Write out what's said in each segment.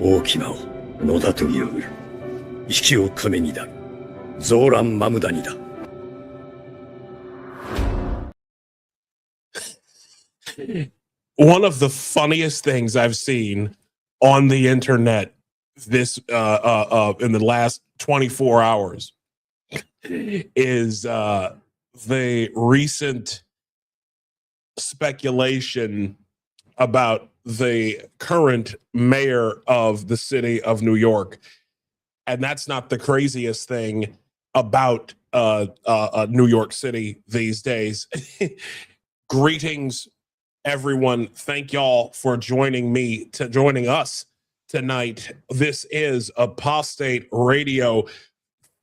大きなを野だという意識を亀にだゾーランマムダニだ。One of the funniest things I've seen on the internet this in the last 24 hours is the recent speculation about the current mayor of the city of New York. And that's not the craziest thing about New York City these days. Greetings, everyone. Thank y'all for joining us tonight. This is Apostate Radio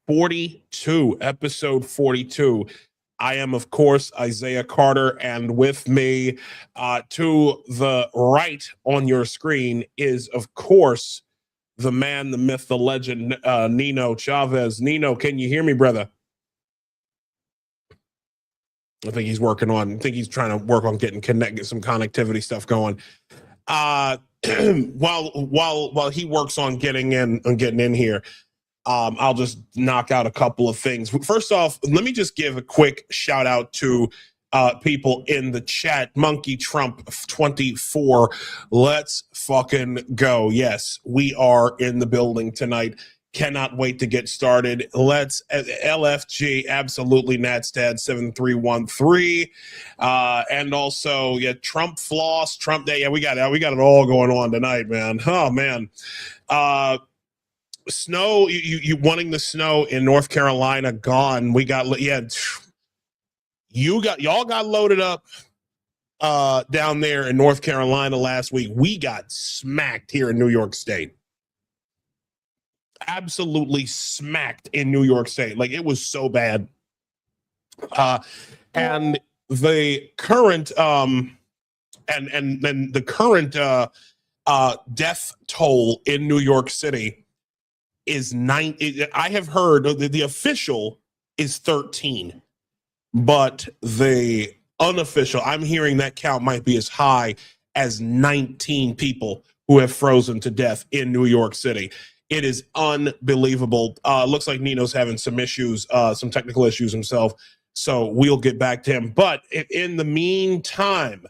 42, episode 42. I am, of course, Isaiah Carter, and with me to the right on your screen is, of course, the man, the myth, the legend, Nino Chavez. Nino, can you hear me, brother? I think he's trying to work on get some connectivity stuff going. While he works on getting in here, I'll just knock out a couple of things. First off, let me just give a quick shout out to people in the chat. Monkey Trump 24. Let's fucking go. Yes, we are in the building tonight. Cannot wait to get started. Let's LFG, absolutely Natstad 7313. And also, Trump floss, Trump day. Yeah, we got it all going on tonight, man. Oh man. Snow, you wanting the snow in North Carolina gone. We got y'all got loaded up down there in North Carolina last week. We got smacked here in New York State. Absolutely smacked in New York State. Like, it was so bad. And the current and then the current death toll in New York City is 9. I have heard the official is 13, but the unofficial, I'm hearing that count might be as high as 19 people who have frozen to death in New York City. It is unbelievable. Looks like Nino's having some issues, some technical issues himself, so we'll get back to him. But in the meantime,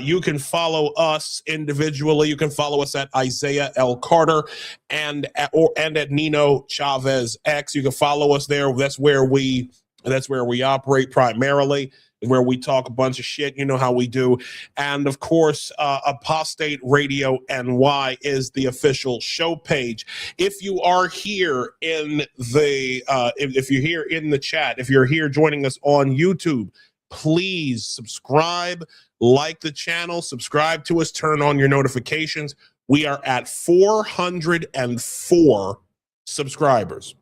you can follow us individually. You can follow us at Isaiah L. Carter and at Nino Chavez X. You can follow us there. That's where we operate primarily, where we talk a bunch of shit. You know how we do. And of course, Apostate Radio NY is the official show page. If you are here in the if you're here in the chat, if you're here joining us on YouTube, please subscribe, like the channel, subscribe to us, turn on your notifications. We are at 404 subscribers,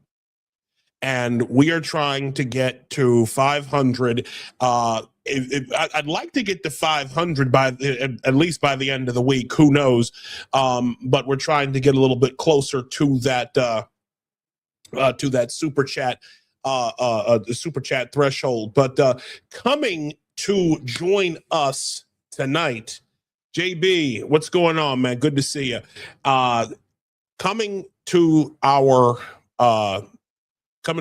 and we are trying to get to 500. I'd like to get to 500 at least by the end of the week. Who knows? But we're trying to get a little bit closer to that super chat. The super chat threshold. But coming to join us tonight, JB, what's going on, man? Good to see you. Coming to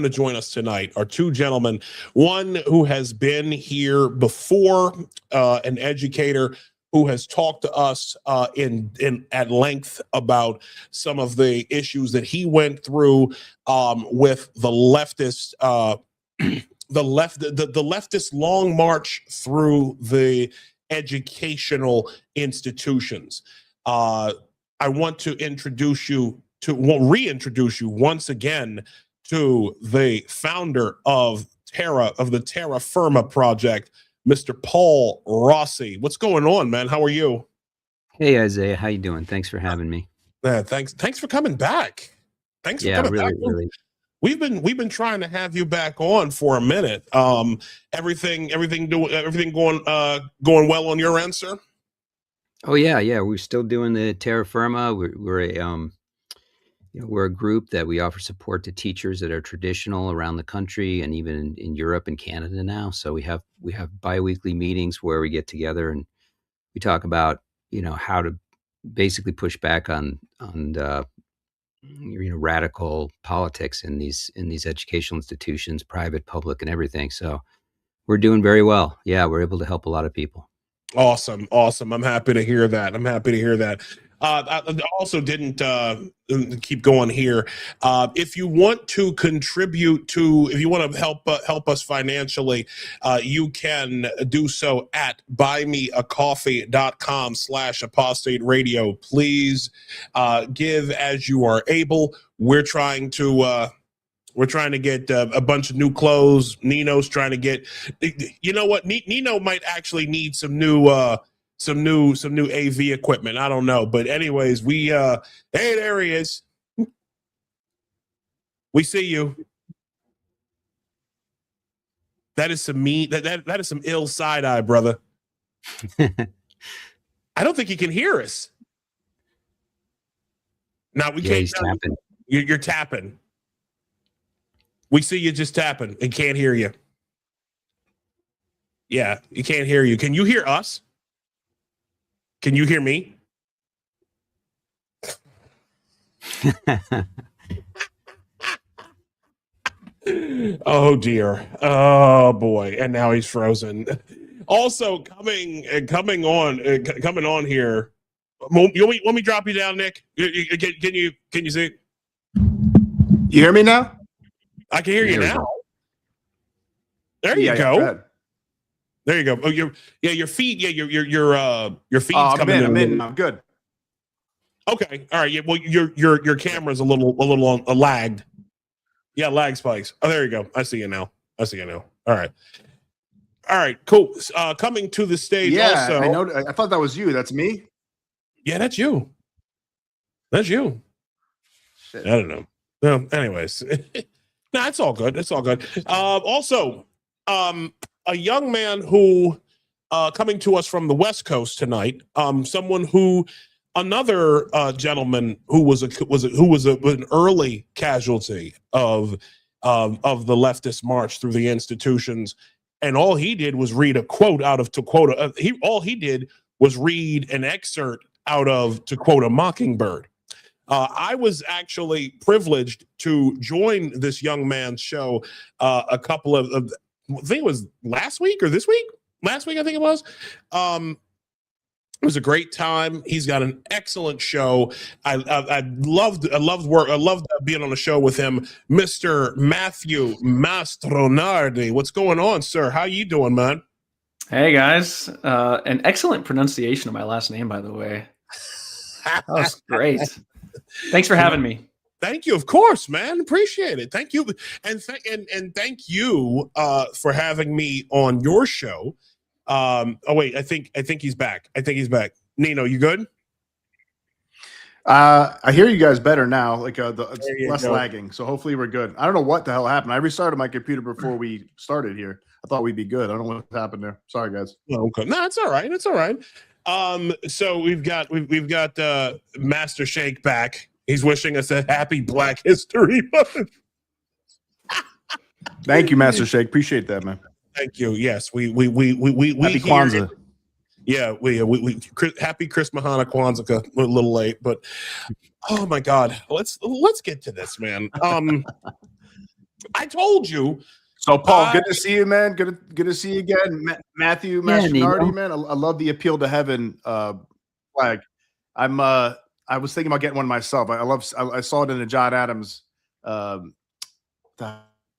join us tonight are two gentlemen. One who has been here before, an educator who has talked to us at length about some of the issues that he went through with the leftist the leftist long march through the educational institutions. I want to reintroduce you once again to the founder of the Terra Firma project, Mr. Paul Rossi. What's going on, man? How are you? Hey, Isaiah. How you doing? Thanks for having me. Thanks for coming back. Thanks for coming back. Really. We've been trying to have you back on for a minute. Everything going well on your end, sir? Oh yeah. We're still doing the Terra Firma. We're a group that we offer support to teachers that are traditional around the country and even in Europe and Canada now. So we have biweekly meetings where we get together and we talk about how to basically push back on radical politics in these educational institutions, private, public, and everything. So we're doing very well. Yeah, we're able to help a lot of people. Awesome. I'm happy to hear that. I also didn't keep going here. If you want to contribute if you want to help us financially, you can do so at buymeacoffee.com/apostate radio. Please give as you are able. We're trying to get a bunch of new clothes. Nino's trying to get, you know what? Nino might actually need some new AV equipment. I don't know. But anyways, hey, there he is. We see you. That is some that is some ill side eye, brother. I don't think he can hear us. Now we can't. He's tapping. You're tapping. We see you just tapping and can't hear you. Yeah, you can't hear you. Can you hear us? Can you hear me? Oh dear. Oh boy. And now he's frozen. Also coming on here. You want me drop you down, Nick? Can you see? You hear me now? I can hear you now. There you go. There you go. Oh, your feed. Yeah, your feed's coming in. I'm in. I'm good. Okay. All right. Yeah. Well, your camera's a little lagged. Yeah, lag spikes. Oh, there you go. I see you now. All right. All right. Cool. Coming to the stage. Yeah. Also, I know. I thought that was you. That's me. Yeah, that's you. Shit. I don't know. Well, anyways. No, it's all good. Also, a young man who coming to us from the West Coast tonight. Another gentleman who was an early casualty of the leftist march through the institutions, and all he did was read a quote out of all he did was read an excerpt out of To Quote a Mockingbird. I was actually privileged to join this young man's show a couple of I think it was last week or this week. Last week, I think it was. It was a great time. He's got an excellent show. I loved being on the show with him. Mr. Matthew Mastronardi. What's going on, sir? How you doing, man? Hey guys, an excellent pronunciation of my last name, by the way. That was great. Thanks for having me. Thank you, of course, man. Appreciate it. Thank you, and thank you for having me on your show. Oh wait, I think he's back. Nino, you good? I hear you guys better now. Like it's less lagging, so hopefully we're good. I don't know what the hell happened. I restarted my computer before we started here. I thought we'd be good. I don't know what happened there. Sorry, guys. Okay, no, it's all right. So we've got Master Shake back. He's wishing us a happy Black History Month. Thank you, Master Shake. Appreciate that, man. Thank you. Yes, we happy Kwanzaa. Yeah, we happy Christmas, Mahana, Kwanzaa. We're a little late, but oh my God, let's get to this, man. I told you. So, Paul, good to see you, man. Good to see you again, Matthew Mastronardi, man. I love the Appeal to Heaven flag. I was thinking about getting one myself. I saw it in the John Adams. How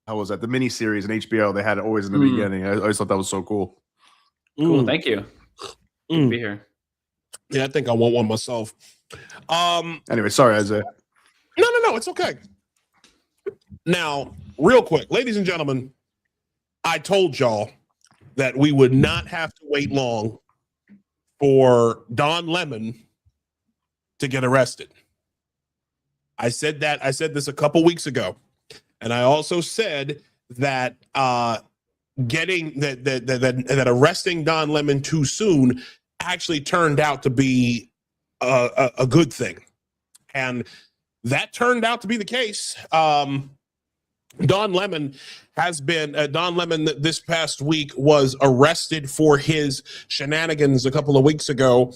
was that? The miniseries in HBO. They had it always in the beginning. I always thought that was so cool. Cool. Thank you. Good to be here. Yeah, I think I want one myself. Anyway, sorry, Isaiah. No, it's okay. Now, real quick, ladies and gentlemen, I told y'all that we would not have to wait long for Don Lemon to get arrested. I said this a couple weeks ago, and I also said that that arresting Don Lemon too soon actually turned out to be a good thing, and that turned out to be the case. Don Lemon this past week was arrested for his shenanigans a couple of weeks ago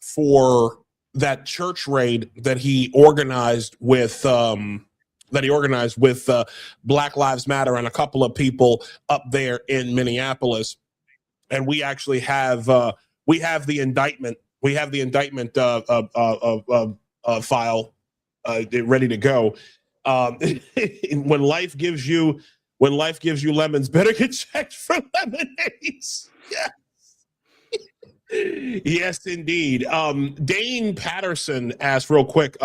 for that church raid that he organized with Black Lives Matter and a couple of people up there in Minneapolis. And we actually have the indictment. We have the indictment file ready to go. When life gives you lemons, better get checked for lemonades. Yeah. Yes, indeed. Dane Patterson asked real quick.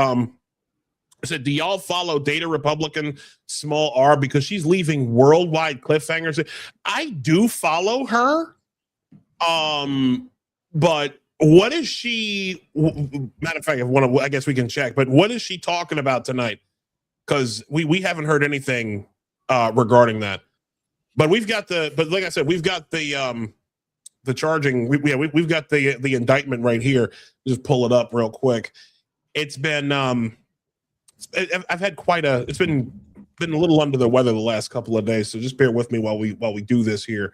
Said, do y'all follow Data Republican small r because she's leaving worldwide cliffhangers? I do follow her. But what is she? Matter of fact, I guess we can check. But what is she talking about tonight? Because we haven't heard anything regarding that. But we've got like I said, we've got the charging. We've got the indictment right here. Just pull it up real quick. It's been I've had it's been a little under the weather the last couple of days, so just bear with me while we do this here.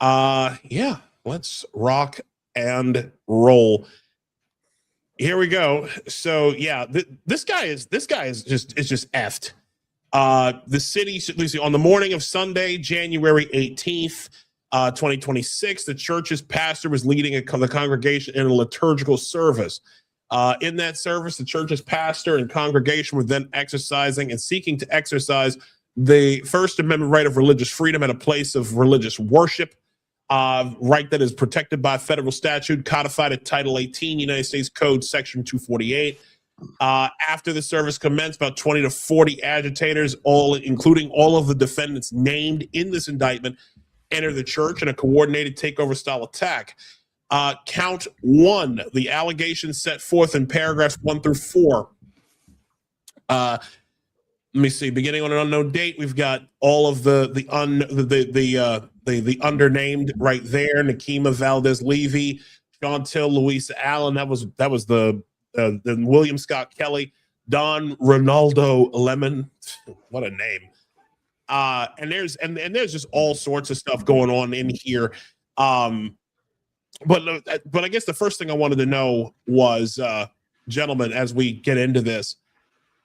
Yeah, let's rock and roll. Here we go. So yeah, this guy is just effed. The city, on the morning of Sunday, January 18th, 2026, the church's pastor was leading the congregation in a liturgical service. In that service, the church's pastor and congregation were then exercising and seeking to exercise the First Amendment right of religious freedom at a place of religious worship, right that is protected by federal statute, codified at Title 18, United States Code, Section 248. After the service commenced, about 20 to 40 agitators, including all of the defendants named in this indictment, entered the church in a coordinated takeover-style attack. Count 1, the allegations set forth in paragraphs 1 through 4. Let me see. Beginning on an unknown date, we've got all of the undernamed right there: Nakima Valdez Levy, Chantel Louisa Allen. That was the William Scott Kelly, Don Ronaldo Lemon. What a name! And there's just all sorts of stuff going on in here. But I guess the first thing I wanted to know was, gentlemen, as we get into this,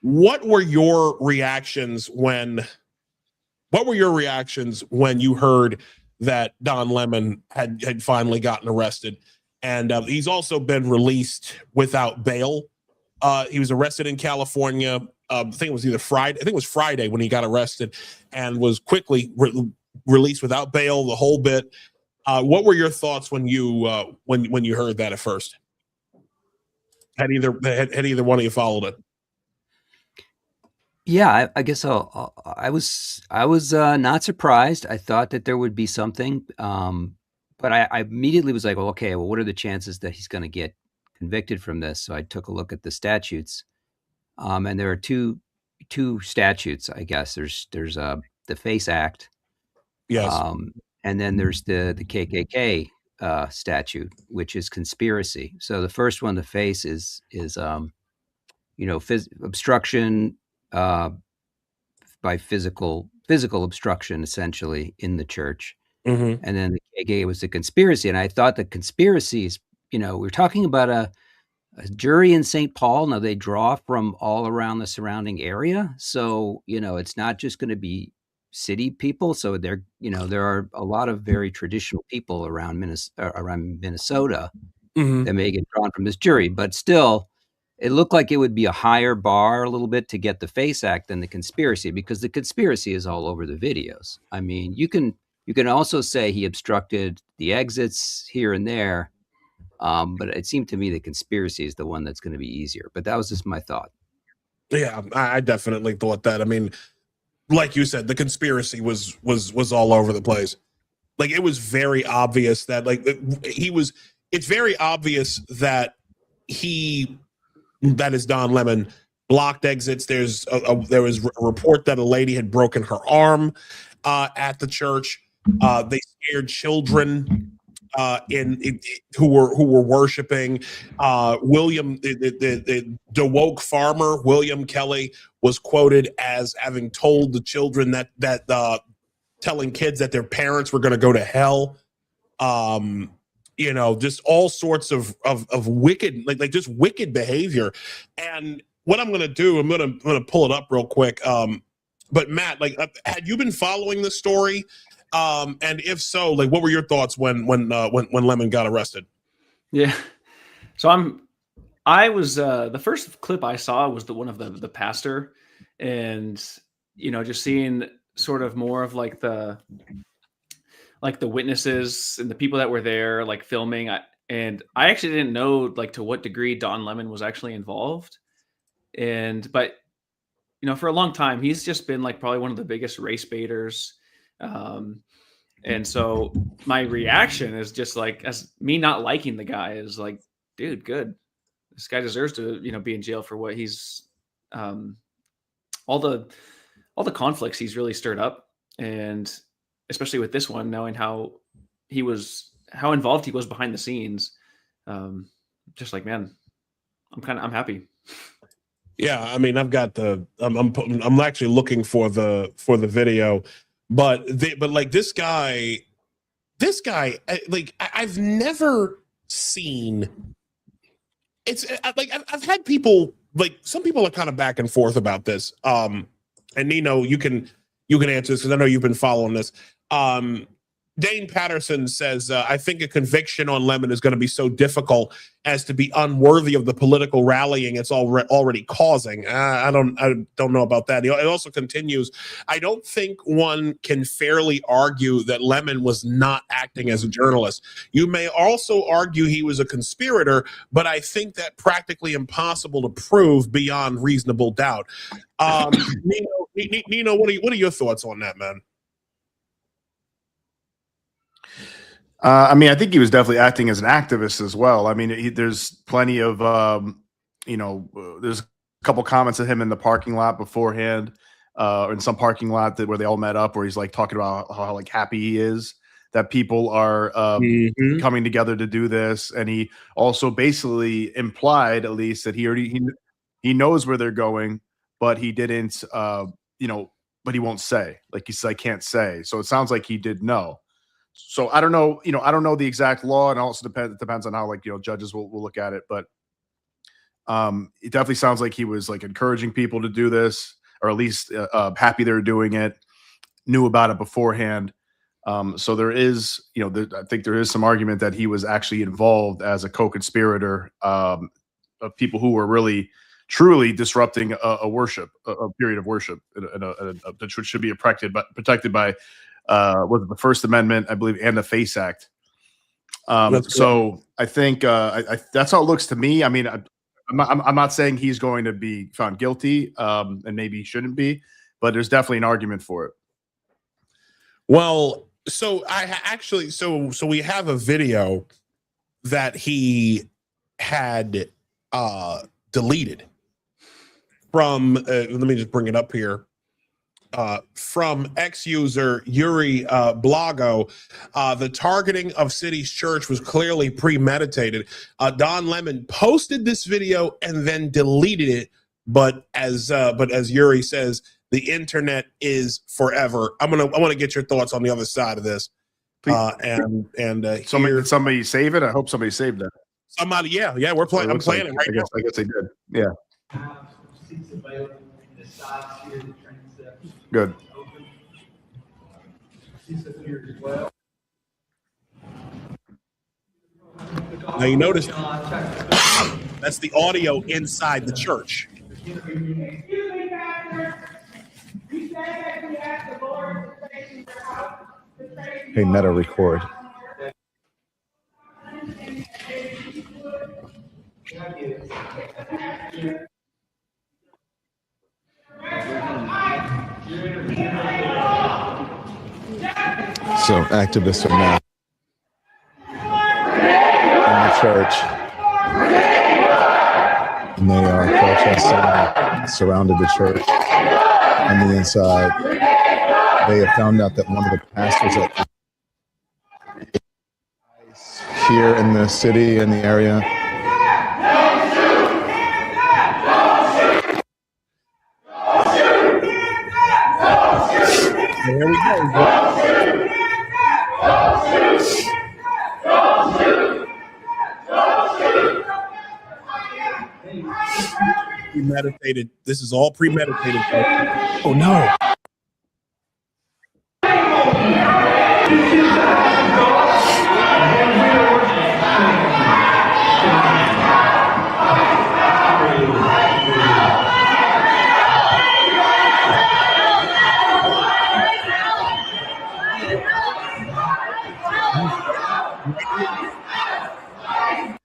what were your reactions when you heard that Don Lemon had finally gotten arrested? And he's also been released without bail. He was arrested in California. I think it was Friday. I think it was Friday when he got arrested, and was quickly released without bail. The whole bit. What were your thoughts when you heard that at first? Had either one of you followed it? Yeah, I guess I was not surprised. I thought that there would be something, but I immediately was like, well, okay, well, what are the chances that he's going to get convicted from this? So I took a look at the statutes, and there are two statutes. I guess there's the FACE Act, yes, and then there's the KKK statute, which is conspiracy. So the first one, the FACE, is obstruction by physical obstruction, essentially, in the church. Mm-hmm. And then the KKK was the conspiracy. And I thought the conspiracies, we're talking about a jury in St. Paul. Now, they draw from all around the surrounding area. So, it's not just going to be city people. So there are a lot of very traditional people around Minnesota mm-hmm. that may get drawn from this jury, but still, it looked like it would be a higher bar a little bit to get the FACE Act than the conspiracy, because the conspiracy is all over the videos. I mean, you can also say he obstructed the exits here and there, but it seemed to me the conspiracy is the one that's going to be easier. But that was just my thought. Yeah, I definitely thought that. I mean, like you said, the conspiracy was all over the place. Like, it was very obvious that it's very obvious that that is Don Lemon, blocked exits. There was a report that a lady had broken her arm at the church. They scared children who were worshiping. William, the woke farmer, William Kelly, was quoted as having told the children that telling kids that their parents were going to go to hell. just all sorts of wicked, like just wicked behavior. And what I'm going to do, I'm going to pull it up real quick. But Matt, like, had you been following the story? And if so, like, what were your thoughts when Lemon got arrested? Yeah. So I was the first clip I saw was the one of the pastor, and just seeing sort of more of like the witnesses and the people that were there, like filming. And I actually didn't know like to what degree Don Lemon was actually involved. But for a long time, he's just been like probably one of the biggest race baiters. And so my reaction is just like, as me not liking the guy, is like, dude, good. This guy deserves to, be in jail for what he's, all the conflicts he's really stirred up. And especially with this one, knowing how involved he was behind the scenes. Just like, man, I'm happy. Yeah. I mean, I've got I'm actually looking for the video, but like this guy, like I've never seen. It's like I've had people, like, some people are kind of back and forth about this. And Nino, you can answer this because I know you've been following this. Dane Patterson says, I think a conviction on Lemon is going to be so difficult as to be unworthy of the political rallying it's already causing. I don't know about that. It also continues, I don't think one can fairly argue that Lemon was not acting as a journalist. You may also argue he was a conspirator, but I think that practically impossible to prove beyond reasonable doubt. Nino, what are your thoughts on that, man? I mean, I think he was definitely acting as an activist as well. I mean, there's plenty of, there's a couple comments of him in the parking lot beforehand, or in some parking lot where they all met up, where he's like talking about how like happy he is that people are coming together to do this. And he also basically implied, at least, that he knows where they're going, but he didn't, but he won't say. Like he said, I can't say. So it sounds like he did know. So I don't know, I don't know the exact law, and also depends on how, like, judges will look at it. But it definitely sounds like he was like encouraging people to do this, or at least happy they were doing it, knew about it beforehand. So there is, I think there is some argument that he was actually involved as a co-conspirator of people who were really truly disrupting a period of worship that should be protected by was the First Amendment, I believe, and the FACE Act. So I think that's how it looks to me. I mean, I'm not saying he's going to be found guilty, and maybe he shouldn't be, but there's definitely an argument for it. Well, so so we have a video that he had deleted from. Let me just bring it up here. From ex-user Yuri Blago, the targeting of City's church was clearly premeditated. Don Lemon posted this video and then deleted it, but as Yuri says, the internet is forever. I want to get your thoughts on the other side of this. Did somebody save it? I hope somebody saved it. Somebody, yeah, we're playing. I'm playing it right now. I guess they did. Yeah. Good. Now you notice that's the audio inside the church. Hey, Meta, record. So activists are now in the church, and they are protesting, surrounded the church on the inside. They have found out that one of the pastors here in the city, in the area, there we go. Premeditated. This is all premeditated. Oh no.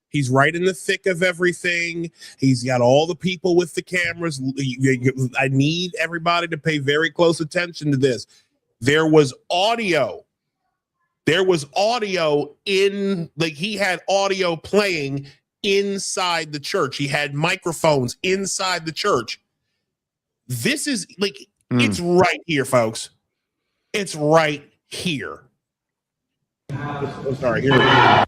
He's right in the thick of everything. He's got all the people with the cameras. I need everybody to pay very close attention to this. There was audio. There was audio in, like, he had audio playing inside the church. He had microphones inside the church. This is like, it's right here, folks. It's right here. Oh, sorry, here we go.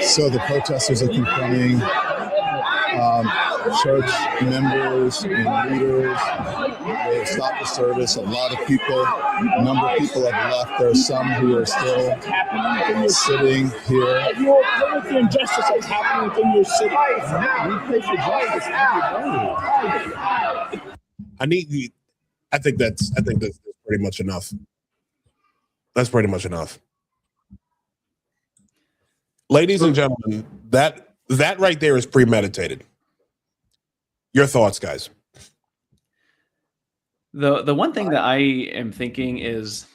So the protesters are confronting church members and leaders. They have stopped the service. A lot of people, a number of people have left. There are some who are still sitting here. Are you okay with the injustice that's happening within your city? I think that's pretty much enough. That's pretty much enough. Ladies and gentlemen, that right there is premeditated. Your thoughts, guys. The one thing that I am thinking is,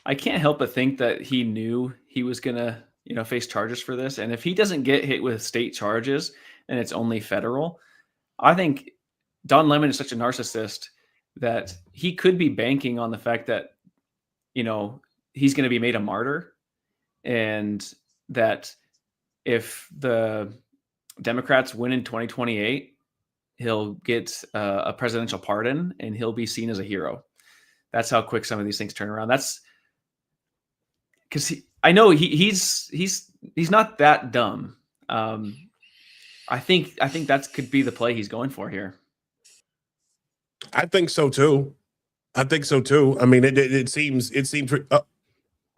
I can't help but think that he knew he was gonna, face charges for this. And if he doesn't get hit with state charges and it's only federal, I think Don Lemon is such a narcissist that he could be banking on the fact that, he's going to be made a martyr, and that if the Democrats win in 2028, he'll get a presidential pardon and he'll be seen as a hero. That's how quick some of these things turn around. That's because I know he's not that dumb. I think that could be the play he's going for here. I think so too. I mean, it seems.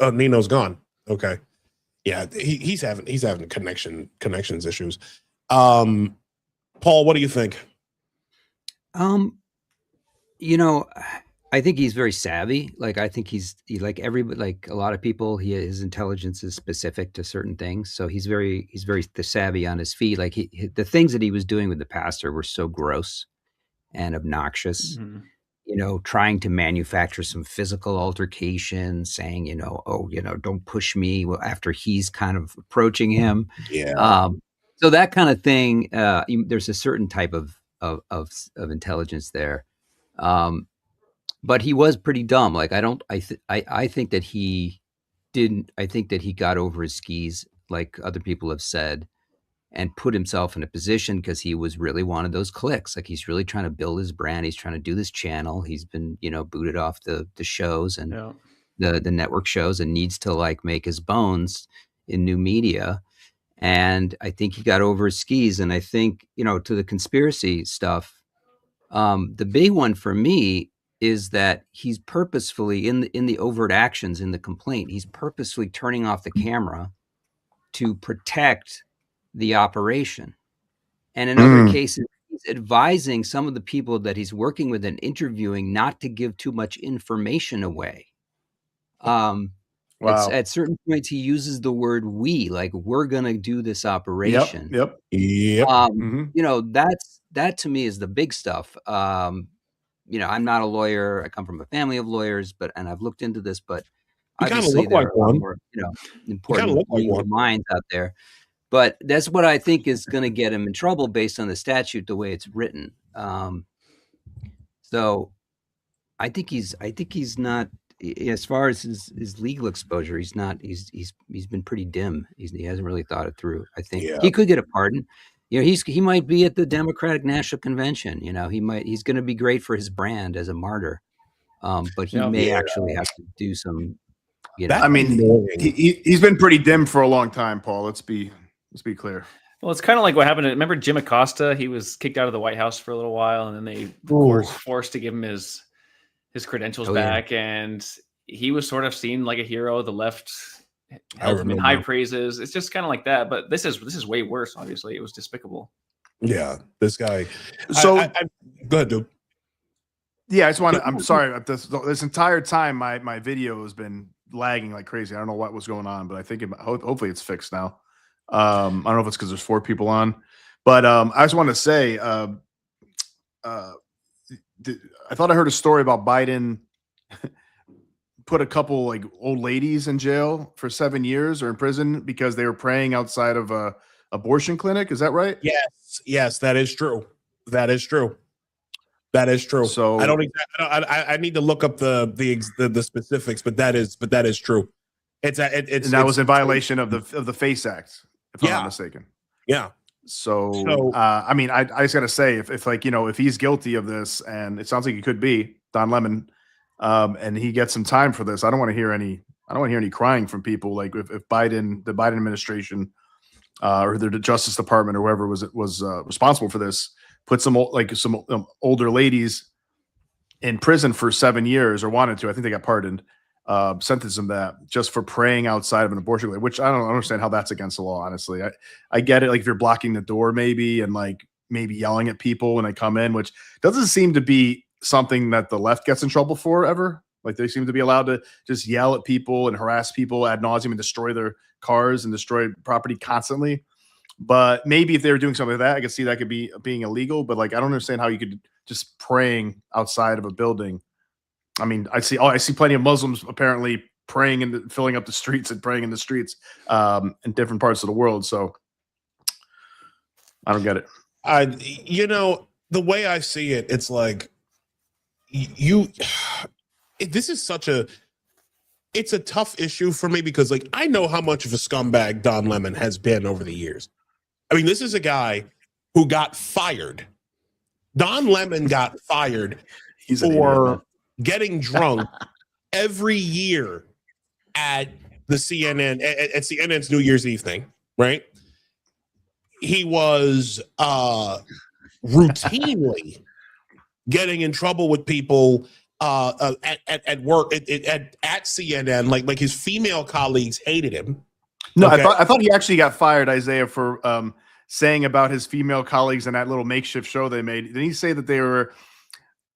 Nino's gone. Okay, yeah, he's having connections issues. Paul, what do you think? I think he's very savvy. Like, I think he like a lot of people, his intelligence is specific to certain things. So he's very savvy on his feet. Like the things that he was doing with the pastor were so gross and obnoxious. Mm-hmm. Trying to manufacture some physical altercation, saying, don't push me after he's kind of approaching him. Yeah. So that kind of thing, there's a certain type of intelligence there. But he was pretty dumb. Like, I think that he didn't, I think that he got over his skis, like other people have said, and put himself in a position because he was really one of those clicks. Like, he's really trying to build his brand. He's trying to do this channel. He's been, booted off the shows and the network shows, and needs to make his bones in new media. And I think he got over his skis. And I think, to the conspiracy stuff, the big one for me is that he's purposefully in the overt actions in the complaint, he's purposefully turning off the camera to protect the operation. And in other cases, he's advising some of the people that he's working with and interviewing not to give too much information away. Wow. At certain points, he uses the word "we," like, we're going to do this operation. Yep. That to me is the big stuff. I'm not a lawyer. I come from a family of lawyers, and I've looked into this, but obviously there are a lot more, important legal minds out there. But that's what I think is going to get him in trouble based on the statute, the way it's written. So I think he's not, as far as his legal exposure, he's been pretty dim. He hasn't really thought it through. I think he could get a pardon. He might be at the Democratic National Convention. He's going to be great for his brand as a martyr. But he may actually have to do some You know? I mean, he's been pretty dim for a long time, Paul. Let's be clear. Well, it's kind of like what happened. Remember Jim Acosta? He was kicked out of the White House for a little while, and then they, of course, forced to give him his credentials back. Yeah. And he was sort of seen like a hero. The left held him in high praises. It's just kind of like that. But this is way worse. Obviously, it was despicable. Yeah, this guy. So go ahead, dude. Yeah, I just want to. I'm sorry. This entire time, my video has been lagging like crazy. I don't know what was going on, but I think hopefully it's fixed now. I don't know if it's because there's 4 people on, but I just want to say, I thought I heard a story about Biden put a couple like old ladies in jail for 7 years or in prison because they were praying outside of a abortion clinic. Is that right? Yes, that is true. That is true. So I need to look up the specifics, but that is true. It's was in violation of the FACE Act, if I'm not mistaken. Yeah. So I mean, I just gotta say, if like, you know, if he's guilty of this, and it sounds like he could be, Don Lemon, and he gets some time for this, I don't want to hear any crying from people. Like if the Biden administration or the Justice Department or whoever was responsible for this put some older ladies in prison for 7 years, or wanted to, I think they got pardoned, sentenced them that just for praying outside of an abortion clinic, which I don't understand how that's against the law. Honestly, I get it. Like if you're blocking the door maybe, and like maybe yelling at people when they come in, which doesn't seem to be something that the left gets in trouble for ever. Like they seem to be allowed to just yell at people and harass people ad nauseum and destroy their cars and destroy property constantly. But maybe if they were doing something like that, I could see that could be being illegal. But like, I don't understand how you could just praying outside of a building. I mean, I see plenty of Muslims apparently praying and filling up the streets and praying in the streets in different parts of the world. So I don't get it. You know, the way I see it, it's like this is it's a tough issue for me because like I know how much of a scumbag Don Lemon has been over the years. I mean, this is a guy who got fired. Don Lemon got fired for getting drunk every year at the CNN at CNN's New Year's Eve thing, right? He was routinely getting in trouble with people at work at CNN. Like his female colleagues hated him. No, okay. I thought he actually got fired, Isaiah, for saying about his female colleagues in that little makeshift show they made. Didn't he say that they were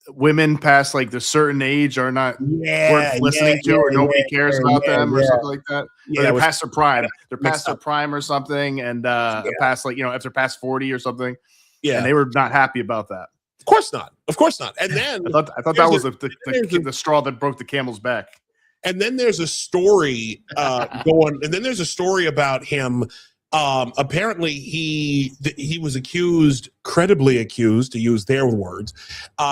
women past like the certain age are not worth listening to, or nobody cares about them, or something like that? Yeah, they're past their prime. They're past their prime or something, and past like, you know, if they're past 40 or something. Yeah, and they were not happy about that. Of course not. Of course not. And then I thought that was the straw that broke the camel's back. And then there's a story going. And then there's a story about him. Apparently, he was credibly accused, to use their words.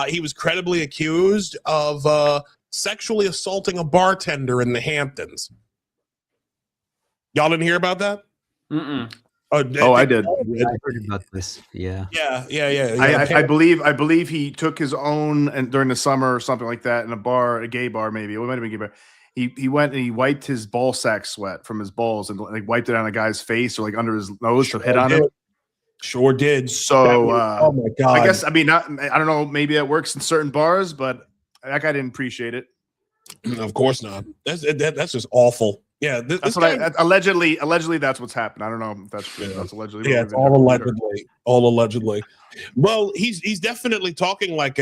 He was credibly accused of sexually assaulting a bartender in the Hamptons. Y'all didn't hear about that? Mm-mm. I did. I heard about this. Yeah. I believe he took his own, and during the summer or something like that, in a gay bar, maybe it might have been a gay bar. He went and he wiped his ball sack sweat from his balls and like wiped it on a guy's face or like under his nose to hit on him. Sure did. So, oh my God. I guess, I mean, I don't know. Maybe that works in certain bars, but that guy didn't appreciate it. Of course not. That's just awful. Yeah, that's what allegedly that's what's happened. I don't know if that's true. That's allegedly. Yeah, it's all allegedly. All allegedly. Well, he's definitely talking like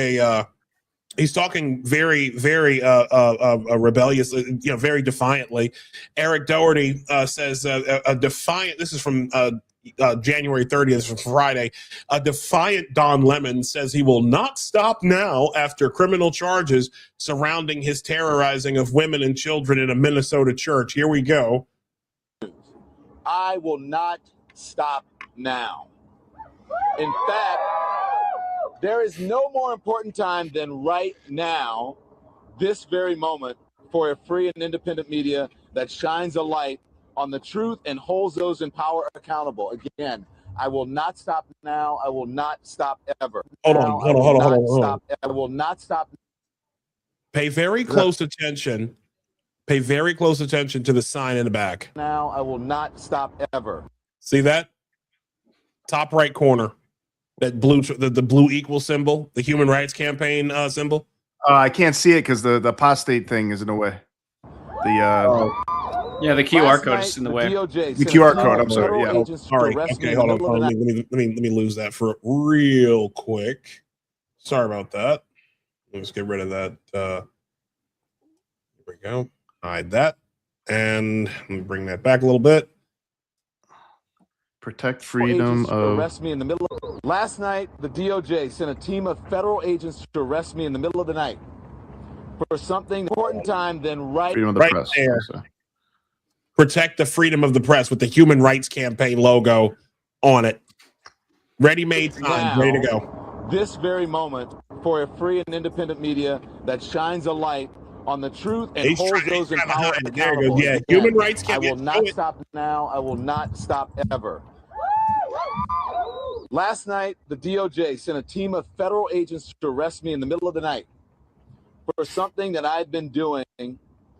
he's talking very, very rebellious, very defiantly. Eric Doherty says a defiant. This is from January 30th, from Friday. A defiant Don Lemon says he will not stop now after criminal charges surrounding his terrorizing of women and children in a Minnesota church. Here we go. I will not stop now. In fact, there is no more important time than right now, this very moment, for a free and independent media that shines a light on the truth and holds those in power accountable. Again, I will not stop now. I will not stop ever. Hold on. I will not stop. Pay very close attention Pay very close attention to the sign in the back. Now, I will not stop ever. See that? Top right corner. That blue, the blue equal symbol, the Human Rights Campaign symbol. I can't see it because the apostate thing is in the way. The QR code is in the way. The QR code. I'm sorry. Yeah. All right. Okay. Hold on. Let me lose that for real quick. Sorry about that. Let's get rid of that. Here we go. Hide that, and let me bring that back a little bit. Protect freedom of. Arrest me in the middle of. Last night, the DOJ sent a team of federal agents to arrest me in the middle of the night for something important time than Freedom of the right press. there. So. Protect the freedom of the press with the Human Rights Campaign logo on it. Ready-made sign, ready to go. This very moment for a free and independent media that shines a light on the truth and holds those in power accountable. Yeah, Human Rights I Campaign. will not stop now. I will not stop ever. Last night, the DOJ sent a team of federal agents to arrest me in the middle of the night for something that I've been doing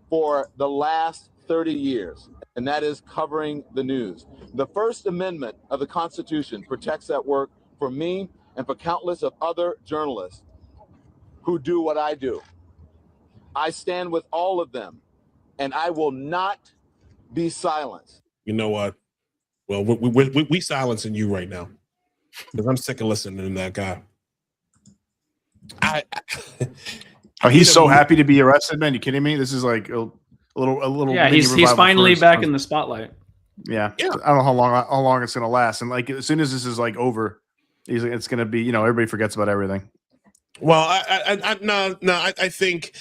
for the last 30 years, and that is covering the news. The First Amendment of the Constitution protects that work for me and for countless of other journalists who do what I do. I stand with all of them, and I will not be silenced. You know what? Well, we silencing you right now because I'm sick of listening to that guy. He's so happy to be arrested, man. You kidding me? This is like a little. Yeah, he's finally back in the spotlight. Yeah. I don't know how long it's gonna last, and like as soon as this is like over, it's gonna be everybody forgets about everything. Well, I think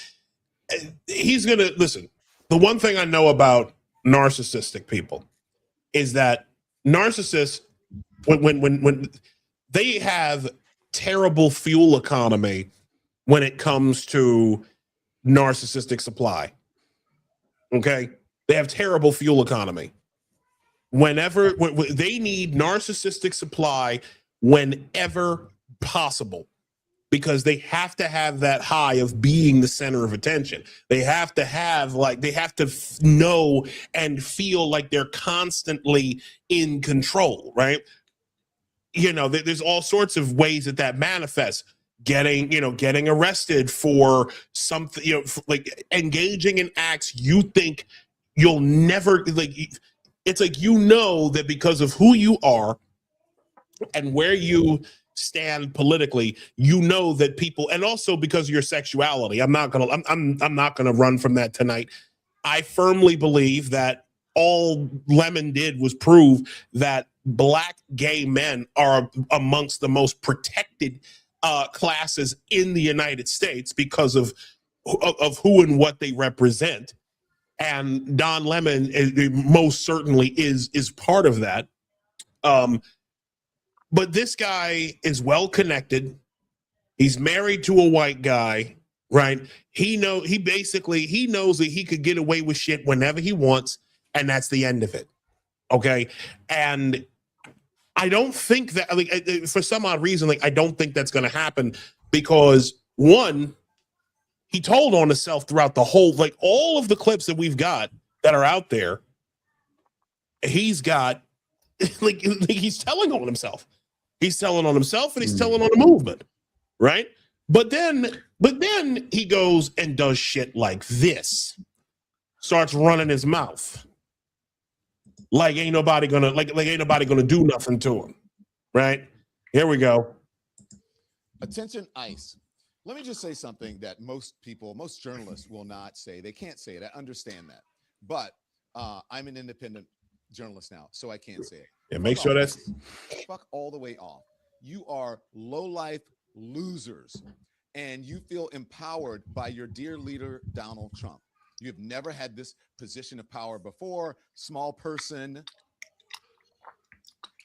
he's gonna listen. The one thing I know about narcissistic people is that narcissists, when they have terrible fuel economy when it comes to narcissistic supply. Okay, they have terrible fuel economy. Whenever they need narcissistic supply, whenever possible. Because they have to have that high of being the center of attention. They have to have know and feel like they're constantly in control, right? There's all sorts of ways that manifests. Getting arrested for something, like engaging in acts you think you'll never it's like that because of who you are and where you stand politically, that people, and also because of your sexuality. I'm not gonna run from that tonight. I firmly believe that all Lemon did was prove that Black gay men are amongst the most protected classes in the United States because of who and what they represent. And Don Lemon most certainly is part of that. But this guy is well connected. He's married to a white guy, right? He knows that he could get away with shit whenever he wants, and that's the end of it. Okay. And I don't think that, for some odd reason, I don't think that's going to happen because, one, he told on himself throughout the whole, all of the clips that we've got that are out there, he's got, he's telling on himself. He's telling on himself and he's telling on the movement, right? But then he goes and does shit like this, starts running his mouth. Ain't nobody gonna do nothing to him, right? Here we go. Attention, ICE. Let me just say something that most journalists will not say. They can't say it. I understand that, but I'm an independent journalist now, so I can't say it. Yeah, make sure that's fuck all the way off. You are low-life losers, and you feel empowered by your dear leader Donald Trump. You have never had this position of power before, small person,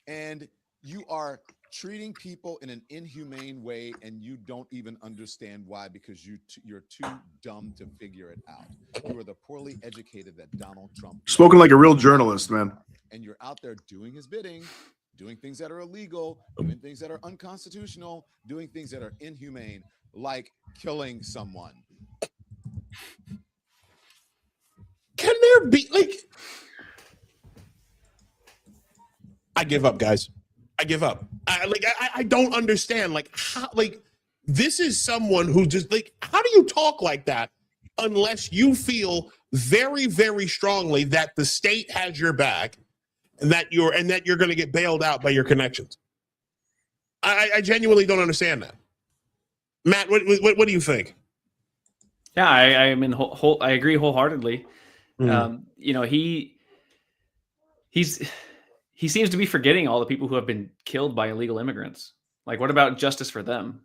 and you are treating people in an inhumane way, and you don't even understand why, because you're too dumb to figure it out. You are the poorly educated that Donald Trump. Spoken like a real journalist, man. And you're out there doing his bidding, doing things that are illegal, doing things that are unconstitutional, doing things that are inhumane, like killing someone. I give up, guys. I give up. I don't understand. Like, how, like, this is someone who just, like, how do you talk like that unless you feel very, very strongly that the state has your back and that you're going to get bailed out by your connections? I genuinely don't understand that. Matt, what do you think? Yeah, I mean, I agree wholeheartedly. Mm. You know, he seems to be forgetting all the people who have been killed by illegal immigrants. Like, what about justice for them?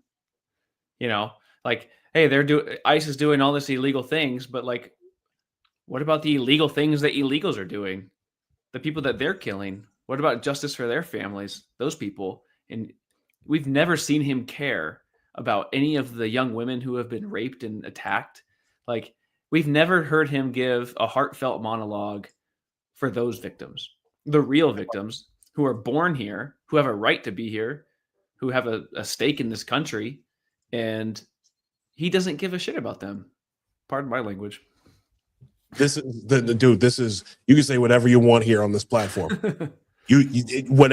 You know, like, hey, ICE is doing all this illegal things, but like, what about the illegal things that illegals are doing? The people that they're killing. What about justice for their families? Those people. And we've never seen him care about any of the young women who have been raped and attacked. Like, we've never heard him give a heartfelt monologue for those victims, the real victims who are born here, who have a right to be here, who have a stake in this country, and he doesn't give a shit about them. Pardon my language. This is dude. This is, you can say whatever you want here on this platform. Shit. You're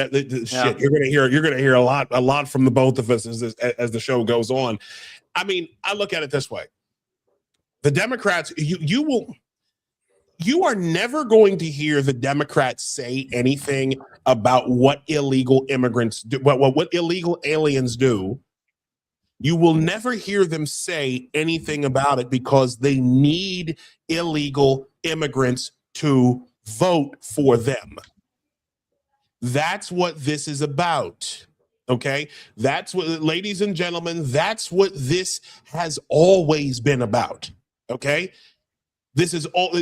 gonna hear a lot from the both of us as the show goes on. I mean, I look at it this way: the Democrats, you are never going to hear the Democrats say anything about what illegal immigrants do, what illegal aliens do. You will never hear them say anything about it because they need illegal immigrants to vote for them. That's what this is about. Okay? That's what, ladies and gentlemen, that's what this has always been about. Okay? This is all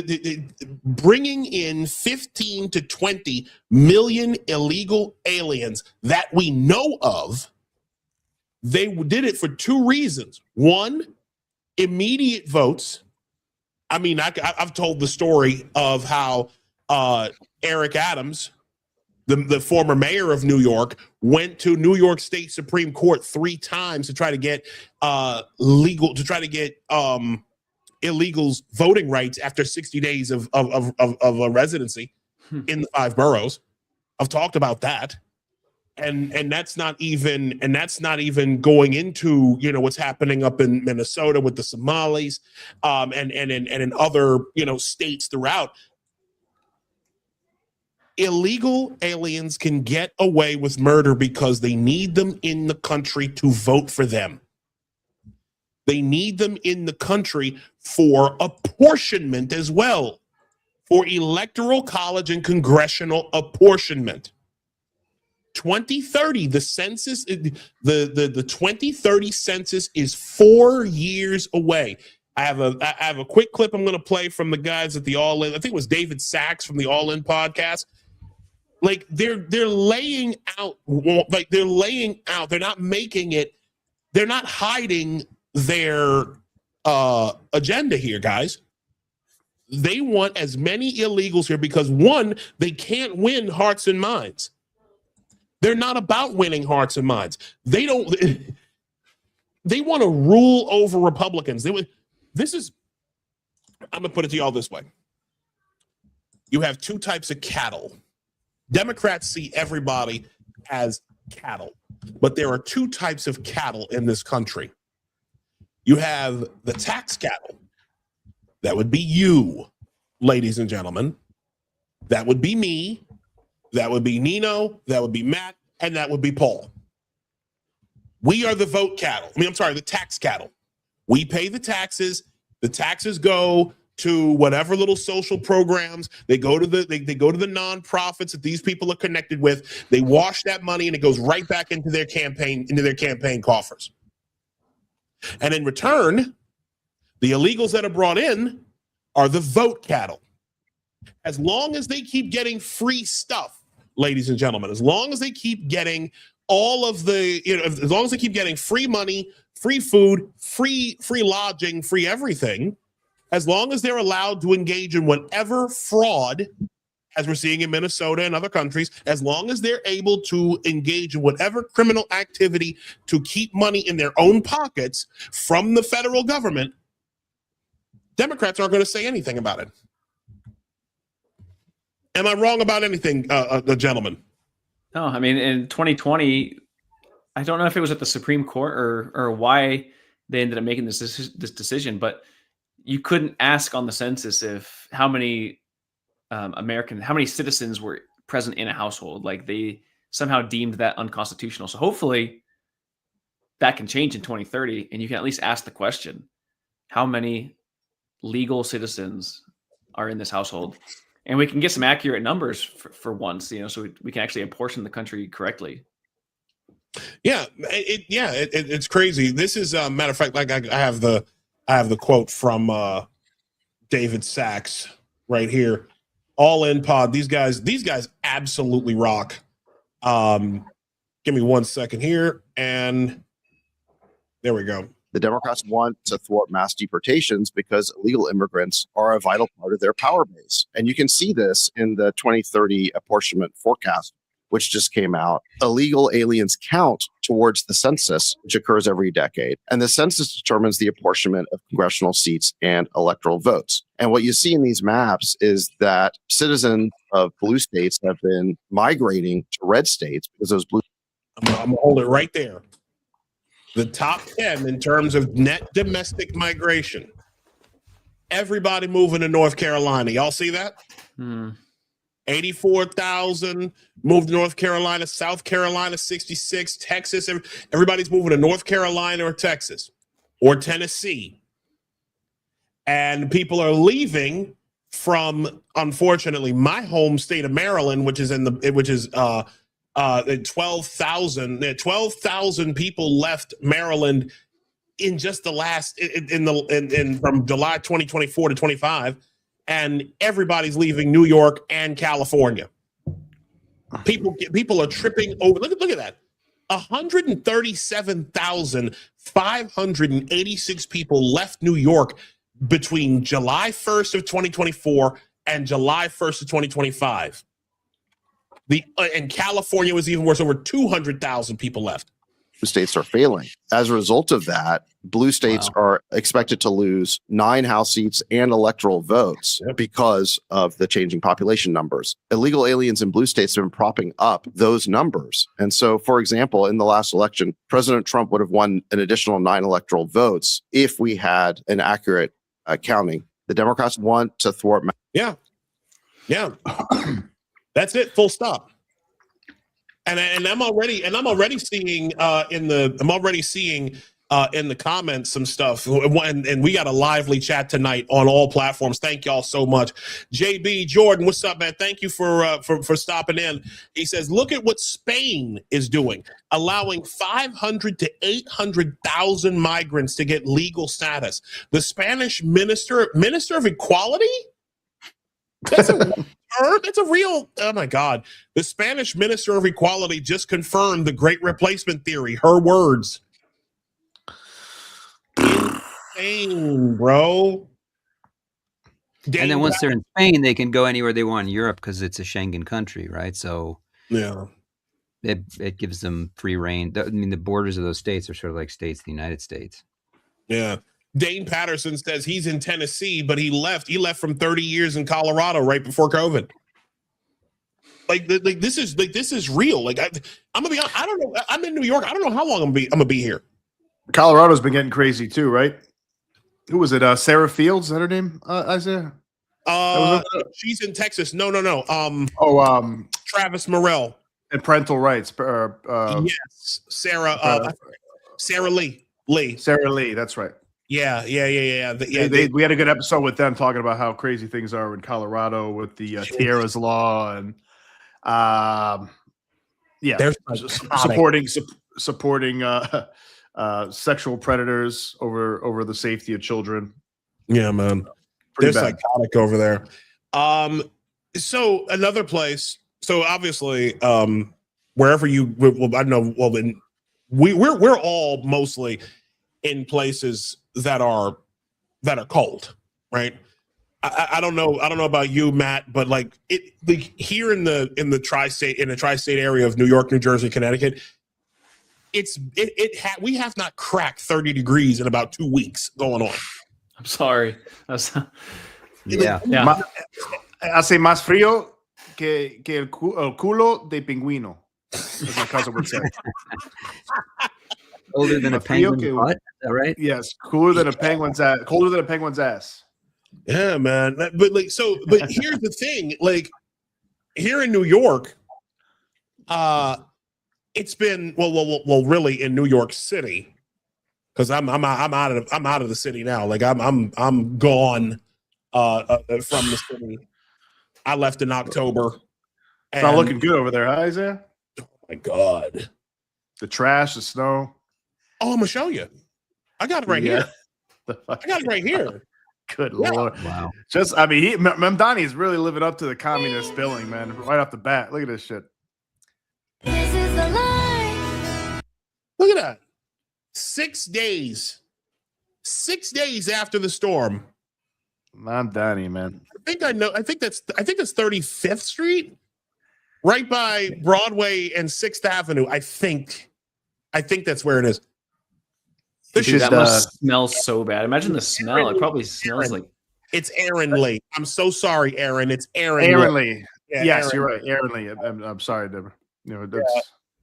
bringing in 15 to 20 million illegal aliens that we know of. They did it for two reasons. One, immediate votes. I mean, I've told the story of how Eric Adams, the former mayor of New York, went to New York State Supreme Court 3 times to try to get illegals voting rights after 60 days of a residency in the 5 boroughs. I've talked about that. And that's not even going into, you know, what's happening up in Minnesota with the Somalis, and in other, you know, states throughout. Illegal aliens can get away with murder because they need them in the country to vote for them. They need them in the country for apportionment as well, for electoral college and congressional apportionment. 2030, the census, the 2030 census is 4 years away. I have a quick clip I'm going to play from the guys at the All In. I think it was David Sachs from the All In podcast. Like, they're laying out, they're not making it, they're not hiding their agenda here, guys. They want as many illegals here because, one, they can't win hearts and minds. They're not about winning hearts and minds. They want to rule over Republicans. I'm going to put it to y'all this way. You have 2 types of cattle. Democrats see everybody as cattle, but there are 2 types of cattle in this country. You have the tax cattle. That would be you, ladies and gentlemen. That would be me. That would be Nino, that would be Matt, and that would be Paul. We are the vote cattle. The tax cattle. We pay the taxes. The taxes go to whatever little social programs. They go to the nonprofits that these people are connected with. They wash that money and it goes right back into their campaign coffers. And in return, the illegals that are brought in are the vote cattle. As long as they keep getting free stuff, ladies and gentlemen, as long as they keep getting all of the, as long as they keep getting free money, free food, free lodging, free everything, as long as they're allowed to engage in whatever fraud, as we're seeing in Minnesota and other countries, as long as they're able to engage in whatever criminal activity to keep money in their own pockets from the federal government, Democrats aren't going to say anything about it. Am I wrong about anything, the gentleman? No, I mean, in 2020, I don't know if it was at the Supreme Court or why they ended up making this decision, but you couldn't ask on the census if how many how many citizens were present in a household. Like they somehow deemed that unconstitutional. So hopefully that can change in 2030, and you can at least ask the question: how many legal citizens are in this household? And we can get some accurate numbers for once, so we can actually apportion the country correctly. Yeah, it's crazy. This is a matter of fact, like I have the quote from David Sachs right here. All in pod. These guys absolutely rock. Give me 1 second here, and there we go. The Democrats want to thwart mass deportations because illegal immigrants are a vital part of their power base. And you can see this in the 2030 apportionment forecast, which just came out. Illegal aliens count towards the census, which occurs every decade. And the census determines the apportionment of congressional seats and electoral votes. And what you see in these maps is that citizens of blue states have been migrating to red states because those blue. I'm going to hold it right there. The top 10 in terms of net domestic migration. Everybody moving to North Carolina. Y'all see that? 84,000 moved to North Carolina, South Carolina, 66, Texas. Everybody's moving to North Carolina or Texas or Tennessee. And people are leaving from, unfortunately, my home state of Maryland, which is 12,000 people left Maryland in just the last from July 2024 to 25, and everybody's leaving New York and California. People are tripping over. Look at that. 137,586 people left New York between July 1st of 2024 and July 1st of 2025. And California was even worse. Over 200,000 people left. States are failing. As a result of that, blue states are expected to lose 9 House seats and electoral votes because of the changing population numbers. Illegal aliens in blue states have been propping up those numbers. And so, for example, in the last election, President Trump would have won an additional 9 electoral votes if we had an accurate counting. The Democrats want to thwart. Yeah. That's it. Full stop. And I'm already seeing in the comments some stuff, and we got a lively chat tonight on all platforms. Thank y'all so much. JB Jordan, what's up, man? Thank you for stopping in. He says, look at what Spain is doing, allowing 500 to 800,000 migrants to get legal status. The Spanish minister of equality. That's a real, oh my God. The Spanish Minister of Equality just confirmed the Great Replacement Theory. Her words. Insane, bro. And then once they're in Spain, they can go anywhere they want in Europe because it's a Schengen country, right? So yeah, it gives them free reign. I mean, the borders of those states are sort of like states of the United States. Yeah. Dane Patterson says he's in Tennessee, but he left from 30 years in Colorado right before COVID. Like this is real. Like I'm gonna be honest, I don't know. I'm in New York. I don't know how long I'm gonna be here. Colorado's been getting crazy too, right? Who was it? Sarah Fields, is that her name? Isaiah? She's in Texas. No. Travis Morrell and parental rights. Yes, Sarah Lee. Sarah Lee, that's right. Yeah. We had a good episode with them talking about how crazy things are in Colorado with the Tierra's law and they're supporting sexual predators over the safety of children. Yeah, man. They're psychotic over there. So another place. So obviously, wherever I know. Well, then we're all mostly in places that are cold, right? I don't know about you, Matt, but like here in the tri-state area of New York, New Jersey, Connecticut, we have not cracked 30 degrees in about 2 weeks going on. I'm sorry. I say más frío que el culo de pingüino, as my cousin would say. Older than a penguin's butt, is that right? Yes, cooler than a penguin's ass. Colder than a penguin's ass. Yeah, man. But here's the thing. Like, here in New York, it's been well, really in New York City, because I'm out of the city now. Like I'm gone from the city. I left in October. It's not looking good over there, huh, Isaiah? Oh my God. The trash, the snow. Oh, I'm gonna show you. I got it right here. I got it right here. Good Lord. Wow. Mamdani is really living up to the communist billing, man, right off the bat. Look at this shit. This is the line. Look at that. 6 days. 6 days after the storm. Mamdani, man. I think that's 35th Street, right by Broadway and 6th Avenue. I think that's where it is. That must smell so bad. Imagine the smell. It probably smells like. It's Aaron Lee. I'm so sorry, Aaron. It's Aaron Lee. Yeah, yes, Aaron. You're right. Aaron Lee. I'm sorry, Deborah.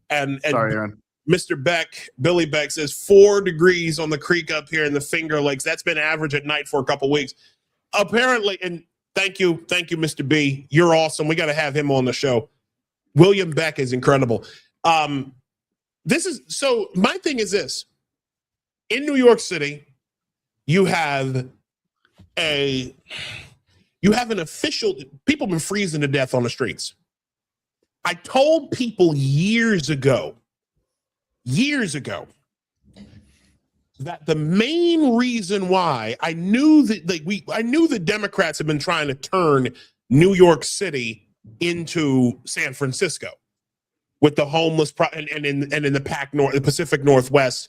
And sorry, Aaron. Mr. Beck, Billy Beck says 4 degrees on the creek up here in the Finger Lakes. That's been average at night for a couple weeks. Apparently, and thank you, Mr. B. You're awesome. We got to have him on the show. William Beck is incredible. My thing is this. In New York City, you have an official, people have been freezing to death on the streets. I told people years ago, that the main reason why I knew the Democrats have been trying to turn New York City into San Francisco with the homeless and in the Pacific Northwest,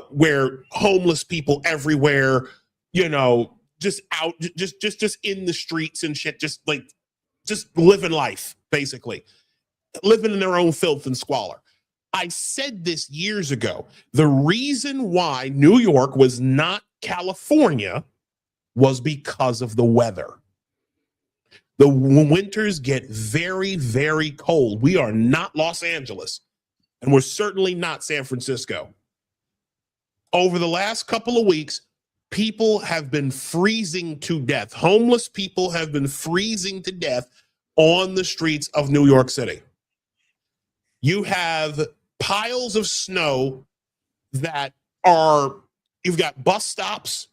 where homeless people everywhere, just out, just in the streets and shit, just living life, basically living in their own filth and squalor. I said this years ago. The reason why New York was not California was because of the weather. The winters get very, very cold. We are not Los Angeles, and we're certainly not San Francisco. Over the last couple of weeks, people have been freezing to death. Homeless people have been freezing to death on the streets of New York City. You have piles of snow that you've got bus stops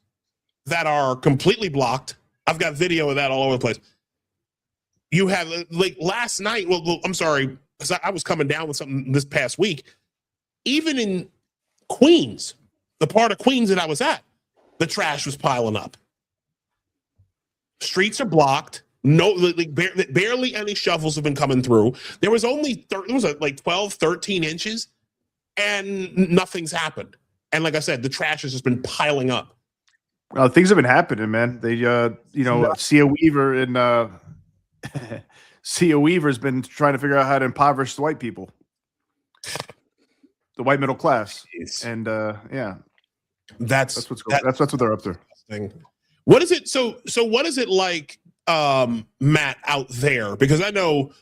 that are completely blocked. I've got video of that all over the place. You have, like, last night, I'm sorry, because I was coming down with something this past week. Even in Queens, the part of Queens that I was at, the trash was piling up. Streets are blocked. No, barely any shovels have been coming through. There was only 12, 13 inches, and nothing's happened. And like I said, the trash has just been piling up. Well, things have been happening, man. They, Sia Weaver and Sia Weaver's been trying to figure out how to impoverish the white people, the white middle class, and that's what's going. That's what they're up to. What is it? So what is it like, Matt, out there? Because I know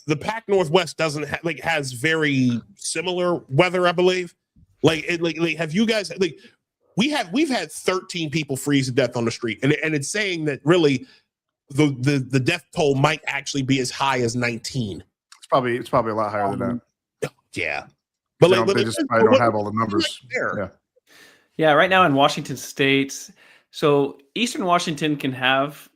the Pac Northwest has very similar weather, I believe. Have you guys we've had 13 people freeze to death on the street, and it's saying that really the death toll might actually be as high as 19. It's probably a lot higher than that. Yeah, but they just probably don't have all the numbers. Yeah, right now in Washington State, so Eastern Washington can have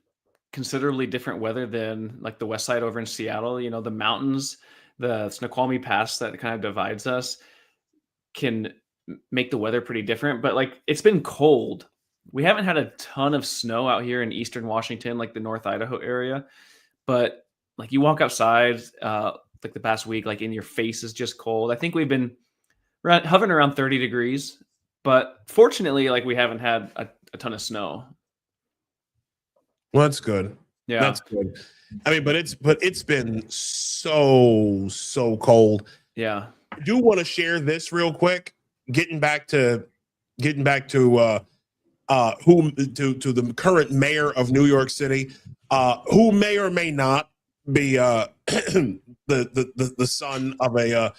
considerably different weather than like the west side over in Seattle. The mountains, the Snoqualmie Pass that kind of divides us can make the weather pretty different. But it's been cold. We haven't had a ton of snow out here in Eastern Washington, like the North Idaho area. But you walk outside, the past week, and your face is just cold. I think we've been hovering around 30 degrees. But fortunately, we haven't had a ton of snow. Well, that's good. Yeah, that's good. I mean, but it's been so cold. Yeah, I do want to share this real quick. Getting back to the current mayor of New York City, who may or may not be the son of a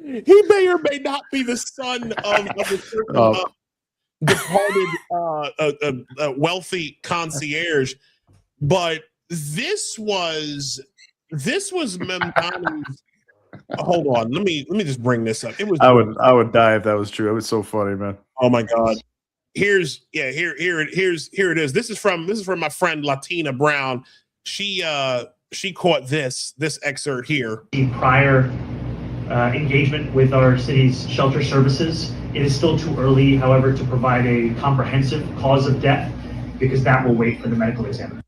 he may or may not be the son of a certain departed wealthy concierge, but this was Memnani's. Hold on, let me just bring this up. It was I would die if that was true. It was so funny, man. Oh my God. Here it is. This is from my friend Latina Brown. She caught this excerpt here. Prior engagement with our city's shelter services. It is still too early, however, to provide a comprehensive cause of death because that will wait for the medical examiner.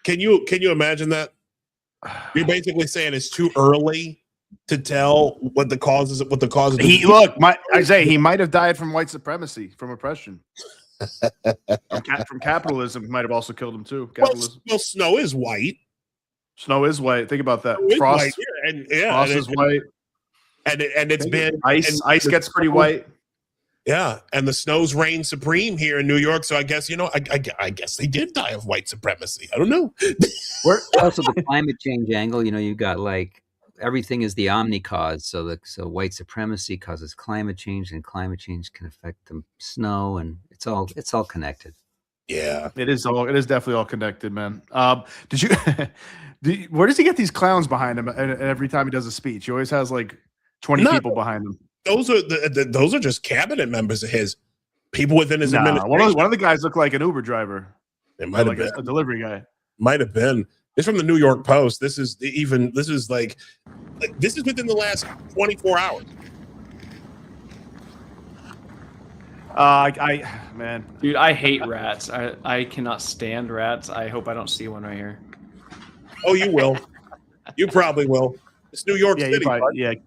Can you imagine that? You're basically saying it's too early to tell what the cause is. What the cause of Isaiah, he might have died from white supremacy, from oppression, from capitalism. Might have also killed him too. Capitalism. Well, snow is white. Snow is white. Think about that. Frost. Frost is white. And it's been ice. Ice gets pretty white. Yeah, and the snows reign supreme here in New York. So I guess I guess they did die of white supremacy. I don't know. Also, the climate change angle. You've got like everything is the omni cause. So white supremacy causes climate change, and climate change can affect the snow, and it's all connected. Yeah, it is definitely all connected, man. Where does he get these clowns behind him? And every time he does a speech, he always has like 20 people behind him. Those are just cabinet members of his. People within his administration. One of the guys looked like an Uber driver. It might have been a delivery guy. Might have been. It's from the New York Post. This is within the last 24 hours. Man, dude, I hate rats. I cannot stand rats. I hope I don't see one right here. Oh, you will. You probably will. It's New York City.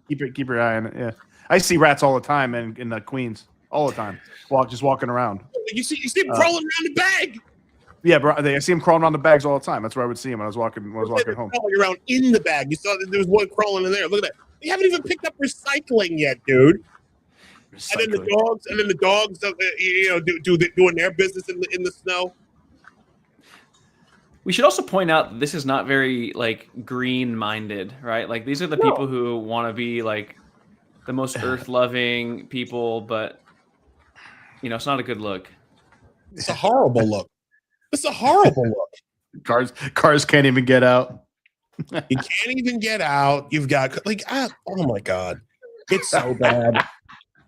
Keep your eye on it. Yeah, I see rats all the time in the Queens, all the time. Just walking around. You see them crawling around the bag. Yeah, bro. I see them crawling around the bags all the time. That's where I would see them when I was walking home. Crawling around in the bag. You saw that there was one crawling in there. Look at that. They haven't even picked up recycling yet, dude. And then the dogs, doing their business in the snow. We should also point out that this is not very like green-minded, right? Like these are the people who want to be like the most earth-loving people, but it's not a good look. It's a horrible look. It's a horrible look. Cars can't even get out. You can't even get out. You've got oh my God, it's so bad.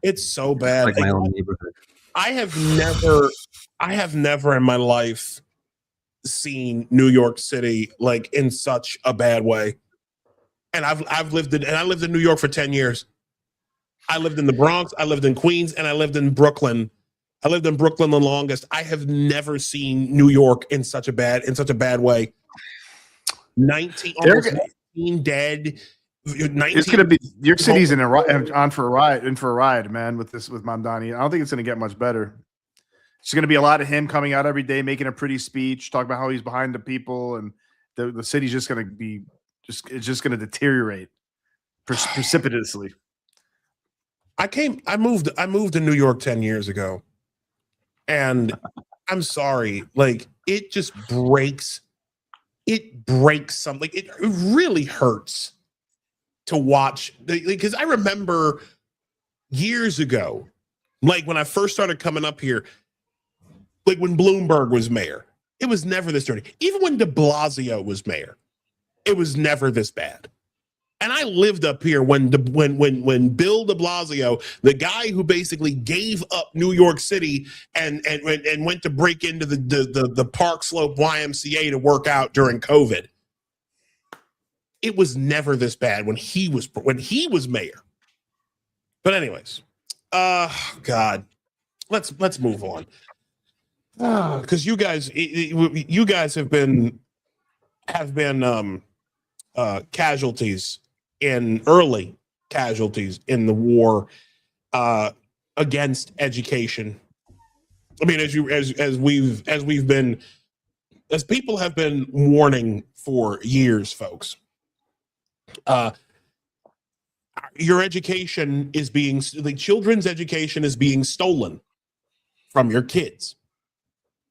It's so bad. Like my own neighborhood. I have never in my life seen New York City like in such a bad way. And I lived in New York for 10 years. I lived in the Bronx, I lived in Queens, and I lived in Brooklyn. I lived in Brooklyn the longest. I have never seen New York in such a bad way. 19 dead. It's gonna be your city's in for a ride, man. With Mamdani, I don't think it's gonna get much better. It's gonna be a lot of him coming out every day, making a pretty speech, talking about how he's behind the people, and the city's just gonna be it's just gonna deteriorate precipitously. I moved to New York 10 years ago, and I'm sorry, like it just breaks. It breaks something. It really hurts to watch, because I remember years ago, like when I first started coming up here, like when Bloomberg was mayor, it was never this dirty. Even when de Blasio was mayor, it was never this bad. And I lived up here when Bill de Blasio, the guy who basically gave up New York City and went to break into the Park Slope YMCA to work out during COVID. It was never this bad when he was mayor. But anyways, God, let's move on. Because you guys have been casualties early casualties in the war against education. I mean, as people have been warning for years, folks. Your education is children's education is being stolen from your kids.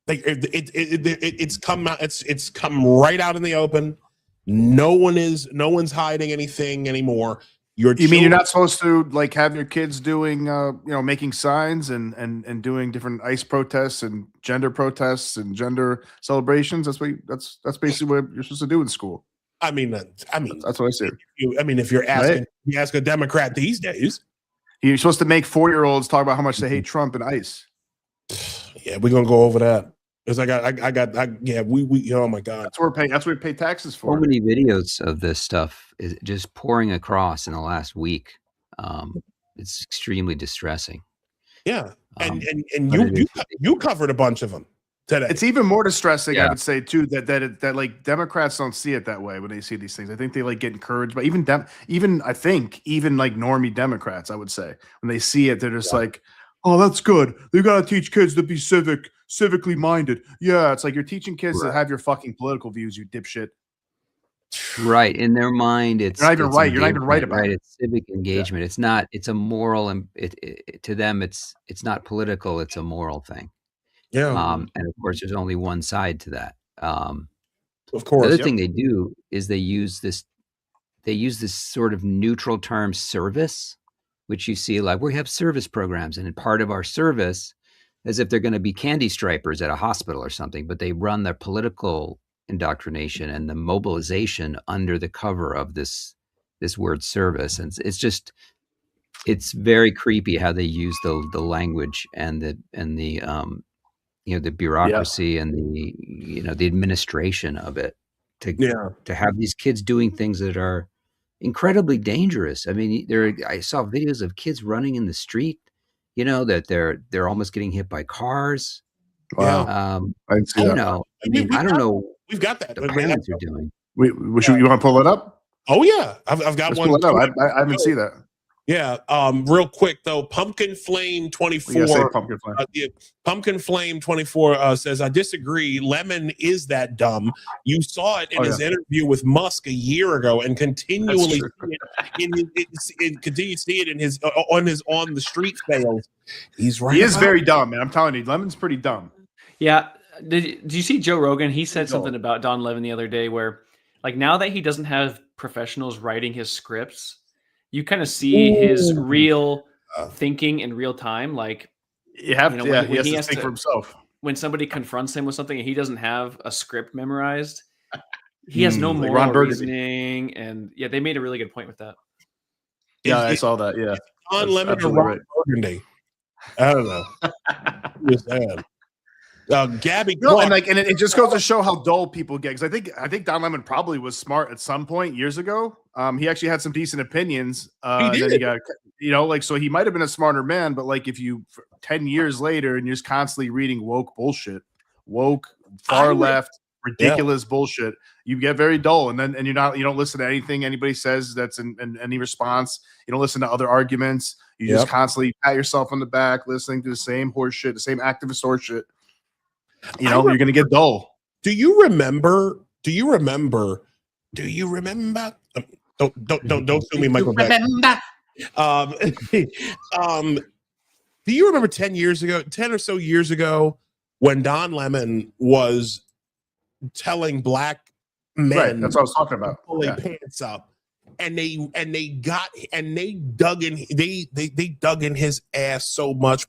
Like it's come out. It's come right out in the open. No one's hiding anything anymore. You mean you're not supposed to like have your kids doing, making signs and doing different ICE protests and gender protests and gender celebrations? That's basically what you're supposed to do in school. I mean, that's what I say. If you're asking, you ask a Democrat these days, you're supposed to make 4-year-olds talk about how much they hate Trump and ICE. Yeah, we're gonna go over that. Because we oh my God. That's what we pay taxes for. So many videos of this stuff is just pouring across in the last week. It's extremely distressing. Yeah. And you covered a bunch of them today. It's even more distressing, I would say, too, that like Democrats don't see it that way when they see these things. I think they like get encouraged, but even like normie Democrats, I would say, when they see it, they're just like, oh, that's good. You got to teach kids to be civically minded. Yeah, it's like you're teaching kids to have your fucking political views, you dipshit. Right. In their mind, it's you're not even right. You're not even right about it. It's civic engagement. It's not. It's a moral, and to them, it's not political. It's a moral thing. Yeah. And of course, there's only one side to that. Of course. The other thing they do is they use this sort of neutral term, service, which you see like we have service programs, and part of our service, as if they're going to be candy stripers at a hospital or something, but they run their political indoctrination and the mobilization under the cover of this word service. And it's very creepy how they use the language and the bureaucracy and the administration of it to have these kids doing things that are incredibly dangerous. I mean, I saw videos of kids running in the street, that they're almost getting hit by cars. Wow. I didn't see that. I don't know. We've got that. The parents are doing. You want to pull it up? Oh yeah, I've got Let's one. Pull it up. I haven't seen that. Yeah. Real quick though, Pumpkin Flame 24. Pumpkin Flame 24 says, "I disagree. Lemon is that dumb. You saw it in his interview with Musk a year ago, and continually see it in his on the street fails. He's right. He is very dumb, man. I'm telling you, Lemon's pretty dumb. Yeah. Did you see Joe Rogan? He said something about Don Lemon the other day where, like, now that he doesn't have professionals writing his scripts, you kind of see his real thinking in real time. Like, he has to think for himself. When somebody confronts him with something and he doesn't have a script memorized, he has no like moral reasoning. And yeah, they made a really good point with that. Yeah, I saw that. Yeah, Don Lemon or Ron Burgundy? I don't know. Just saying. Gabby, and it just goes to show how dull people get. Because I think Don Lemon probably was smart at some point years ago. He actually had some decent opinions. He did. Then he got, so he might have been a smarter man. But like, if you 10 years later and you're just constantly reading woke bullshit, far left, ridiculous bullshit, you get very dull. And you don't listen to anything anybody says that's in any response. You don't listen to other arguments. You just constantly pat yourself on the back, listening to the same horse shit, the same activist horse shit. You're going to get dull. Do you remember? Do you remember? Don't sue me, Michael. Do you remember 10 or so years ago, when Don Lemon was telling black men, right, that's what I was talking about, pull their pants up, and they dug in his ass so much,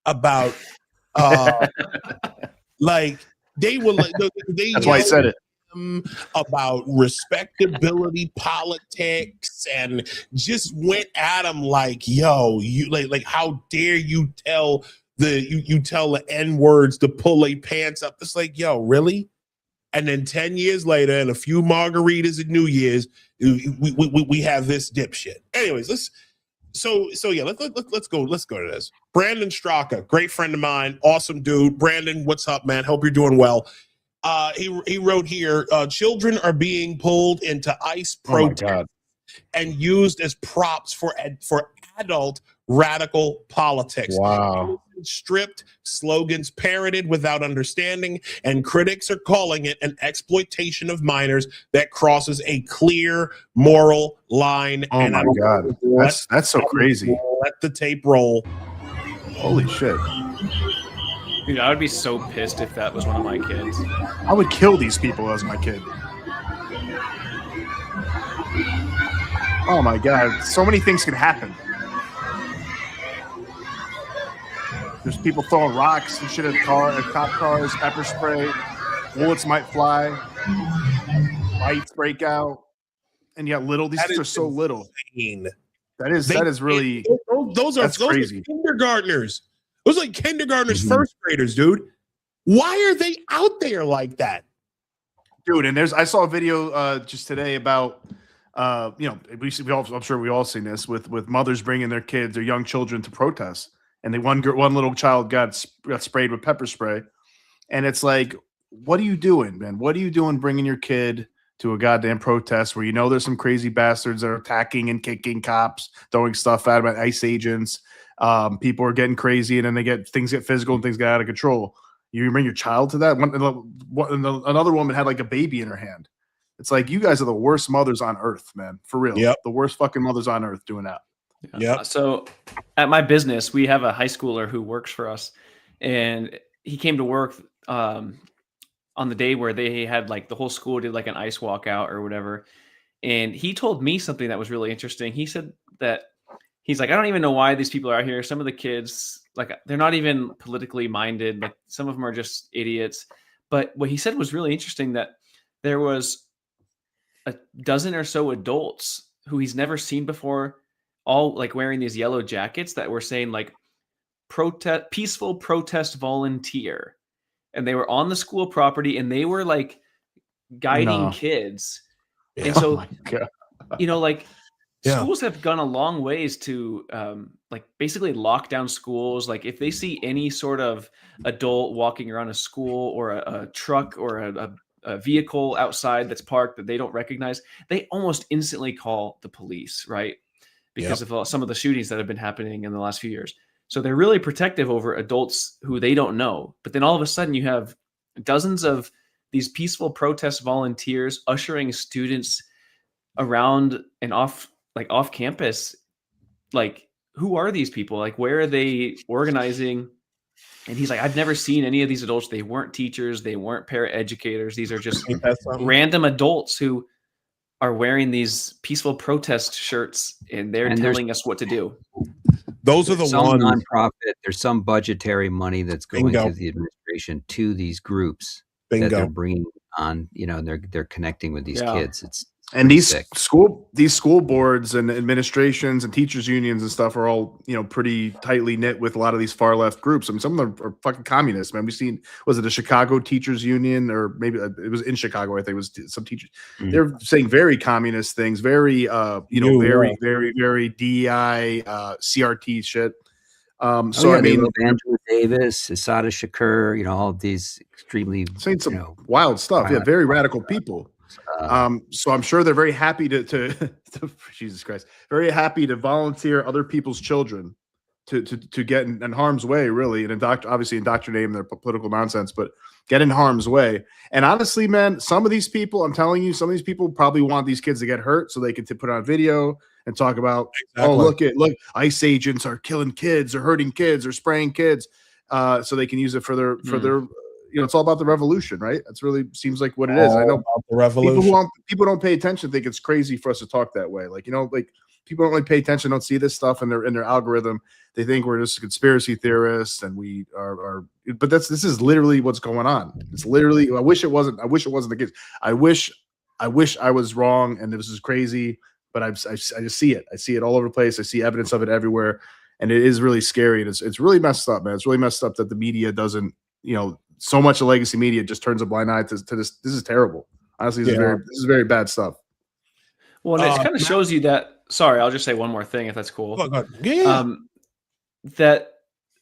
about like they were like that's why I said it about respectability politics, and just went at him like, yo, you like how dare you tell the N words to pull their pants up. It's like, yo, really? And then 10 years later and a few margaritas at New Year's, we have this dipshit. Anyways, let's go to this. Brandon Straka, great friend of mine, awesome dude. Brandon, what's up, man? Hope you're doing well. He wrote here, children are being pulled into ICE protests and used as props for adult radical politics. Wow. Stripped, slogans parroted without understanding, and critics are calling it an exploitation of minors that crosses a clear moral line. Oh my God. That's so crazy. Let the tape roll. Holy shit. Dude, I would be so pissed if that was one of my kids. I would kill these people as my kid. Oh my God. So many things can happen. There's people throwing rocks and shit at cop cars, pepper spray, bullets might fly, fights break out, and yet these things are so little. That is really those are crazy. Kindergartners. Those are like kindergartners, first graders, dude. Why are they out there like that, dude? And I saw a video just today about I'm sure we all seen this with mothers bringing their kids, their young children, to protest. And one little child got sprayed with pepper spray, and it's like, what are you doing, man? What are you doing bringing your kid to a goddamn protest where there's some crazy bastards that are attacking and kicking cops, throwing stuff at them, at ICE agents? People are getting crazy, and then things get physical and things get out of control. You bring your child to that? Another woman had like a baby in her hand. It's like, you guys are the worst mothers on earth, man. For real. Yep. The worst fucking mothers on earth doing that. Yeah. So at my business, we have a high schooler who works for us, and he came to work on the day where they had like the whole school did like an ice walkout or whatever. And he told me something that was really interesting. He said that he's like, I don't even know why these people are out here. Some of the kids, like, they're not even politically minded. Like, some of them are just idiots. But what he said was really interesting, that there was a dozen or so adults who he's never seen before, all like wearing these yellow jackets that were saying like peaceful protest volunteer. And they were on the school property, and they were like guiding kids. Yeah. And so, Oh schools have gone a long ways to like basically lock down schools. Like, if they see any sort of adult walking around a school, or a truck, or a vehicle outside that's parked that they don't recognize, they almost instantly call the police, right? Because of some of the shootings that have been happening in the last few years. So they're really protective over adults who they don't know. But then all of a sudden you have dozens of these peaceful protest volunteers ushering students around and off campus. Like, who are these people? Like, where are they organizing? And he's like, I've never seen any of these adults. They weren't teachers. They weren't paraeducators. These are just random adults who are wearing these peaceful protest shirts, and they're telling us what to do. Those are the ones. Nonprofit. There's some budgetary money that's going to the administration to these groups that they're bringing on. And they're connecting with these kids. And these school boards and administrations and teachers unions and stuff are all, pretty tightly knit with a lot of these far left groups. I mean, some of them are fucking communists, man. We've seen, was it the Chicago Teachers Union, or maybe it was in Chicago? I think it was some teachers. They're saying very communist things, very, very, very, very DEI, CRT shit. I mean, Angela Davis, Asada Shakur, all of these extremely saying some wild stuff. Yeah, very radical people. So I'm sure they're very happy to Jesus Christ, very happy to volunteer other people's children to get in harm's way, really, and obviously indoctrinate them in their political nonsense, but get in harm's way. And honestly, man, some of these people, I'm telling you, some of these people probably want these kids to get hurt so they can put on video and talk about, look, ICE agents are killing kids or hurting kids or spraying kids, so they can use it for their it's all about the revolution, right? That's really seems like what it is. I know the revolution. People don't pay attention, think it's crazy for us to talk that way. Like, people don't really pay attention, don't see this stuff in their algorithm. They think we're just conspiracy theorists, and we are. But this is literally what's going on. It's literally. I wish it wasn't the case. I wish I was wrong, and this is crazy. But I just see it. I see it all over the place. I see evidence of it everywhere, and it is really scary. And it's really messed up, man. It's really messed up that the media doesn't, so much of legacy media just turns a blind eye to this. This is terrible. Honestly, this is very bad stuff. Well, and it kind of shows you that. Sorry, I'll just say one more thing, if that's cool. That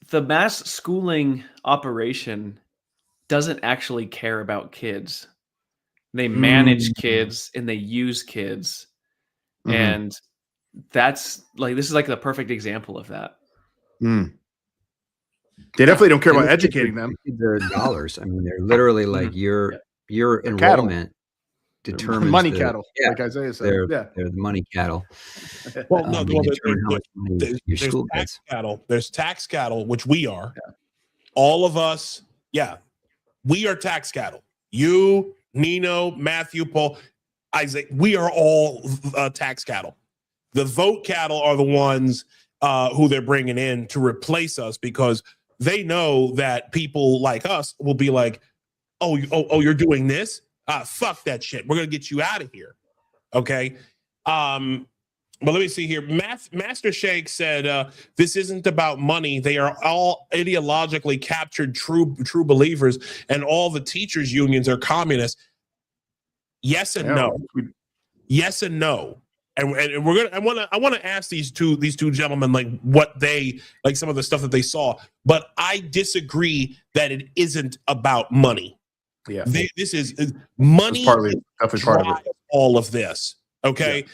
the mass schooling operation doesn't actually care about kids. They manage kids and they use kids. And that's like, this is like the perfect example of that. They definitely don't care about educating them. They're dollars. I mean, they're literally like your enrollment determines money cattle, like Isaiah said. They're the money cattle. Well, there's tax cattle. There's tax cattle, which we are. all of us, yeah, we are tax cattle. You, Nino, Matthew, Paul, Isaac, we are all tax cattle. The vote cattle are the ones who they're bringing in to replace us, because they know that people like us will be like, oh, you're doing this? Fuck that shit. We're going to get you out of here. Okay. But let me see here. Master Shake said, this isn't about money. They are all ideologically captured true believers, and all the teachers unions are communists. Yes and no. Yes and no. And we're gonna. I want to ask these two gentlemen like what they like, some of the stuff that they saw. But I disagree that it isn't about money. Yeah, this is money. Definitely part of it. All of this. Okay. Yeah.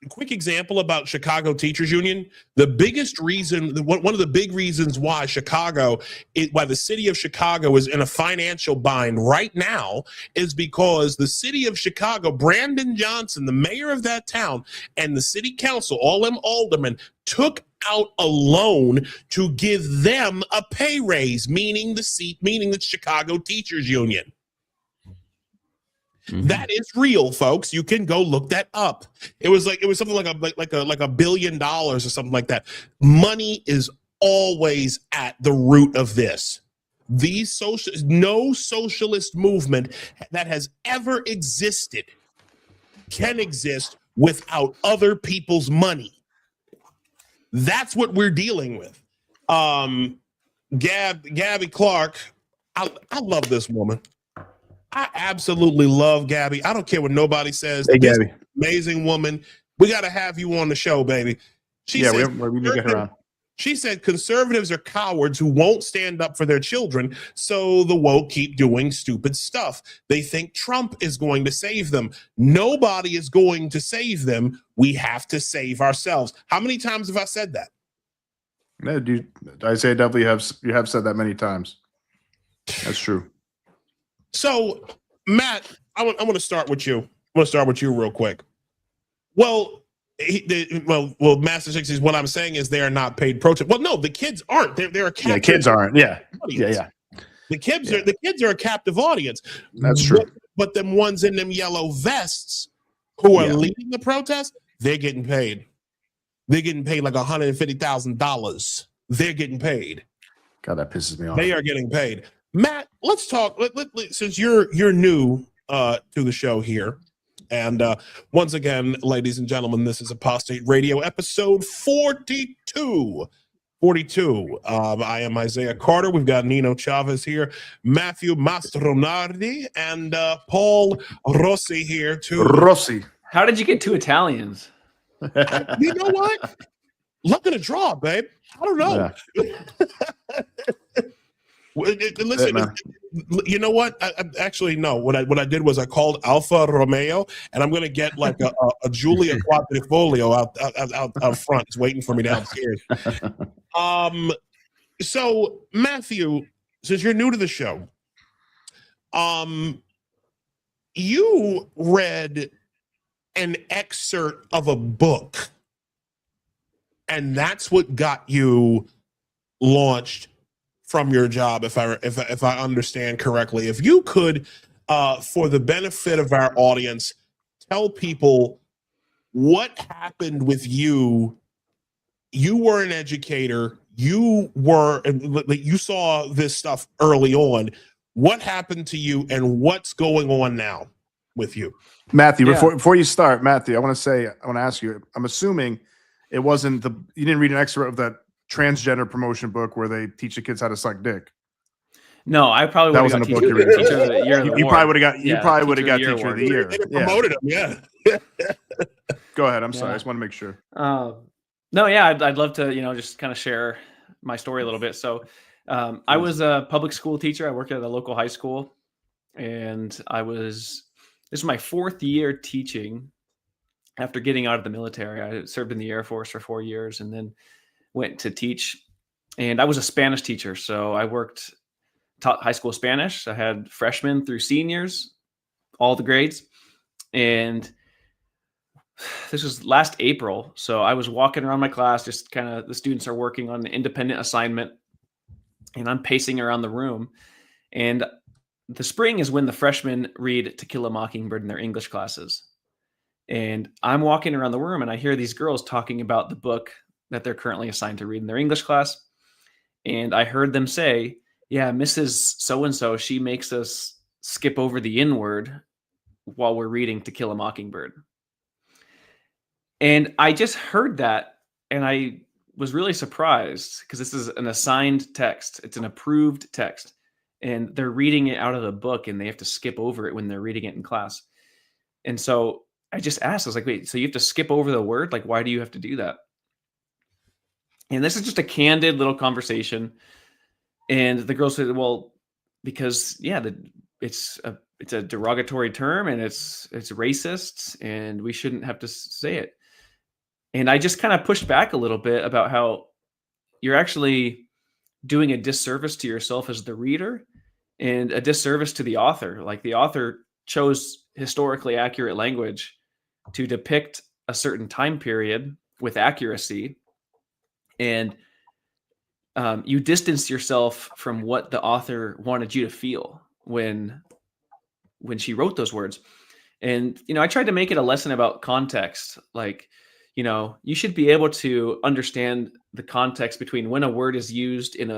Quick example about Chicago Teachers Union. The biggest reason, one of the big reasons why why the city of Chicago is in a financial bind right now is because the city of Chicago, Brandon Johnson, the mayor of that town, and the city council, all them aldermen, took out a loan to give them a pay raise, meaning the Chicago Teachers Union. Mm-hmm. That is real, folks. You can go look that up. It was something like $1 billion or something like that. Money is always at the root of this. No socialist movement that has ever existed can exist without other people's money. That's what we're dealing with. Gabby Clark, I love this woman. I absolutely love Gabby. I don't care what nobody says. Hey, Gabby. Amazing woman. We got to have you on the show, baby. We need to get her on. She said conservatives are cowards who won't stand up for their children, so the woke keep doing stupid stuff. They think Trump is going to save them. Nobody is going to save them. We have to save ourselves. How many times have I said that? No, dude, I say definitely you have said that many times. That's true. So, Matt, I want to start with you. I want to start with you real quick. Well, Master 60s, what I'm saying is they are not paid protest. Well, no, the kids aren't. They're a captive. Yeah, kids aren't. Yeah. Audience. Yeah. The kids are a captive audience. That's true. But them ones in them yellow vests who are leading the protest, they're getting paid. They're getting paid like $150,000. They're getting paid. God, that pisses me off. They are getting paid. Matt, let's talk. Since you're new to the show here, and once again, ladies and gentlemen, this is Apostate Radio, episode 42. 42. I am Isaiah Carter. We've got Nino Chavez here, Matthew Mastronardi, and Paul Rossi here too. Rossi. How did you get two Italians? You know what? Luck of the draw, babe. I don't know. Yeah. Listen, you know what? I actually no. What I did was I called Alfa Romeo, and I'm going to get like a Giulia Quadrifoglio out front. It's waiting for me downstairs. So Matthew, since you're new to the show, you read an excerpt of a book, and that's what got you launched from your job, if I understand correctly. If you could, for the benefit of our audience, tell people what happened with you. You were an educator. You saw this stuff early on. What happened to you, and what's going on now with you, Matthew? Yeah. Before you start, Matthew, I want to ask you. I'm assuming it wasn't you didn't read an excerpt of that transgender promotion book where they teach the kids how to suck dick. No, I probably would have got teacher of the year. You probably would have got teacher of the year. They promoted him, yeah. Go ahead. I'm sorry. I just want to make sure. No, yeah, I'd love to, just kind of share my story a little bit. So, I was a public school teacher. I worked at a local high school, and this is my 4th year teaching after getting out of the military. I served in the Air Force for 4 years, and then went to teach, and I was a Spanish teacher. So I taught high school Spanish. I had freshmen through seniors, all the grades. And this was last April. So I was walking around my class, just kind of the students are working on an independent assignment. and I'm pacing around the room. And the spring is when the freshmen read To Kill a Mockingbird in their English classes. And I'm walking around the room and I hear these girls talking about the book that they're currently assigned to read in their English class. And I heard them say, yeah, Mrs. So-and-so, she makes us skip over the N word while we're reading To Kill a Mockingbird. And I just heard that and I was really surprised because this is an assigned text. It's an approved text. And they're reading it out of the book and they have to skip over it when they're reading it in class. And so I just asked, I was like, wait, so you have to skip over the word? Like, why do you have to do that? And this is just a candid little conversation. And the girl said, well, because it's a derogatory term and it's racist and we shouldn't have to say it. And I just kind of pushed back a little bit about how you're actually doing a disservice to yourself as the reader and a disservice to the author. Like the author chose historically accurate language to depict a certain time period with accuracy. And you distance yourself from what the author wanted you to feel when she wrote those words. And, I tried to make it a lesson about context. Like, you should be able to understand the context between when a word is used in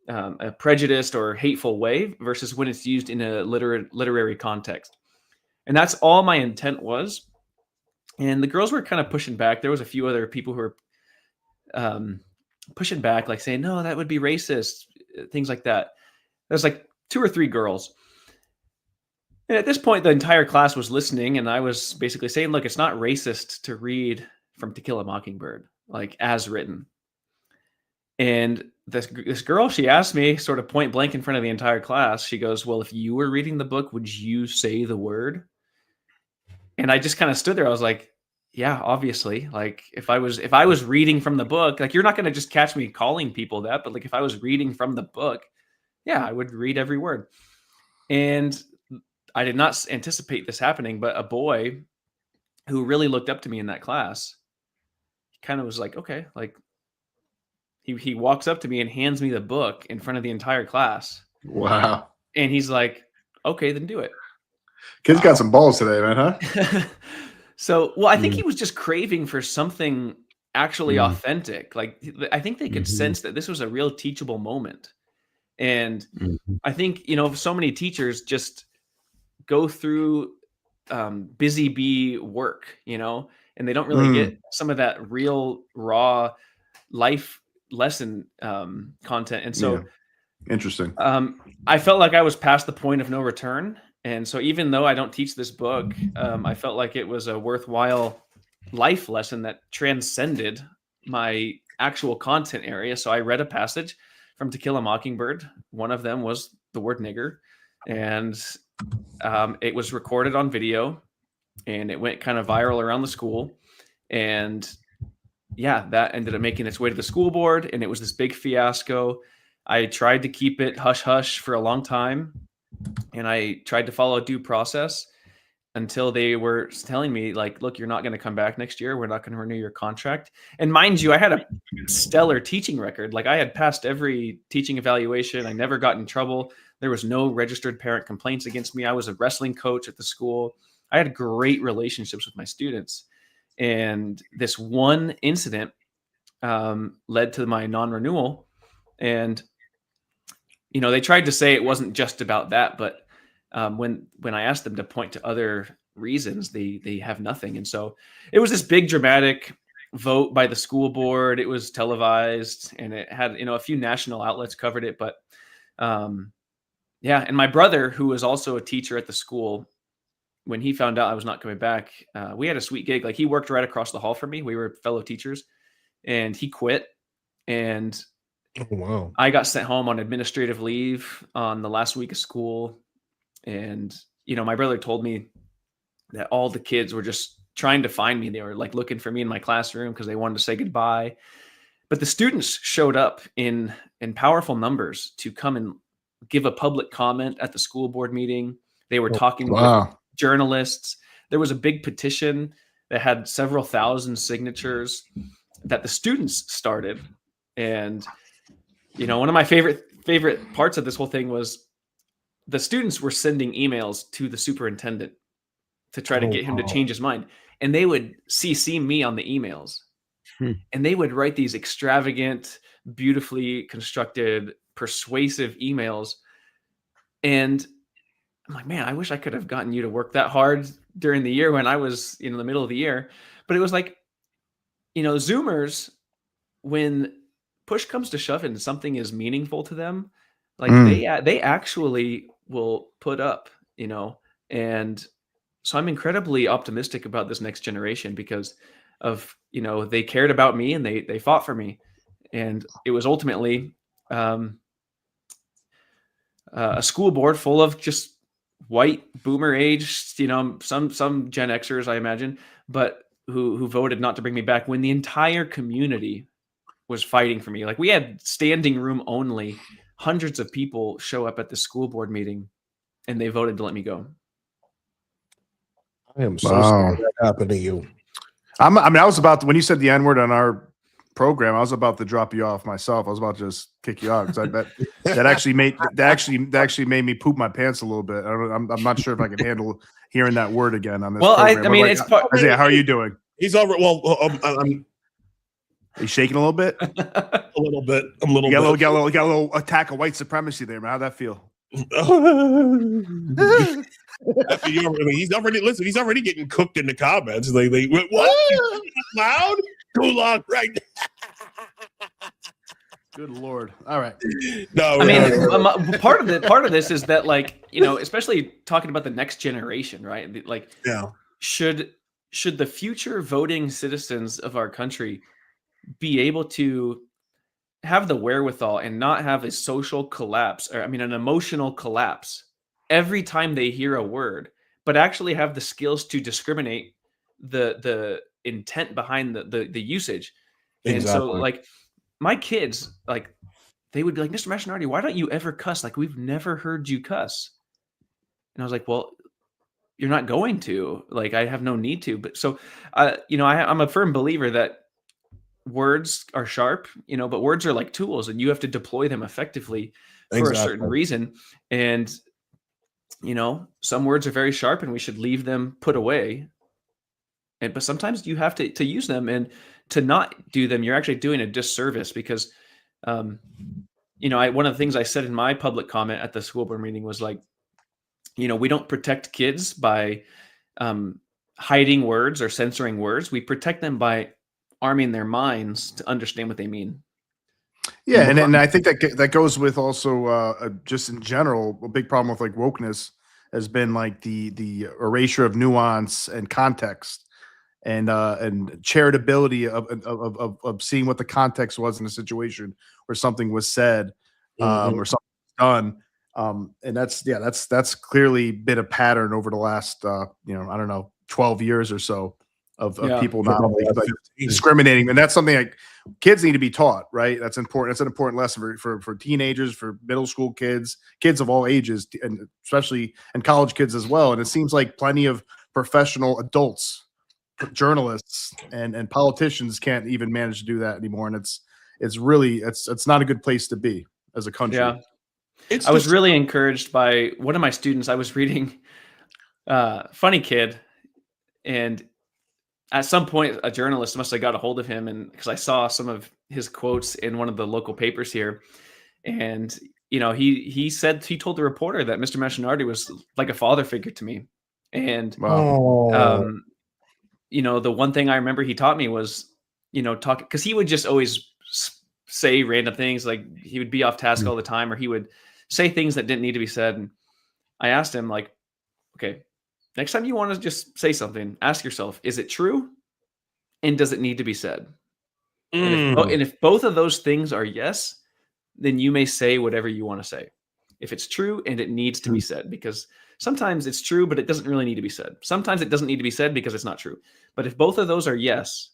a prejudiced or hateful way versus when it's used in a literary context. And that's all my intent was. And the girls were kind of pushing back. There was a few other people who were pushing back, like saying, no, that would be racist, things like that. There's like 2 or 3 girls. And at this point, the entire class was listening, and I was basically saying, look, it's not racist to read from To Kill a Mockingbird, like as written. And this girl, she asked me sort of point blank in front of the entire class, she goes, well, if you were reading the book, would you say the word? And I just kind of stood there. I was like, yeah, obviously. Like if I was reading from the book, like you're not going to just catch me calling people that, but like if I was reading from the book, yeah, I would read every word. And I did not anticipate this happening, but a boy who really looked up to me in that class kind of was like, okay, like he walks up to me and hands me the book in front of the entire class. Wow. And he's like, okay, then do it. Kid's got some balls today, man, huh? So, well, I think he was just craving for something actually authentic. Like, I think they could sense that this was a real teachable moment. And I think, so many teachers just go through busy bee work, and they don't really get some of that real raw life lesson content. And so interesting. I felt like I was past the point of no return. And so even though I don't teach this book, I felt like it was a worthwhile life lesson that transcended my actual content area. So I read a passage from To Kill a Mockingbird. One of them was the word nigger. And it was recorded on video and it went kind of viral around the school. And yeah, that ended up making its way to the school board. And it was this big fiasco. I tried to keep it hush hush for a long time. And I tried to follow due process until they were telling me, like, look, you're not going to come back next year. We're not going to renew your contract. And mind you, I had a stellar teaching record. Like I had passed every teaching evaluation. I never got in trouble. There was no registered parent complaints against me. I was a wrestling coach at the school. I had great relationships with my students. And this one incident led to my non-renewal. And they tried to say it wasn't just about that, but when I asked them to point to other reasons, they have nothing. And so it was this big dramatic vote by the school board. It was televised and it had, a few national outlets covered it. But yeah. And my brother, who was also a teacher at the school, when he found out I was not coming back, we had a sweet gig. Like he worked right across the hall from me. We were fellow teachers and he quit. And oh, wow. I got sent home on administrative leave on the last week of school. And, my brother told me that all the kids were just trying to find me. They were like looking for me in my classroom because they wanted to say goodbye. But the students showed up in powerful numbers to come and give a public comment at the school board meeting. They were talking with journalists. There was a big petition that had several thousand signatures that the students started. And one of my favorite parts of this whole thing was the students were sending emails to the superintendent to try to get him to change his mind. And they would CC me on the emails. And they would write these extravagant, beautifully constructed, persuasive emails. And I'm like, man, I wish I could have gotten you to work that hard during the year when I was in the middle of the year. But it was like, Zoomers, when push comes to shove and something is meaningful to them, like they actually will put up, and so I'm incredibly optimistic about this next generation because of, they cared about me and they fought for me. And it was ultimately a school board full of just white boomer age, some Gen Xers, I imagine, but who voted not to bring me back when the entire community was fighting for me. Like, we had standing room only, hundreds of people show up at the school board meeting and they voted to let me go. I am so sorry that happened to you. I was about to, when you said the N-word on our program, I was about to drop you off myself. I was about to just kick you out because that actually made me poop my pants a little bit. I'm not sure if I can handle hearing that word again on this. Well, program. I mean, it's part. Isaiah, how are you doing? He's over. Well, I'm. He's shaking a little bit. A little bit. You got a little attack of white supremacy there, man. How'd that feel? He's already getting cooked in the comments. They went, what? Loud? Too long, right? Good Lord. All right. No, I mean, part of this is that, like, especially talking about the next generation, right? Like, should the future voting citizens of our country be able to have the wherewithal and not have a social collapse, or an emotional collapse every time they hear a word, but actually have the skills to discriminate the intent behind the usage. Exactly. And so, like, my kids, like, they would be like, Mr. Mastronardi, why don't you ever cuss? Like, we've never heard you cuss. And I was like, well, you're not going to. Like, I have no need to. But so, I'm a firm believer that words are sharp, but words are like tools and you have to deploy them effectively for a certain reason. And, some words are very sharp and we should leave them put away. But sometimes you have to use them, and to not do them, you're actually doing a disservice because, one of the things I said in my public comment at the school board meeting was like, we don't protect kids by hiding words or censoring words. We protect them by arming their minds to understand what they mean. Yeah, and I think that goes with also just in general, a big problem with like wokeness has been like the erasure of nuance and context and charitability of seeing what the context was in a situation where something was said or something was done. And that's clearly been a pattern over the last 12 years or so of people not like discriminating. And that's something like kids need to be taught, right? That's important. That's an important lesson for teenagers, for middle school kids of all ages, and especially and college kids as well. And it seems like plenty of professional adults, journalists and politicians can't even manage to do that anymore. And it's really not a good place to be as a country. Yeah. I was really encouraged by one of my students. I was reading Funny Kid, and at some point a journalist must have got a hold of him, and because I saw some of his quotes in one of the local papers here, and he told the reporter that Mr. Mastronardi was like a father figure to me. And the one thing I remember he taught me was talk, because he would just always say random things, like he would be off task all the time, or he would say things that didn't need to be said. And I asked him, like, okay, next time you want to just say something, ask yourself, is it true? And does it need to be said? And if both of those things are yes, then you may say whatever you want to say. If it's true and it needs to be said, because sometimes it's true, but it doesn't really need to be said. Sometimes it doesn't need to be said because it's not true. But if both of those are yes,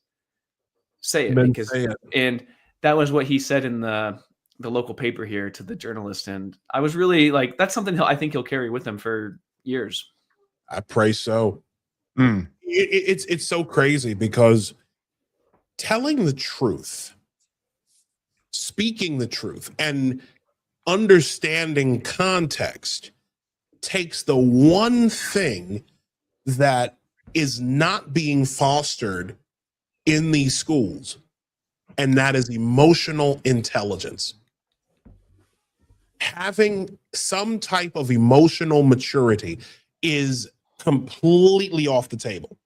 say it. And that was what he said in the local paper here to the journalist. And I was really like, that's something I think he'll carry with him for years. I pray so. It's so crazy because telling the truth, speaking the truth and understanding context takes the one thing that is not being fostered in these schools, and that is emotional intelligence. Having some type of emotional maturity is completely off the table.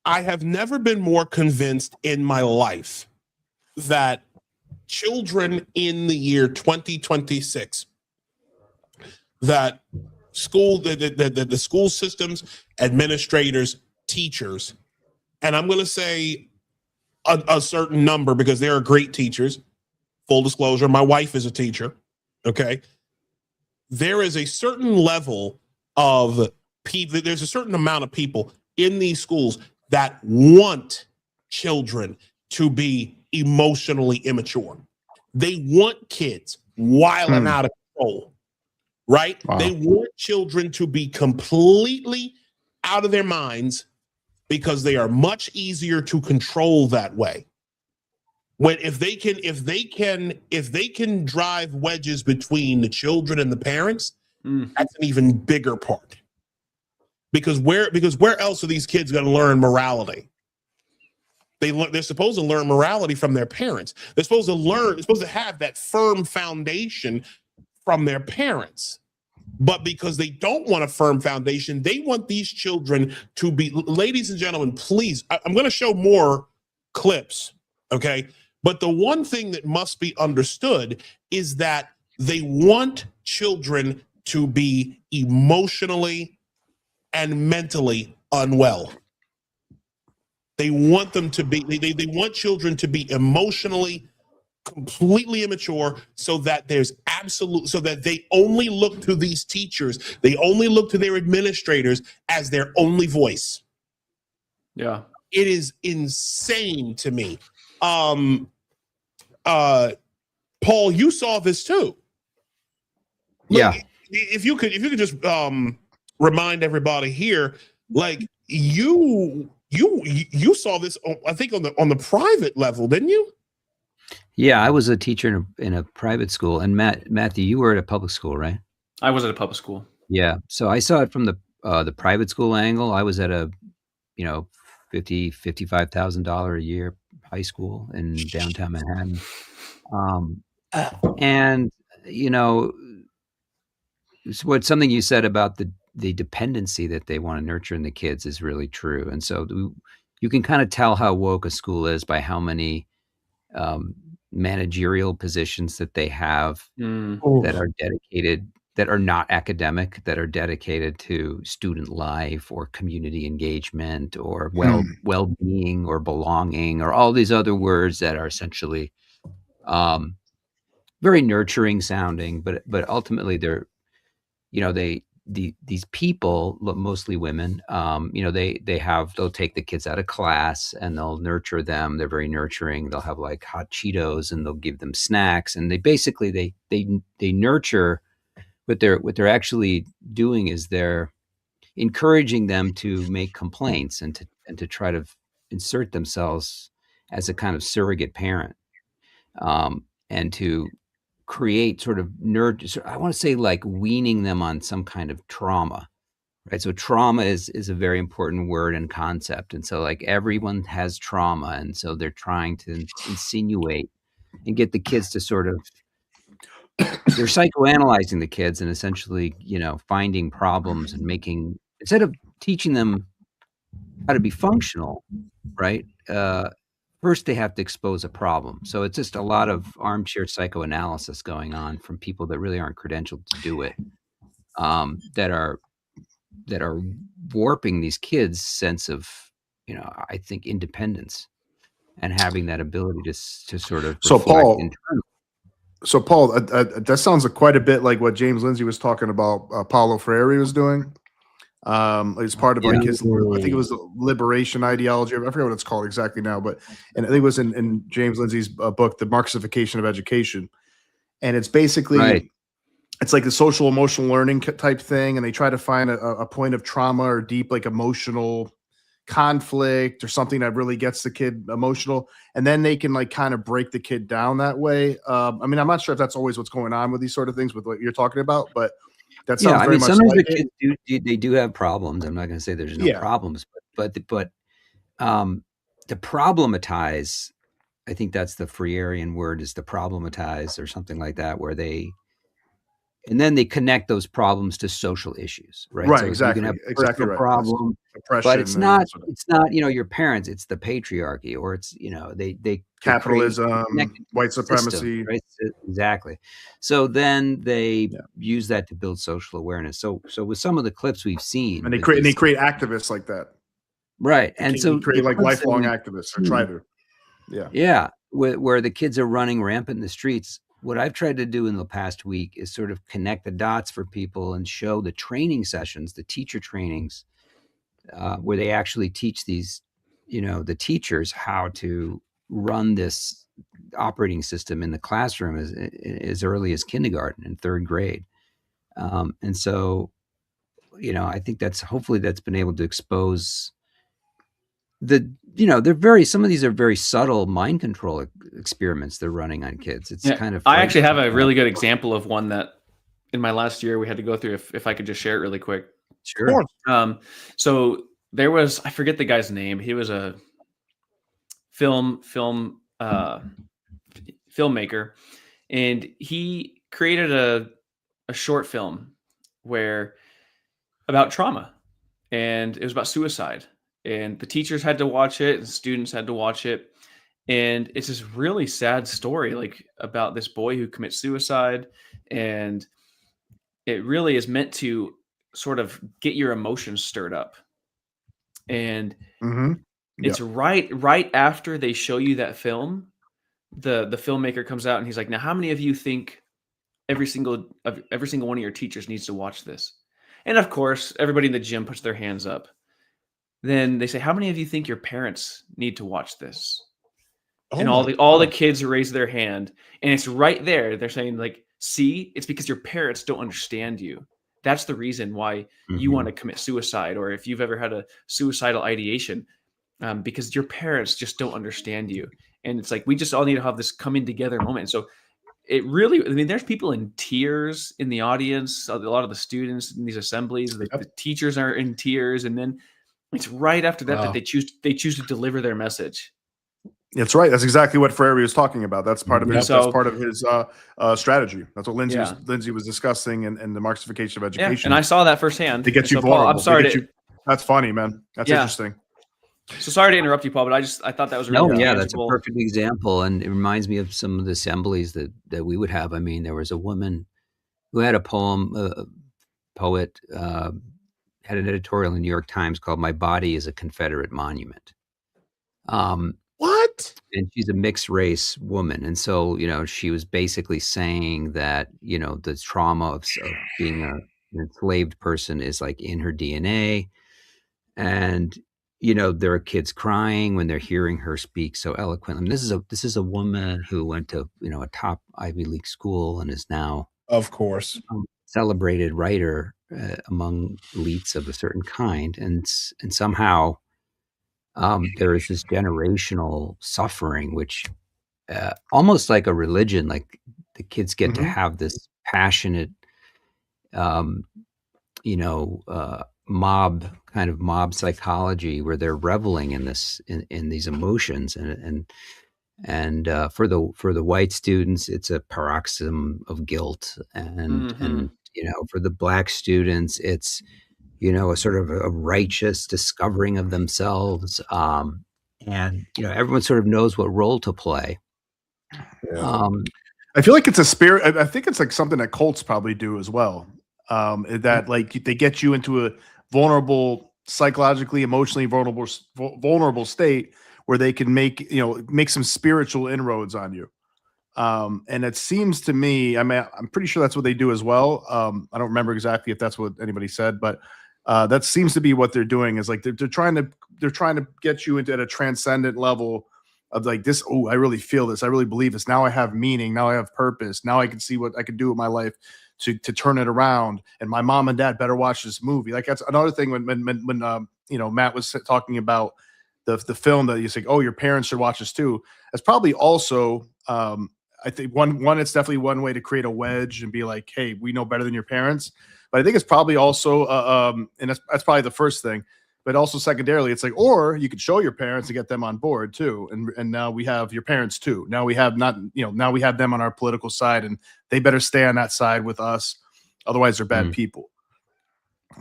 I have never been more convinced in my life that children in the year 2026, that the school systems, administrators, teachers, and I'm going to say a certain number because there are great teachers. Full disclosure, my wife is a teacher. Okay. There is a certain level of people, there's a certain amount of people in these schools that want children to be emotionally immature. They want kids wilding out of control, right? Wow. They want children to be completely out of their minds because they are much easier to control that way. When if they can drive wedges between the children and the parents, that's an even bigger part. Because where else are these kids going to learn morality? They're supposed to learn morality from their parents. They're supposed to have that firm foundation from their parents. But because they don't want a firm foundation, they want these children to be, ladies and gentlemen, please, I'm going to show more clips, okay? But the one thing that must be understood is that they want children to be emotionally and mentally unwell. They want them to be, they want children to be emotionally completely immature so that they only look to these teachers, they only look to their administrators as their only voice. Yeah. It is insane to me. Paul, you saw this too. Yeah. If you could just remind everybody here, like you saw this, I think on the private level, didn't you? Yeah, I was a teacher in a private school, and Matthew, you were at a public school, right? I was at a public school. Yeah, so I saw it from the private school angle. I was at a, $55,000 a year high school in downtown Manhattan, and what something you said about the dependency that they want to nurture in the kids is really true, and so you can kind of tell how woke a school is by how many managerial positions that they have that are dedicated, that are not academic, that are dedicated to student life or community engagement or well-being or belonging or all these other words that are essentially very nurturing sounding, but ultimately they're, these people, mostly women, they'll take the kids out of class and they'll nurture them. They're very nurturing. They'll have like hot Cheetos and they'll give them snacks, and they basically they nurture. What they're actually doing is they're encouraging them to make complaints and to try to insert themselves as a kind of surrogate parent, and to create sort of I want to say like weaning them on some kind of trauma, right? So trauma is a very important word and concept. And so like everyone has trauma. And so they're trying to insinuate and get the kids to sort of, they're psychoanalyzing the kids and essentially, finding problems and instead of teaching them how to be functional, right? First, they have to expose a problem. So it's just a lot of armchair psychoanalysis going on from people that really aren't credentialed to do it, that are warping these kids' sense of, I think, independence and having that ability to sort of So reflect Paul, that sounds quite a bit like what James Lindsay was talking about. Paulo Freire was doing. It's part of like his, I think it was the liberation ideology. I forget what it's called exactly now, and I think it was in James Lindsay's book, The Marxification of Education. And it's basically, it's like the social emotional learning type thing. And they try to find a point of trauma or deep, like emotional conflict or something that really gets the kid emotional, and then they can like kind of break the kid down that way. I mean, I'm not sure if that's always what's going on with these sort of things with what you're talking about, but that sounds very much sometimes like the kids they do have problems. I'm not going to say there's no problems, but to problematize, I think that's the Freirean word, is to problematize or something like that, where and then they connect those problems to social issues, right? Right, So exactly, you can have a exactly personal right. problem, Oppression, but it's not your parents, it's the patriarchy, or it's they capitalism, white system, supremacy, right? Exactly. So then they use that to build social awareness. So with some of the clips we've seen, and they create activists like that, right? And so they create like lifelong activists, or try to, where the kids are running rampant in the streets. What I've tried to do in the past week is sort of connect the dots for people and show the training sessions, the teacher trainings, where they actually teach these, the teachers how to run this operating system in the classroom as early as kindergarten and third grade. And so, I think hopefully that's been able to expose some of these are very subtle mind control experiments they're running on kids. It's kind of, I actually have a really good example of one that in my last year we had to go through, if I could just share it really quick. Sure. So there was, I forget the guy's name. He was a filmmaker, and he created a short film about trauma, and it was about suicide. And the teachers had to watch it, and students had to watch it. And it's this really sad story, like about this boy who commits suicide. And it really is meant to sort of get your emotions stirred up. And it's right after they show you that film, the filmmaker comes out and he's like, now, how many of you think every single one of your teachers needs to watch this? And of course, everybody in the gym puts their hands up. Then they say, how many of you think your parents need to watch this? And all the kids raise their hand, and it's right there. They're saying, like, see, it's because your parents don't understand you. That's the reason why you want to commit suicide, or if you've ever had a suicidal ideation, because your parents just don't understand you. And it's like, we just all need to have this coming together moment. And so it really, I mean, there's people in tears in the audience. A lot of the students in these assemblies, the teachers are in tears, and then it's right after that that they choose to deliver their message. That's right. That's exactly what Freire was talking about. That's part of his. That's part of his strategy. That's what Lindsay was discussing in the Marxification of education. Yeah, and I saw that firsthand. To get you vulnerable. Paul, I'm sorry. That's funny, man. That's interesting. So sorry to interrupt you, Paul, but I thought that was really that's a perfect example, and it reminds me of some of the assemblies that we would have. I mean, there was a woman who had a poem, poet. Had an editorial in the New York Times called "My Body is a Confederate Monument." What? And she's a mixed race woman, and so she was basically saying that the trauma of being an enslaved person is like in her DNA, and there are kids crying when they're hearing her speak so eloquently. I mean, this is a woman who went to a top Ivy League school and is now, of course, celebrated writer among elites of a certain kind, and somehow there is this generational suffering, which almost like a religion, like the kids get to have this passionate, mob psychology where they're reveling in this in these emotions, and for the white students, it's a paroxysm of guilt, and for the black students, it's a sort of a righteous discovering of themselves, and everyone sort of knows what role to play. I feel like it's a spirit. I think it's like something that cults probably do as well. That like they get you into a vulnerable, psychologically, emotionally vulnerable state where they can make some spiritual inroads on you. And it seems to me, I mean, I'm pretty sure that's what they do as well. I don't remember exactly if that's what anybody said, but that seems to be what they're doing. Is like they're trying to get you into at a transcendent level of like this. Oh, I really feel this. I really believe this. Now I have meaning. Now I have purpose. Now I can see what I can do with my life to turn it around. And my mom and dad better watch this movie. Like that's another thing when Matt was talking about the film that you say, oh, your parents should watch this too. That's probably also, I think one, it's definitely one way to create a wedge and be like, hey, we know better than your parents. But I think it's probably also, and that's probably the first thing. But also secondarily, it's like, or you could show your parents and get them on board too. And now we have your parents too. Now we have now we have them on our political side, and they better stay on that side with us. Otherwise, they're bad people.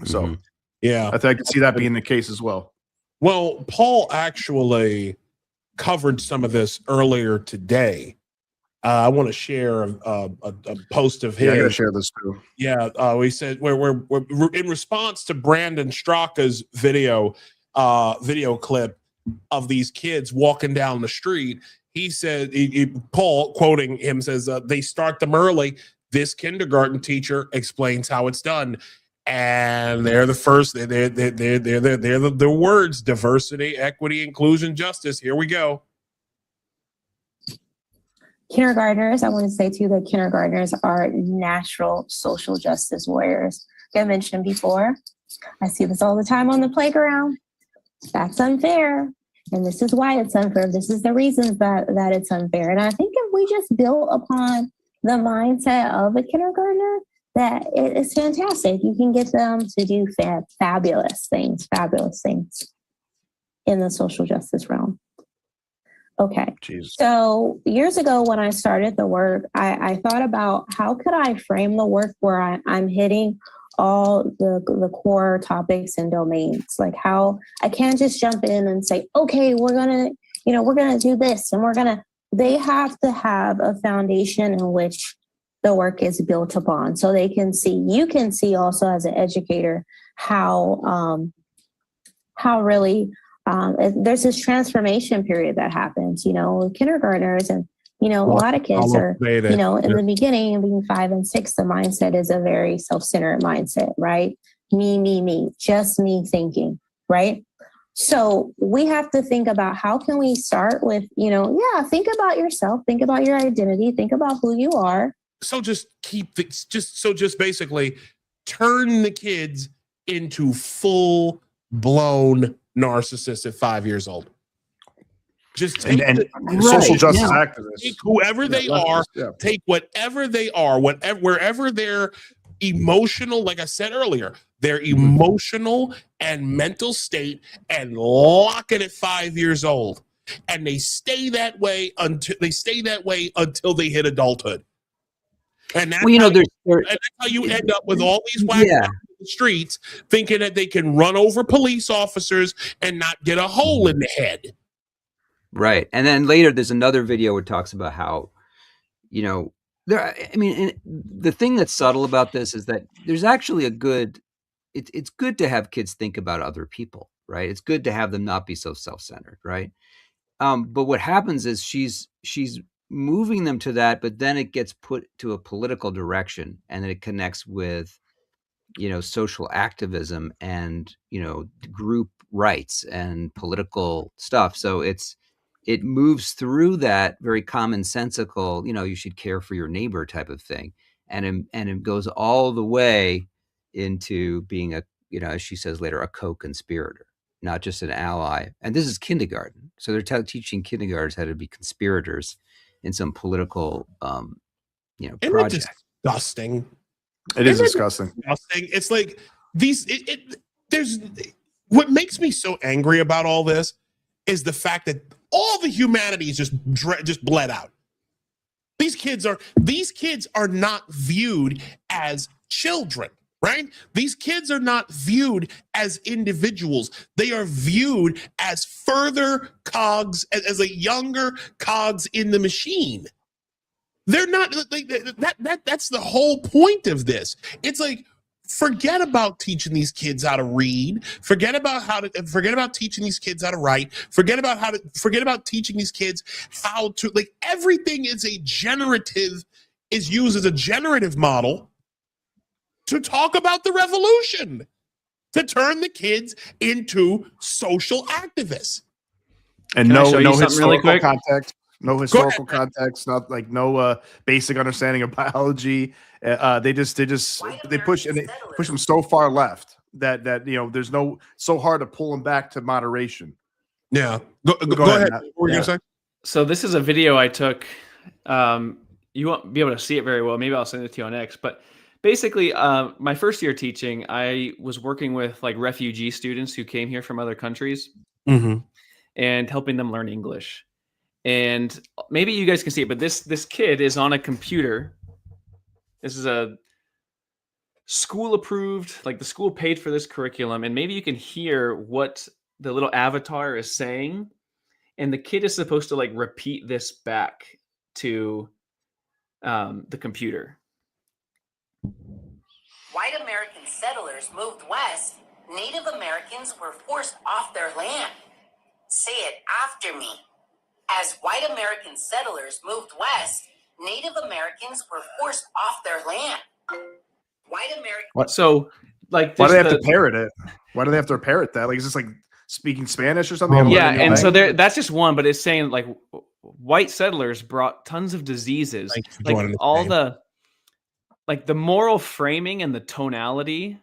So, yeah, I think I can see that being the case as well. Well, Paul actually covered some of this earlier today. I want to share a post of his. Yeah, I gotta share this too. Yeah, we said we're in response to Brandon Straka's video clip of these kids walking down the street. He said, Paul quoting him says, "They start them early. This kindergarten teacher explains how it's done." And they're the first. They're the words: diversity, equity, inclusion, justice. Here we go. Kindergartners, I want to say too that kindergartners are natural social justice warriors. Like I mentioned before, I see this all the time on the playground. That's unfair. And this is why it's unfair. This is the reasons that it's unfair. And I think if we just build upon the mindset of a kindergartner, that it's fantastic. You can get them to do fabulous things in the social justice realm. Okay. Jeez. So years ago when I started the work, I thought about how could I frame the work where I'm hitting all the core topics and domains. Like how I can't just jump in and say, okay, we're gonna do this, and they have to have a foundation in which the work is built upon, so you can see also as an educator how really there's this transformation period that happens, kindergartners and, a lot of kids are, in the beginning, being 5 and 6, the mindset is a very self-centered mindset, right? Me, just me thinking, right? So we have to think about how can we start with, think about yourself, think about your identity, think about who you are. So just basically turn the kids into full-blown narcissists at 5 years old. Just take social justice activists. Take whoever they are, take whatever they are, wherever their emotional, like I said earlier, their emotional and mental state, and lock it at 5 years old. And they stay that way until they hit adulthood. And that's, that's how you end up with all these whack in the streets thinking that they can run over police officers and not get a hole in the head. Right. And then later there's another video where it talks about how, the thing that's subtle about this is that there's actually it's good to have kids think about other people, right? It's good to have them not be so self-centered, right? But what happens is she's moving them to that, but then it gets put to a political direction, and then it connects with, social activism and, group rights and political stuff. So it moves through that very commonsensical, you should care for your neighbor type of thing. And it goes all the way into being as she says later, a co-conspirator, not just an ally. And this is kindergarten. So they're teaching kindergartners how to be conspirators in some political, project. Isn't it disgusting? It is disgusting. It's like there's what makes me so angry about all this is the fact that all the humanity is just bled out. These kids are not viewed as children, right? These kids are not viewed as individuals. They are viewed as further cogs, as a younger cogs in the machine. They're not like that's the whole point of this. It's like, forget about teaching these kids how to read. Forget about teaching these kids how to write. Forget about teaching these kids how to, like, everything is used as a generative model to talk about the revolution, to turn the kids into social activists. And no historical context. No historical context, not like no basic understanding of biology. They push them so far left. that there's so hard to pull them back to moderation. Yeah. Go ahead. What were you going to say? So this is a video I took. You won't be able to see it very well. Maybe I'll send it to you on X. But basically, my first year teaching, I was working with like refugee students who came here from other countries and helping them learn English. And maybe you guys can see it, but this kid is on a computer. This is a school approved, like the school paid for this curriculum. And maybe you can hear what the little avatar is saying. And the kid is supposed to like repeat this back to the computer. White American settlers moved west. Native Americans were forced off their land. Say it after me. As white American settlers moved west, Native Americans were forced off their land. White American. What? So, like, why do they have to parrot it? Why do they have to parrot that? Like, is this like speaking Spanish or something? Yeah, and so that's just one, but it's saying like white settlers brought tons of diseases, like all the moral framing and the tonality,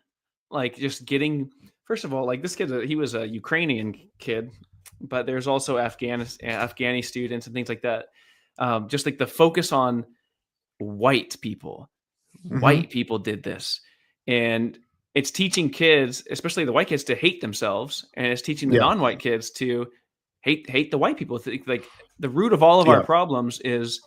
like just getting. First of all, like this kid, he was a Ukrainian kid, but there's also Afghani students and things like that. Just like the focus on white people. White people did this, and it's teaching kids, especially the white kids, to hate themselves, and it's teaching the non-white kids to hate the white people. Like the root of all of our problems is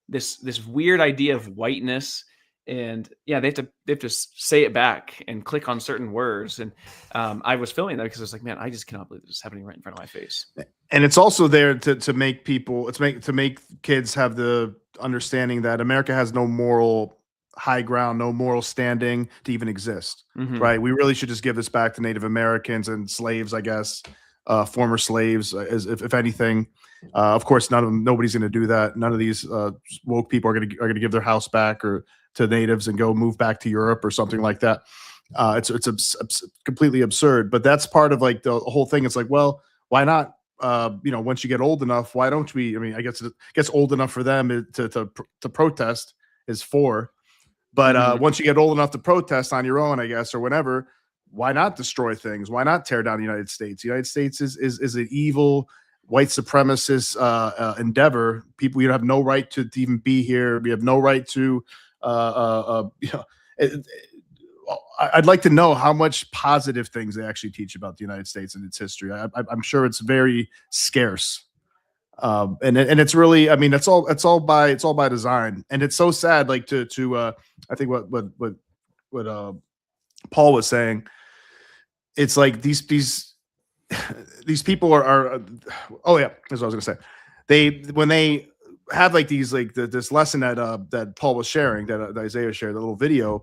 this weird idea of whiteness, and they have to say it back and click on certain words. And I was filming that because I was like, man, I just cannot believe this is happening right in front of my face. And it's also there to make people, to make kids have the understanding that America has no moral high ground, no moral standing to even exist, right? We really should just give this back to Native Americans and slaves, I guess, former slaves, as if anything. Of course, nobody's going to do that. None of these woke people are going to give their house back or to natives and go move back to Europe or something like that. It's completely absurd. But that's part of like the whole thing. It's like, well, why not? Once you get old enough, why don't we? I mean, I guess it gets old enough for them to protest is for. But once you get old enough to protest on your own, I guess, or whenever, why not destroy things? Why not tear down the United States? The United States is an evil, white supremacist endeavor. People, you have no right to even be here. We have no right to, I'd like to know how much positive things they actually teach about the United States and its history. I'm sure it's very scarce. And it's really, I mean, it's all by design, and it's so sad. Like to I think what Paul was saying, it's like these people are oh yeah, that's what I was gonna say. When they have like these this lesson that Paul was sharing, that Isaiah shared, the little video,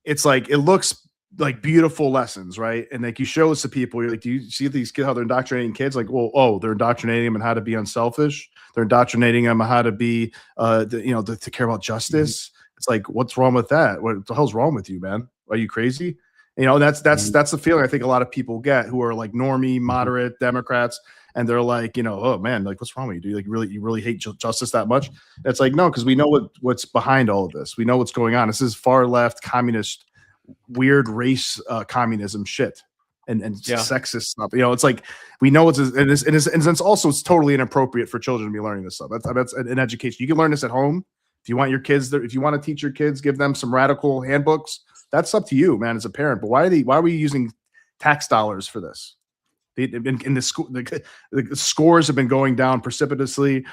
it's like it looks like beautiful lessons, right? And like you show this to people, you're like, do you see these kids, how they're indoctrinating kids? Like, well, they're indoctrinating them in how to be unselfish. They're indoctrinating them how to be, to care about justice. It's like, what's wrong with that? What the hell's wrong with you, man? Are you crazy? That's the feeling I think a lot of people get who are like normie, moderate Democrats, and they're like, oh man, like what's wrong with you? Do you really hate justice that much? It's like, no, because we know what's behind all of this. We know what's going on. This is far left communist, weird race communism shit and sexist stuff. It's like we know and it's also totally inappropriate for children to be learning this stuff. That's an education. You can learn this at home. If you want your kids there, if you want to teach your kids, give them some radical handbooks. That's up to you, man, as a parent. But why are we using tax dollars for this? In the school, the scores have been going down precipitously.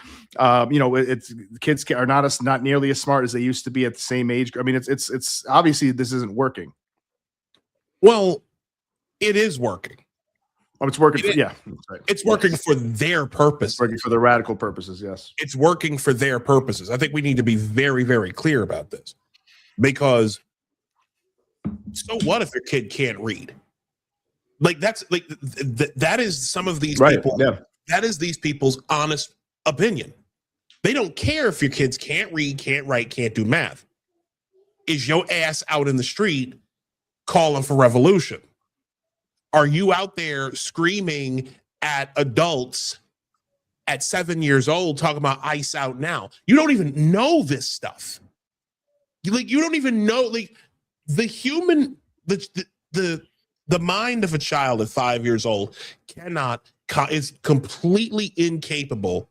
Kids are not nearly as smart as they used to be at the same age. I mean, it's obviously this isn't working. Well, it is working. Oh, it's working. It's working for their purpose. It's working for the radical purposes. Yes, it's working for their purposes. I think we need to be very, very clear about this, because so what if your kid can't read? Like that's like that is some of these people. Yeah. That is these people's honest opinion. They don't care if your kids can't read, can't write, can't do math. Is your ass out in the street calling for revolution? Are you out there screaming at adults at 7 years old talking about ICE out now? You don't even know this stuff. You don't even know, like, the human, the The mind of a child at 5 years old is completely incapable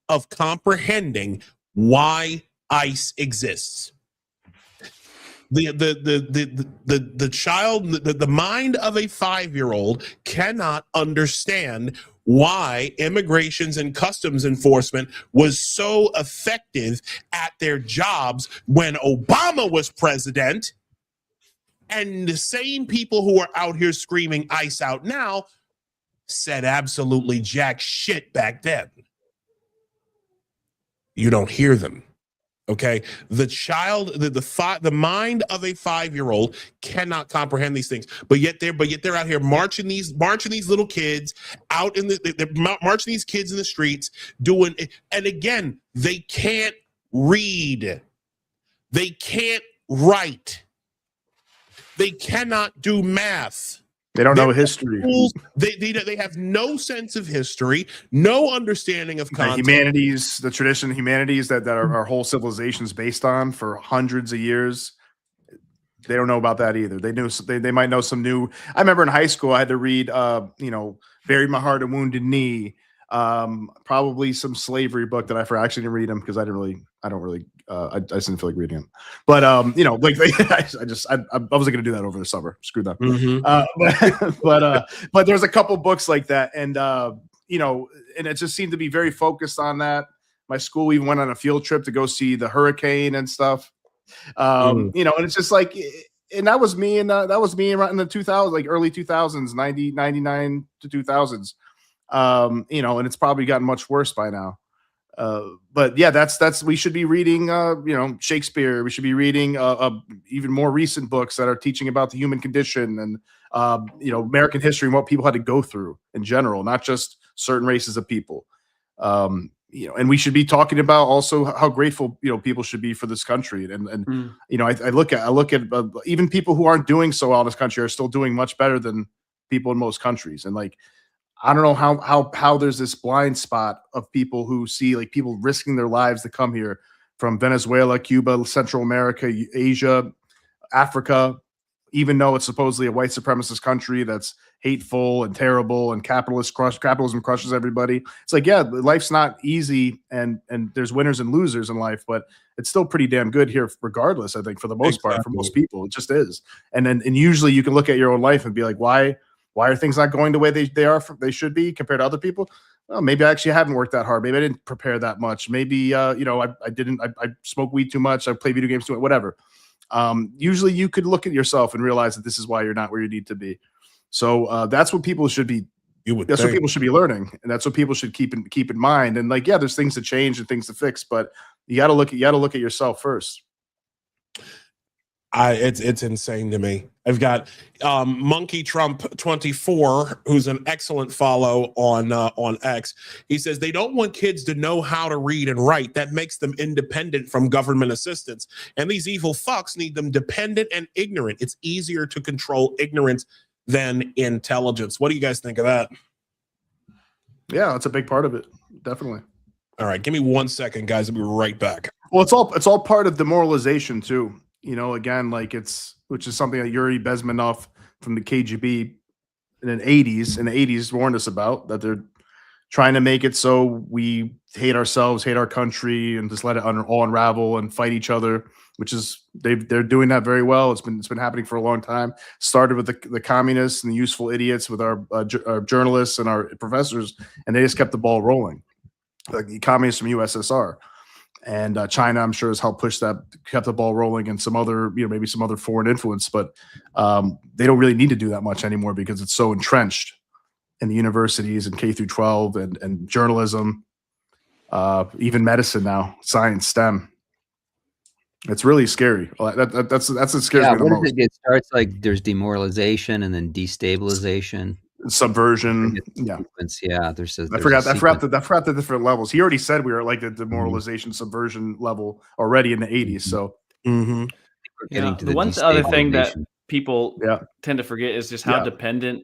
of comprehending why ICE exists. The mind of a 5-year-old cannot understand why immigrations and customs enforcement was so effective at their jobs when Obama was president. And the same people who are out here screaming ICE out now said absolutely jack shit back then. You don't hear them. Okay, the mind of a 5-year-old cannot comprehend these things, but yet they're out here marching these little kids out they're marching these kids in the streets doing. And again, they can't read, they can't write, they cannot do math. They don't know history. They have no sense of history, no understanding of content. The humanities, the tradition of humanities that our whole civilization is based on for hundreds of years. They don't know about that either. They might know some new. I remember in high school I had to read, Bury My Heart, a Wounded Knee, probably some slavery book that I actually didn't read them because I just didn't feel like reading them. But I wasn't going to do that over the summer. Screw that. But there's a couple books like that, and and it just seemed to be very focused on that. My school even went on a field trip to go see the hurricane and stuff. And it's just like, and that was me, and that was me right in the 2000s, like early 2000s, 99 to 2000s. And it's probably gotten much worse by now. But yeah, that's we should be reading Shakespeare. We should be reading even more recent books that are teaching about the human condition and American history and what people had to go through in general, not just certain races of people. And we should be talking about also how grateful people should be for this country. And I look at even people who aren't doing so well in this country are still doing much better than people in most countries. And like, I don't know how there's this blind spot of people who see like people risking their lives to come here from Venezuela, Cuba, Central America, Asia, Africa, even though it's supposedly a white supremacist country that's hateful and terrible and capitalism crushes everybody. It's like, yeah, life's not easy and there's winners and losers in life, but it's still pretty damn good here regardless, I think, for the most part, for most people. It just is. And usually you can look at your own life and be like, why are things not going the way they should be compared to other people? Well, maybe I actually haven't worked that hard. Maybe I didn't prepare that much. Maybe, I smoked weed too much. I play video games too much, whatever. Usually you could look at yourself and realize that this is why you're not where you need to be. So that's what people should be. What people should be learning. And that's what people should keep in mind. And like, yeah, there's things to change and things to fix, but you got to look at yourself first. It's insane to me. I've got Monkey Trump 24, who's an excellent follow on X. He says they don't want kids to know how to read and write. That makes them independent from government assistance. And these evil fucks need them dependent and ignorant. It's easier to control ignorance than intelligence. What do you guys think of that? Yeah, that's a big part of it. Definitely. All right, give me 1 second, guys. I'll be right back. Well, it's all part of demoralization too. Again, like which is something that Yuri Bezmenov from the KGB in the 80s warned us about, that they're trying to make it so we hate ourselves, hate our country, and just let it all unravel and fight each other, which is they're doing that very well. It's been happening for a long time. Started with the communists and the useful idiots, with our journalists and our professors, and they just kept the ball rolling. Like the communists from USSR. And China, I'm sure, has helped push that, kept the ball rolling, and some other, maybe some other foreign influence. But they don't really need to do that much anymore because it's so entrenched in the universities and K through 12 and journalism, even medicine now, science, STEM. It's really scary. That's what scares me the most. It starts like there's demoralization and then destabilization. Subversion, yeah. I forgot the different levels. He already said we were at like the demoralization, subversion level already in the 80s. So the one other thing that people tend to forget is just how dependent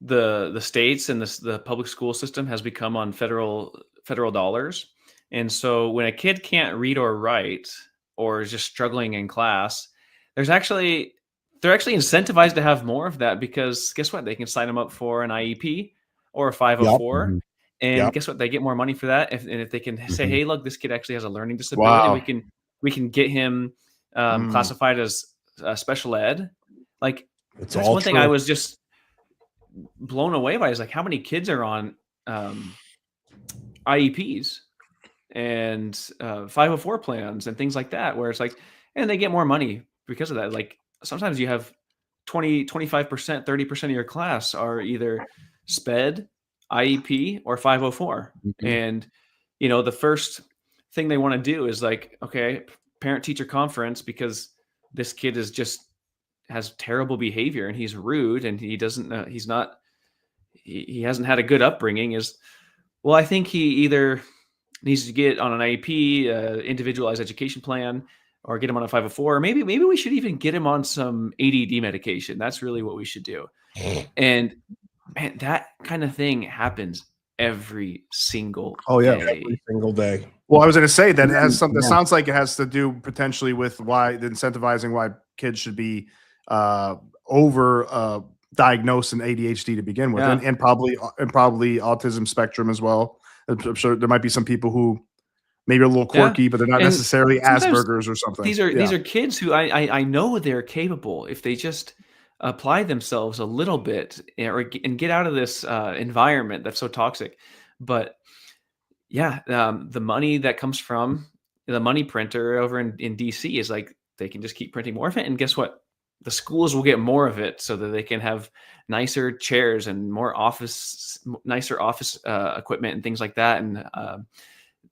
the states and the public school system has become on federal dollars. And so when a kid can't read or write or is just struggling in class, there's actually they're actually incentivized to have more of that because guess what? They can sign them up for an IEP or a 504. Yep. And guess what? They get more money for that. If they can say, hey, look, this kid actually has a learning disability. Wow. We can get him classified as special ed. Like that's one thing I was just blown away by is like how many kids are on IEPs and 504 plans and things like that, where it's like, and they get more money because of that. Like sometimes you have 20, 25%, 30% of your class are either SPED, IEP, or 504. And, you know, the first thing they want to do is like, okay, parent teacher conference, because this kid is just has terrible behavior and he's rude and he doesn't, he hasn't had a good upbringing is, well, I think he either needs to get on an IEP, individualized education plan, or get him on a 504. Or maybe we should even get him on some ADD medication. That's really what we should do. And man, that kind of thing happens every single day. Every single day. Well, I was going to say that has something. That sounds like it has to do potentially with why the incentivizing why kids should be over diagnosed in ADHD to begin with, and probably autism spectrum as well. I'm sure there might be some people who maybe are a little quirky, but they're not necessarily Asperger's or something. These are kids who I know they're capable if they just apply themselves a little bit and get out of this environment that's so toxic. But the money that comes from the money printer over in DC is like they can just keep printing more of it, and guess what? The schools will get more of it so that they can have nicer chairs and nicer office equipment and things like that. And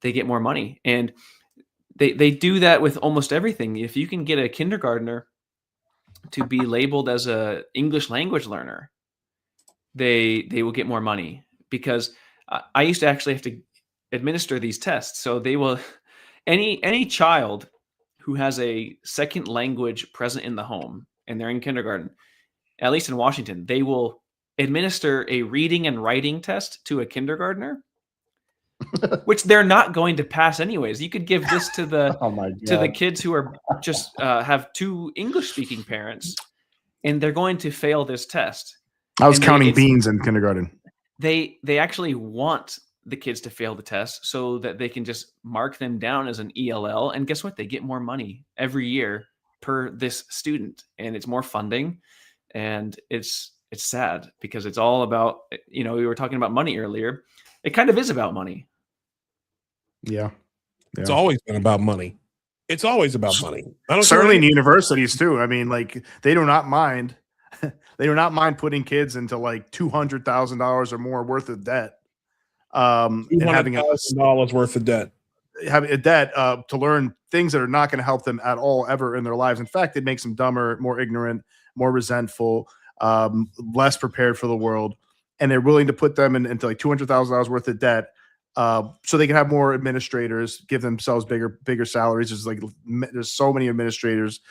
they get more money, and they do that with almost everything. If you can get a kindergartner to be labeled as a English language learner, they will get more money, because I used to actually have to administer these tests. So they will, any child who has a second language present in the home and they're in kindergarten, at least in Washington, they will administer a reading and writing test to a kindergartner, which they're not going to pass anyways. You could give this to the to the kids who are just have two English speaking parents, and they're going to fail this test. I was counting beans in kindergarten. They actually want the kids to fail the test so that they can just mark them down as an ELL. And guess what? They get more money every year per this student, and it's more funding. And it's sad because it's all about, we were talking about money earlier. It kind of is about money. Yeah. It's always been about money. It's always about money. Certainly in universities too. I mean, like they do not mind putting kids into like $200,000 or more worth of debt. And having $200,000 worth of debt. Having a debt to learn things that are not going to help them at all ever in their lives. In fact, it makes them dumber, more ignorant, more resentful, less prepared for the world. And they're willing to put them into like $200,000 worth of debt so they can have more administrators, give themselves bigger salaries. There's so many administrators,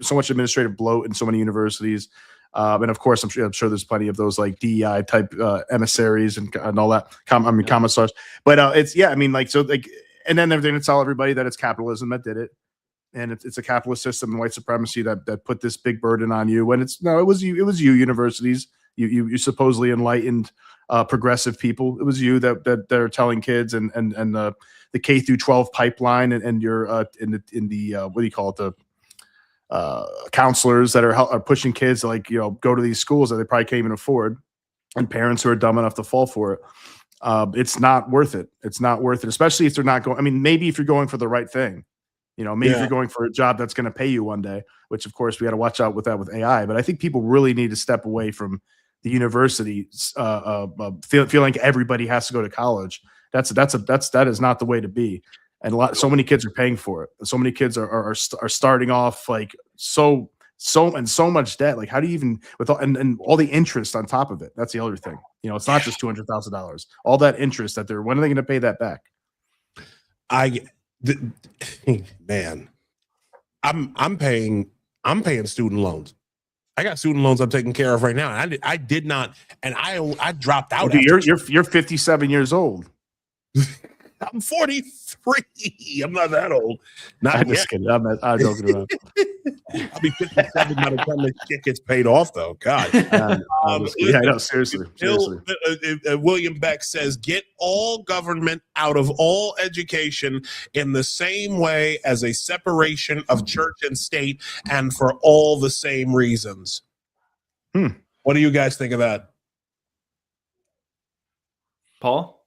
so much administrative bloat in so many universities. And of course, I'm sure there's plenty of those like DEI type emissaries and all that. Commissars. But and then they're going to tell everybody that it's capitalism that did it, and it's a capitalist system and white supremacy that put this big burden on you. When it was you universities, you supposedly enlightened progressive people. It was you that are telling kids and the K through 12 pipeline and your in the what do you call it, the counselors that are pushing kids to go to these schools that they probably can't even afford, and parents who are dumb enough to fall for it. It's not worth it. It's not worth it, especially if they're not going. I mean, maybe if you're going for the right thing, maybe if you're going for a job that's going to pay you one day, which of course we got to watch out with that with AI. But I think people really need to step away from the university, feel like everybody has to go to college. That is not the way to be. And so many kids are paying for it. So many kids are starting off like so much debt. Like, how do you even with and all the interest on top of it? That's the other thing. It's not just $200,000. All that interest when are they going to pay that back? Man, I'm paying student loans. I got student loans I'm taking care of right now. And I did not, and I dropped out. You're 57 years old. I'm 43. I'm not that old. I'm just kidding. I'm joking around. I'll be 57 by the time this shit gets paid off, though. God. Yeah, no, seriously. William Beck says, get all government out of all education in the same way as a separation of church and state, and for all the same reasons. What do you guys think of that? Paul,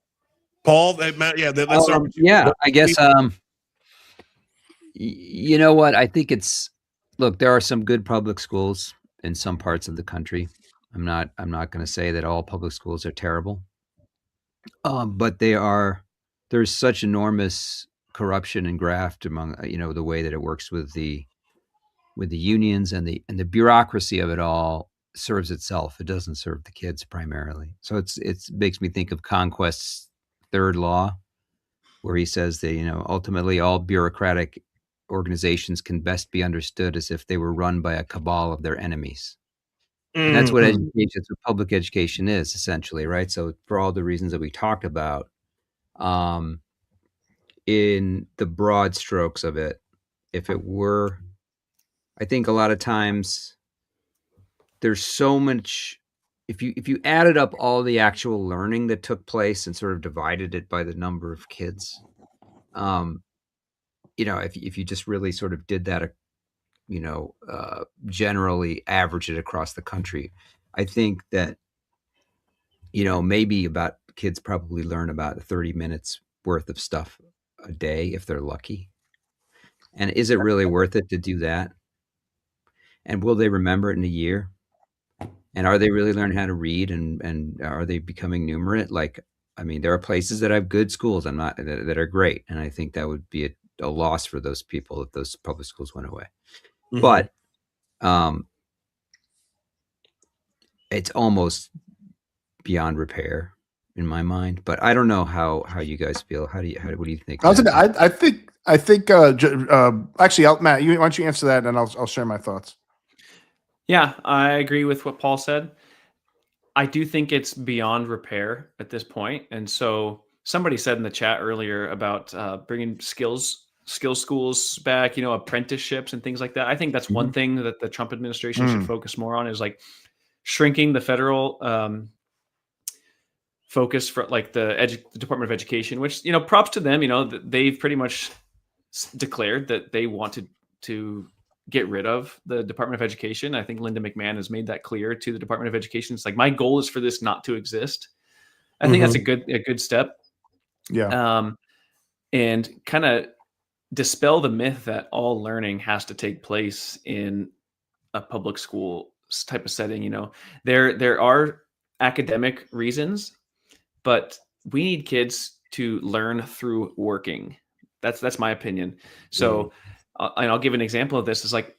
yeah, let's start with you. Yeah, I guess. You know what? I think look, there are some good public schools in some parts of the country. I'm not going to say that all public schools are terrible. But there's such enormous corruption and graft among, the way that it works with the unions, and the bureaucracy of it all serves itself. It doesn't serve the kids primarily. So it makes me think of Conquest's third law, where he says that, ultimately all bureaucratic organizations can best be understood as if they were run by a cabal of their enemies. And that's what education, that's what public education is, essentially, right? So for all the reasons that we talked about, in the broad strokes of it, if it were, I think a lot of times there's so much, if you added up all the actual learning that took place and sort of divided it by the number of kids, if you just really sort of did that, generally average it across the country, I think that, maybe about kids probably learn about 30 minutes worth of stuff a day if they're lucky. And is it really worth it to do that? And will they remember it in a year? And are they really learning how to read, and are they becoming numerate? There are places that have good schools that are great. And I think that would be a loss for those people if those public schools went away. Mm-hmm. But it's almost beyond repair in my mind. But I don't know how you guys feel. What do you think? I think actually, Matt, why don't you answer that, and I'll share my thoughts. Yeah, I agree with what Paul said. I do think it's beyond repair at this point. And so somebody said in the chat earlier about bringing skills schools back, apprenticeships and things like that. I think that's one thing that the Trump administration should focus more on, is like shrinking the federal focus for like the Department of Education, which, props to them. They've pretty much declared that they wanted to get rid of the Department of Education. I think Linda McMahon has made that clear to the Department of Education. It's like, my goal is for this not to exist. I think that's a good step. Yeah. And kind of dispel the myth that all learning has to take place in a public school type of setting. There are academic reasons, but we need kids to learn through working. That's my opinion. So, and I'll give an example of this. Is like,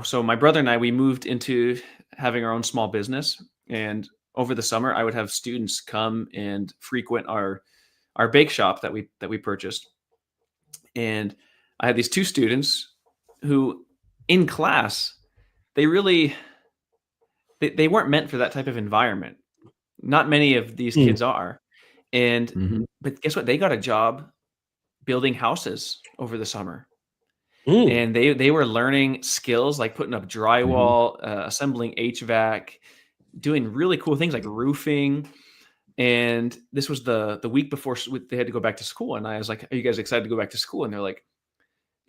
so my brother and I, we moved into having our own small business, and over the summer I would have students come and frequent our bake shop that we purchased. And I had these two students who in class, they weren't meant for that type of environment. Not many of these kids are. And, but guess what? They got a job building houses over the summer. And they were learning skills like putting up drywall, assembling HVAC, doing really cool things like roofing. And this was the week before they had to go back to school. And I was like, are you guys excited to go back to school? And they're like,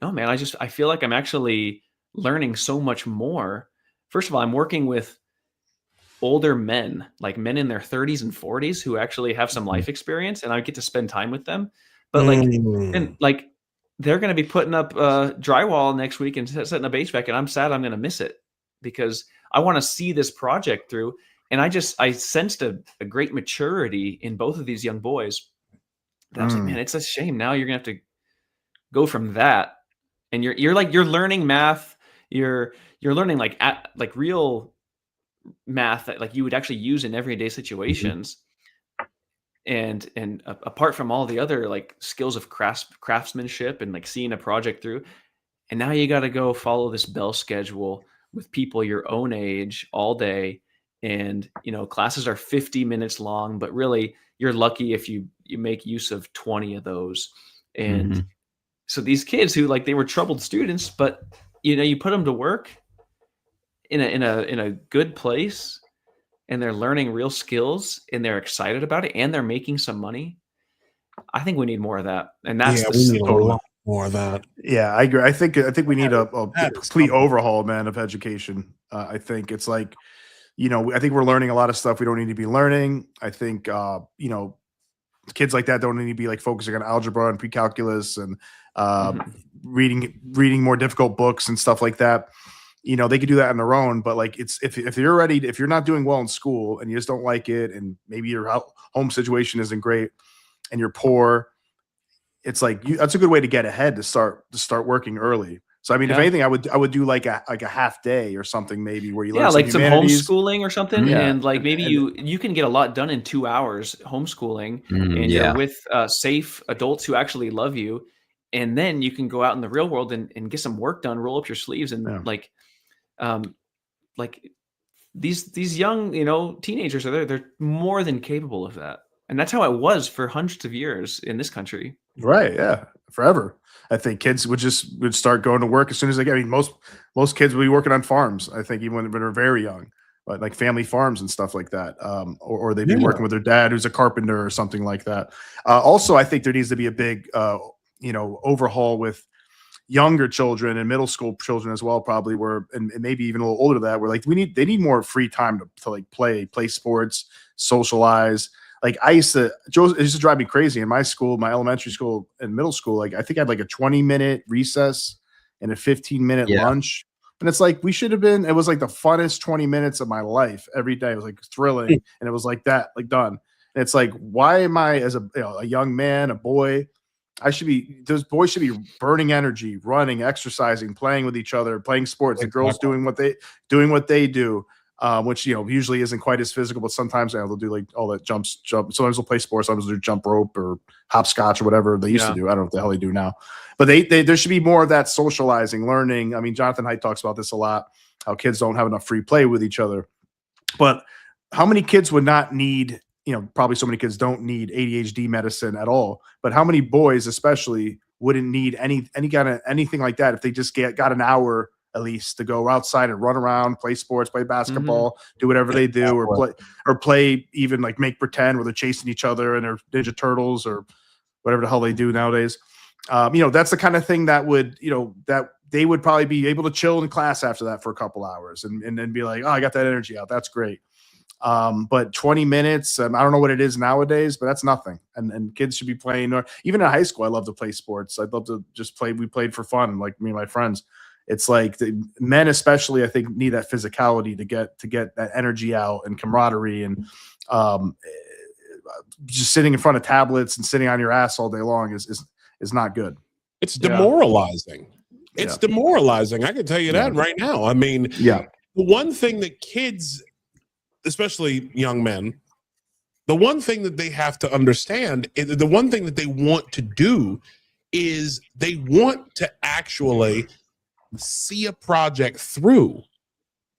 no, man, I feel like I'm actually learning so much more. First of all, I'm working with older men, like men in their 30s and 40s who actually have some life experience, and I get to spend time with them. But they're going to be putting up drywall next week and setting up HVAC, and I'm sad I'm going to miss it because I want to see this project through. And I sensed a great maturity in both of these young boys. And I was like, man, it's a shame. Now you're gonna have to go from that, and you're learning math. You're learning like real math that like you would actually use in everyday situations. And apart from all the other like skills of craftsmanship and like seeing a project through, and now you got to go follow this bell schedule with people your own age all day. And, classes are 50 minutes long, but really you're lucky if you make use of 20 of those. And so these kids who like, they were troubled students, but you put them to work in a good place, and they're learning real skills, and they're excited about it, and they're making some money. I think we need more of that, and that's we need a lot more of that. Yeah, I agree. I think we need a complete overhaul, man, of education. I think it's like, I think we're learning a lot of stuff we don't need to be learning. I think kids like that don't need to be like focusing on algebra and pre-calculus and reading more difficult books and stuff like that. They could do that on their own, but like if you're not doing well in school and you just don't like it, and maybe your home situation isn't great and you're poor, it's like that's a good way to get ahead, to start working early. So I mean, if anything, I would do like a half day or something, maybe, where you learn like some humanities. homeschooling or something, and like maybe you can get a lot done in 2 hours homeschooling, and you're with safe adults who actually love you, and then you can go out in the real world and get some work done, roll up your sleeves, and like these young teenagers they're more than capable of that, and that's how it was for hundreds of years in this country. Right? Yeah, forever. I think kids would start going to work as soon as they get. I mean, most kids would be working on farms. I think even when they're very young, but like family farms and stuff like that, or they'd be working with their dad who's a carpenter or something like that. Also, I think there needs to be a big overhaul with younger children and middle school children as well, probably, and maybe even a little older than that, where like they need more free time to like play sports, socialize. Like it used to drive me crazy in my school, my elementary school and middle school. Like I think I had like a 20-minute recess and a 15-minute lunch. And it's like, it was like the funnest 20 minutes of my life every day. It was like thrilling. And it was like that, like done. And it's like, why am I, as a young man, a boy, those boys should be burning energy, running, exercising, playing with each other, playing sports. The girls doing what they do. Which usually isn't quite as physical, but sometimes they'll do like all that jump. Sometimes they'll play sports, sometimes they'll do jump rope or hopscotch or whatever they used to do. I don't know what the hell they do now, but there should be more of that socializing, learning. I mean, Jonathan Haidt talks about this a lot, how kids don't have enough free play with each other. But how many kids would not need, probably so many kids don't need ADHD medicine at all, but how many boys especially wouldn't need any kind of anything like that if they just got an hour at least to go outside and run around, play sports, play basketball, do whatever they do, or play even like make pretend where they're chasing each other and they're Ninja Turtles or whatever the hell they do nowadays. That's the kind of thing that would, that they would probably be able to chill in class after that for a couple hours and then be like, oh, I got that energy out. That's great. But 20 minutes, I don't know what it is nowadays, but that's nothing. And kids should be playing, or even in high school, I love to play sports. I'd love to just play. We played for fun, like me and my friends. It's like the men, especially, I think, need that physicality to get that energy out and camaraderie, and just sitting in front of tablets and sitting on your ass all day long is not good. It's demoralizing. It's demoralizing. I can tell you that right now. I mean, the one thing that kids, especially young men, the one thing that they have to understand, the one thing that they want to do is they want to actually see a project through.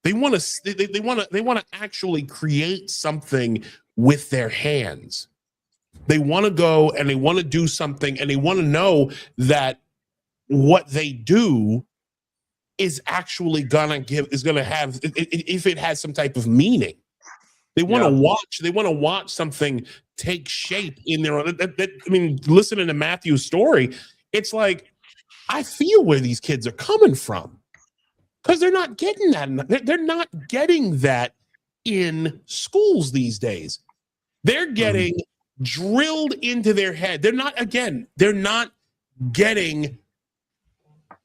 They want to actually create something with their hands. They want to go and they want to do something, and they want to know that what they do is actually gonna have, if it has some type of meaning. They want to watch something take shape in their own. I mean, listening to Matthew's story, it's like, I feel where these kids are coming from, because they're not getting that. They're not getting that in schools these days. They're getting drilled into their head. They're not getting reading.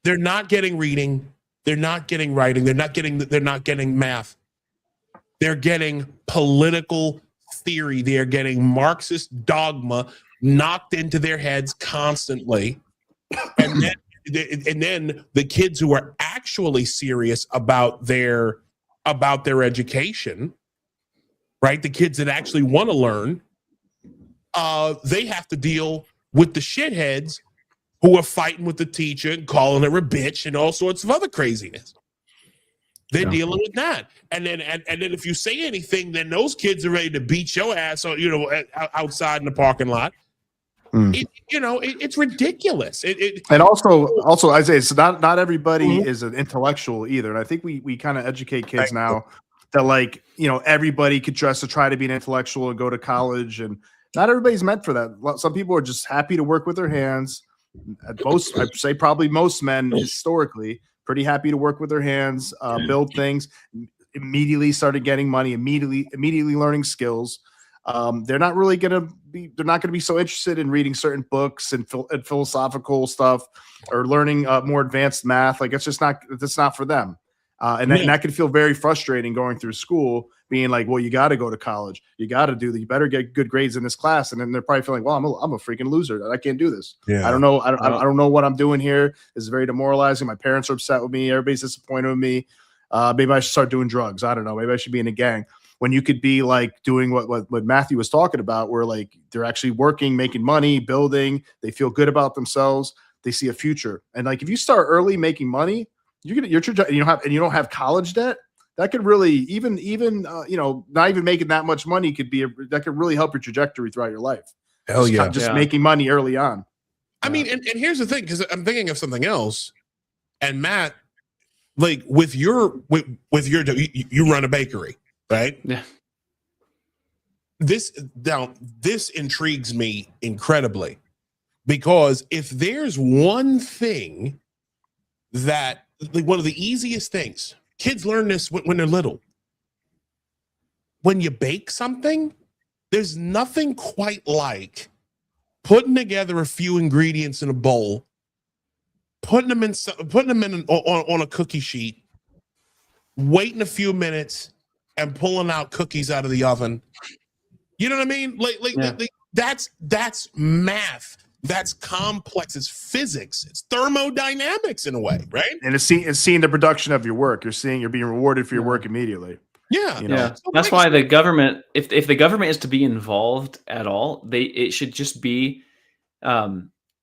They're not getting writing. They're not getting math. They're getting political theory. They are getting Marxist dogma knocked into their heads constantly. And then the kids who are actually serious about their education, right? The kids that actually want to learn, they have to deal with the shitheads who are fighting with the teacher and calling her a bitch and all sorts of other craziness. They're dealing with that, and then if you say anything, then those kids are ready to beat your ass, outside in the parking lot. It's ridiculous. And also, Isaiah, so not everybody is an intellectual either. And I think we kind of educate kids now that, like, everybody could dress to try to be an intellectual and go to college, and not everybody's meant for that. Some people are just happy to work with their hands. Most, I'd say probably most men historically, pretty happy to work with their hands, build things, immediately started getting money, immediately learning skills. They're not going to be so interested in reading certain books and philosophical stuff or learning more advanced math. Like, that's not for them. And that can feel very frustrating going through school, being like, well, you got to go to college. You better get good grades in this class. And then they're probably feeling, well, I'm a freaking loser. I can't do this. Yeah. I don't know. I don't know what I'm doing here. This is very demoralizing. My parents are upset with me. Everybody's disappointed with me. Maybe I should start doing drugs. I don't know. Maybe I should be in a gang. When you could be like doing what Matthew was talking about, where like they're actually working, making money, building, they feel good about themselves, they see a future. And like, if you start early making money, you don't have college debt, that could really even not even making that much money that could really help your trajectory throughout your life. Hell yeah. Just making money early on. I mean, and here's the thing, because I'm thinking of something else. And Matt, like with your you run a bakery, right? Yeah. This intrigues me incredibly, because if there's one thing that, like, one of the easiest things, kids learn this when they're little. When you bake something, there's nothing quite like putting together a few ingredients in a bowl, putting them in on a cookie sheet, waiting a few minutes, and pulling out cookies out of the oven. You know what I mean? Like that's math. That's complex. It's physics. It's thermodynamics in a way, right? And it's seeing the production of your work. You're being rewarded for your work immediately. Yeah. Yeah. That's why the government, if the government is to be involved at all, it should just be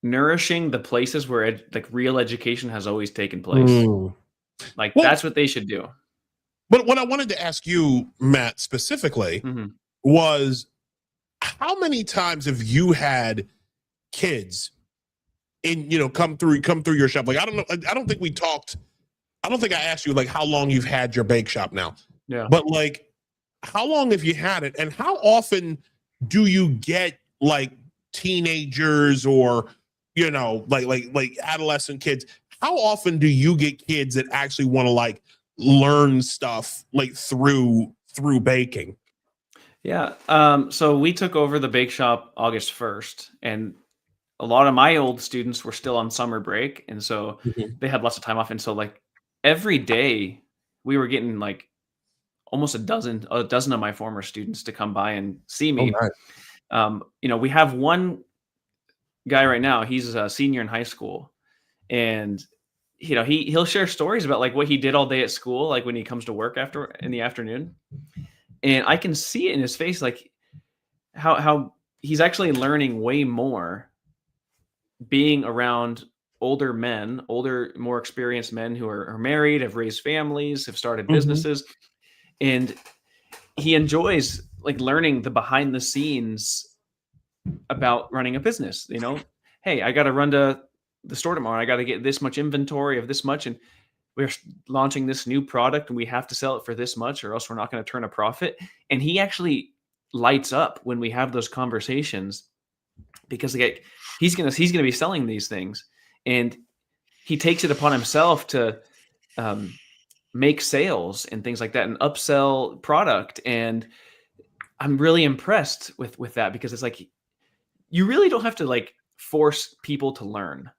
nourishing the places where real education has always taken place. That's what they should do. But what I wanted to ask you, Matt, specifically was, how many times have you had kids come through your shop? Like, I don't know. I don't think we talked. I don't think I asked you like how long you've had your bake shop now. Yeah. But like, how long have you had it, and how often do you get like teenagers or like adolescent kids? How often do you get kids that actually want to like learn stuff like through baking? Yeah. So we took over the bake shop August 1st, and a lot of my old students were still on summer break. And so they had lots of time off. And so like every day we were getting like almost a dozen of my former students to come by and see me. Oh, nice. We have one guy right now, he's a senior in high school, and he'll share stories about like what he did all day at school, like when he comes to work in the afternoon. And I can see it in his face, like how he's actually learning way more being around older men, more experienced men who are married, have raised families, have started businesses. And he enjoys like learning the behind the scenes about running a business. Hey, I got to run to the store tomorrow. I got to get this much inventory of this much, and we're launching this new product, and we have to sell it for this much, or else we're not going to turn a profit. And he actually lights up when we have those conversations, because like he's gonna be selling these things, and he takes it upon himself to make sales and things like that, and upsell product. And I'm really impressed with that, because it's like you really don't have to like force people to learn.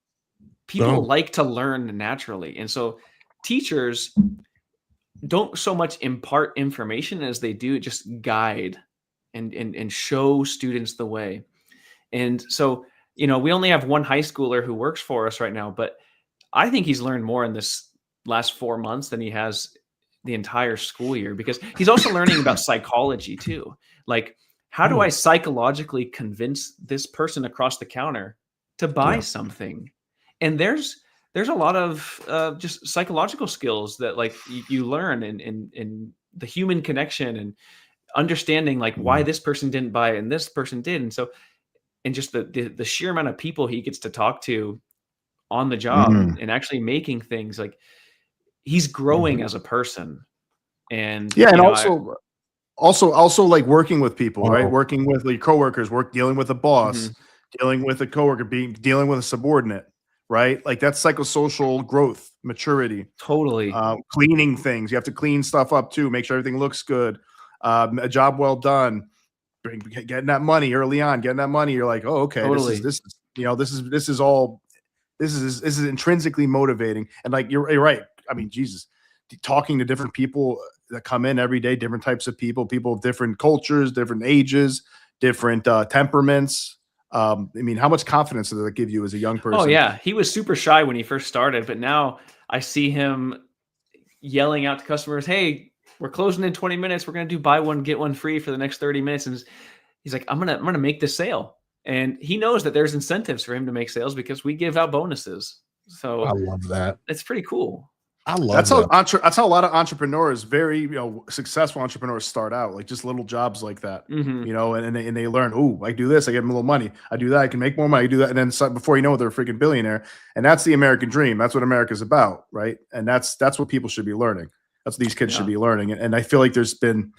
People like to learn naturally, and so teachers don't so much impart information as they do just guide and show students the way. And so, we only have one high schooler who works for us right now, but I think he's learned more in this last 4 months than he has the entire school year, because he's also learning about psychology too. Like, how do I psychologically convince this person across the counter to buy something? And there's a lot of just psychological skills that like you learn in the human connection and understanding like why this person didn't buy it and this person did. And so and just the sheer amount of people he gets to talk to on the job and actually making things, like he's growing as a person. And yeah, and also like working with people, right? Working with like coworkers, dealing with a boss, dealing with a coworker, dealing with a subordinate, right? Like that's psychosocial growth, maturity. Totally. Cleaning things. You have to clean stuff up too, make sure everything looks good. A job well done. Getting that money early on, getting that money. You're like, oh, okay, Totally. this is intrinsically motivating. And like you're right. I mean, Jesus, talking to different people that come in every day, different types of people of different cultures, different ages, different temperaments. I mean, how much confidence does that give you as a young person? Oh yeah, he was super shy when he first started, but now I see him yelling out to customers, "Hey, we're closing in 20 minutes. We're going to do buy one, get one free for the next 30 minutes." And he's like, I'm going to make this sale. And he knows that there's incentives for him to make sales because we give out bonuses. So I love that. It's pretty cool. I love that's that. That's how a lot of entrepreneurs, very successful entrepreneurs, start out, like just little jobs like that. And they learn, oh, I do this, I get a little money, I do that, I can make more money, I do that, and then before you know it, they're a freaking billionaire. And that's the American dream. That's what America's about, right? And that's what people should be learning. That's what these kids should be learning. And I feel like there's been,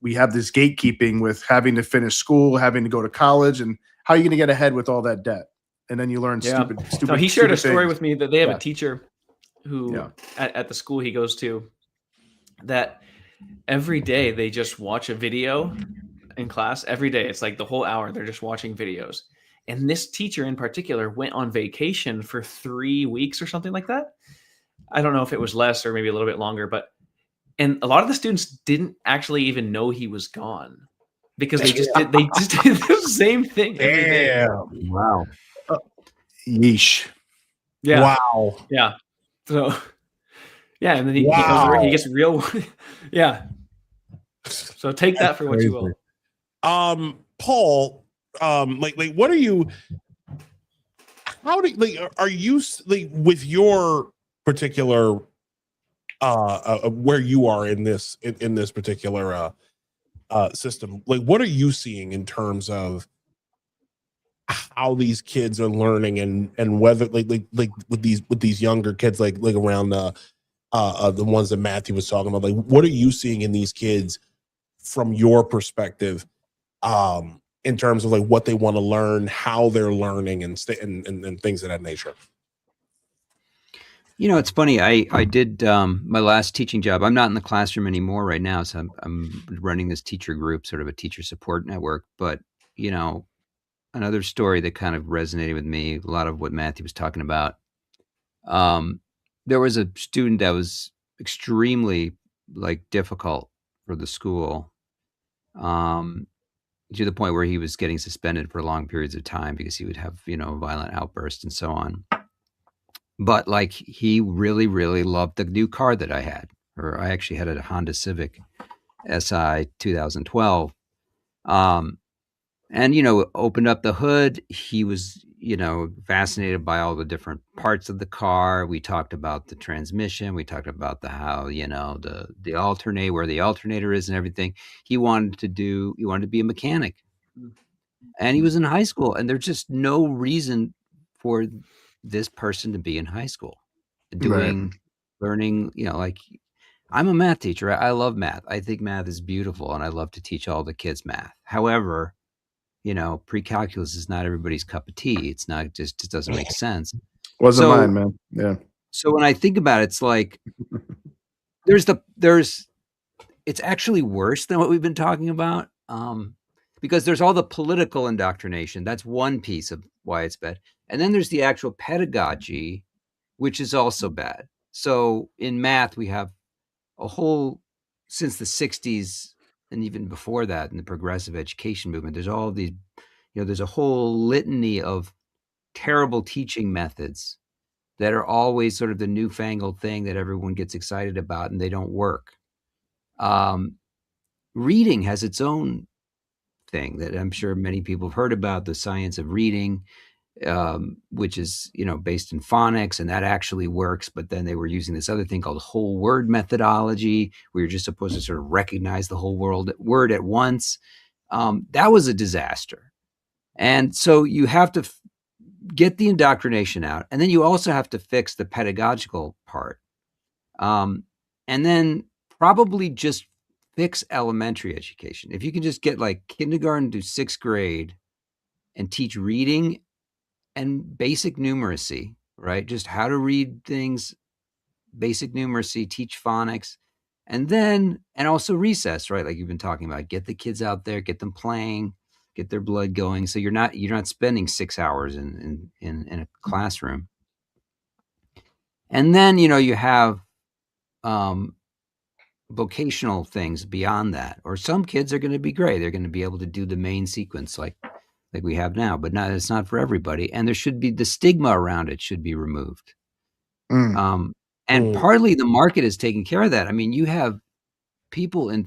we have this gatekeeping with having to finish school, having to go to college, and how are you going to get ahead with all that debt? And then you learn stupid. No, he shared a story things with me that they have a teacher who at the school he goes to, that every day they just watch a video in class every day. It's like the whole hour they're just watching videos. And this teacher in particular went on vacation for 3 weeks or something like that. I don't know if it was less or maybe a little bit longer, and a lot of the students didn't actually even know he was gone because they just did the same thing every day. Wow. Yeesh. Yeah. Wow. Yeah. So, yeah, and then he goes over, he gets real. Yeah. So take that for what you will. Paul, like, what are you? How do are you with your particular where you are in this particular system? Like, what are you seeing in terms of how these kids are learning and whether like with these younger kids like around the ones that Matthew was talking about? Like, what are you seeing in these kids from your perspective in terms of like what they want to learn, how they're learning, and things of that nature? It's funny. I did my last teaching job. I'm not in the classroom anymore right now, so I'm running this teacher group, sort of a teacher support network. But another story that kind of resonated with me, a lot of what Matthew was talking about. There was a student that was extremely difficult for the school, to the point where he was getting suspended for long periods of time because he would have violent outbursts and so on. But he really, really loved the new car that I had, or I actually had a Honda Civic SI 2012. And, opened up the hood. He was, fascinated by all the different parts of the car. We talked about the transmission. We talked about how, the alternate, where the alternator is and everything. He wanted to be a mechanic. And he was in high school, and there's just no reason for this person to be in high school learning, I'm a math teacher. I love math. I think math is beautiful, and I love to teach all the kids math. However, pre-calculus is not everybody's cup of tea. It's not it doesn't make sense. Wasn't mine, man. Yeah. So when I think about it, it's like it's actually worse than what we've been talking about. Because there's all the political indoctrination. That's one piece of why it's bad. And then there's the actual pedagogy, which is also bad. So in math, we have a whole, since the 60s and even before that, in the progressive education movement, there's all these, there's a whole litany of terrible teaching methods that are always sort of the newfangled thing that everyone gets excited about, and they don't work. Reading has its own thing that I'm sure many people have heard about, the science of reading, which is, based in phonics, and that actually works. But then they were using this other thing called whole word methodology, where you're just supposed to sort of recognize the whole word at once. That was a disaster. And so you have to get the indoctrination out, and then you also have to fix the pedagogical part. And then probably just fix elementary education. If you can just get like kindergarten to 6th grade and teach reading and basic numeracy, right? Just how to read things, basic numeracy, teach phonics, and also recess, right? Like you've been talking about, get the kids out there, get them playing, get their blood going. So you're not spending 6 hours in a classroom. And then, you have vocational things beyond that, or some kids are going to be great. They're going to be able to do the main sequence like we have now, but it's not for everybody. And there should be the stigma around it should be removed. And partly the market is taking care of that. I mean, you have people in,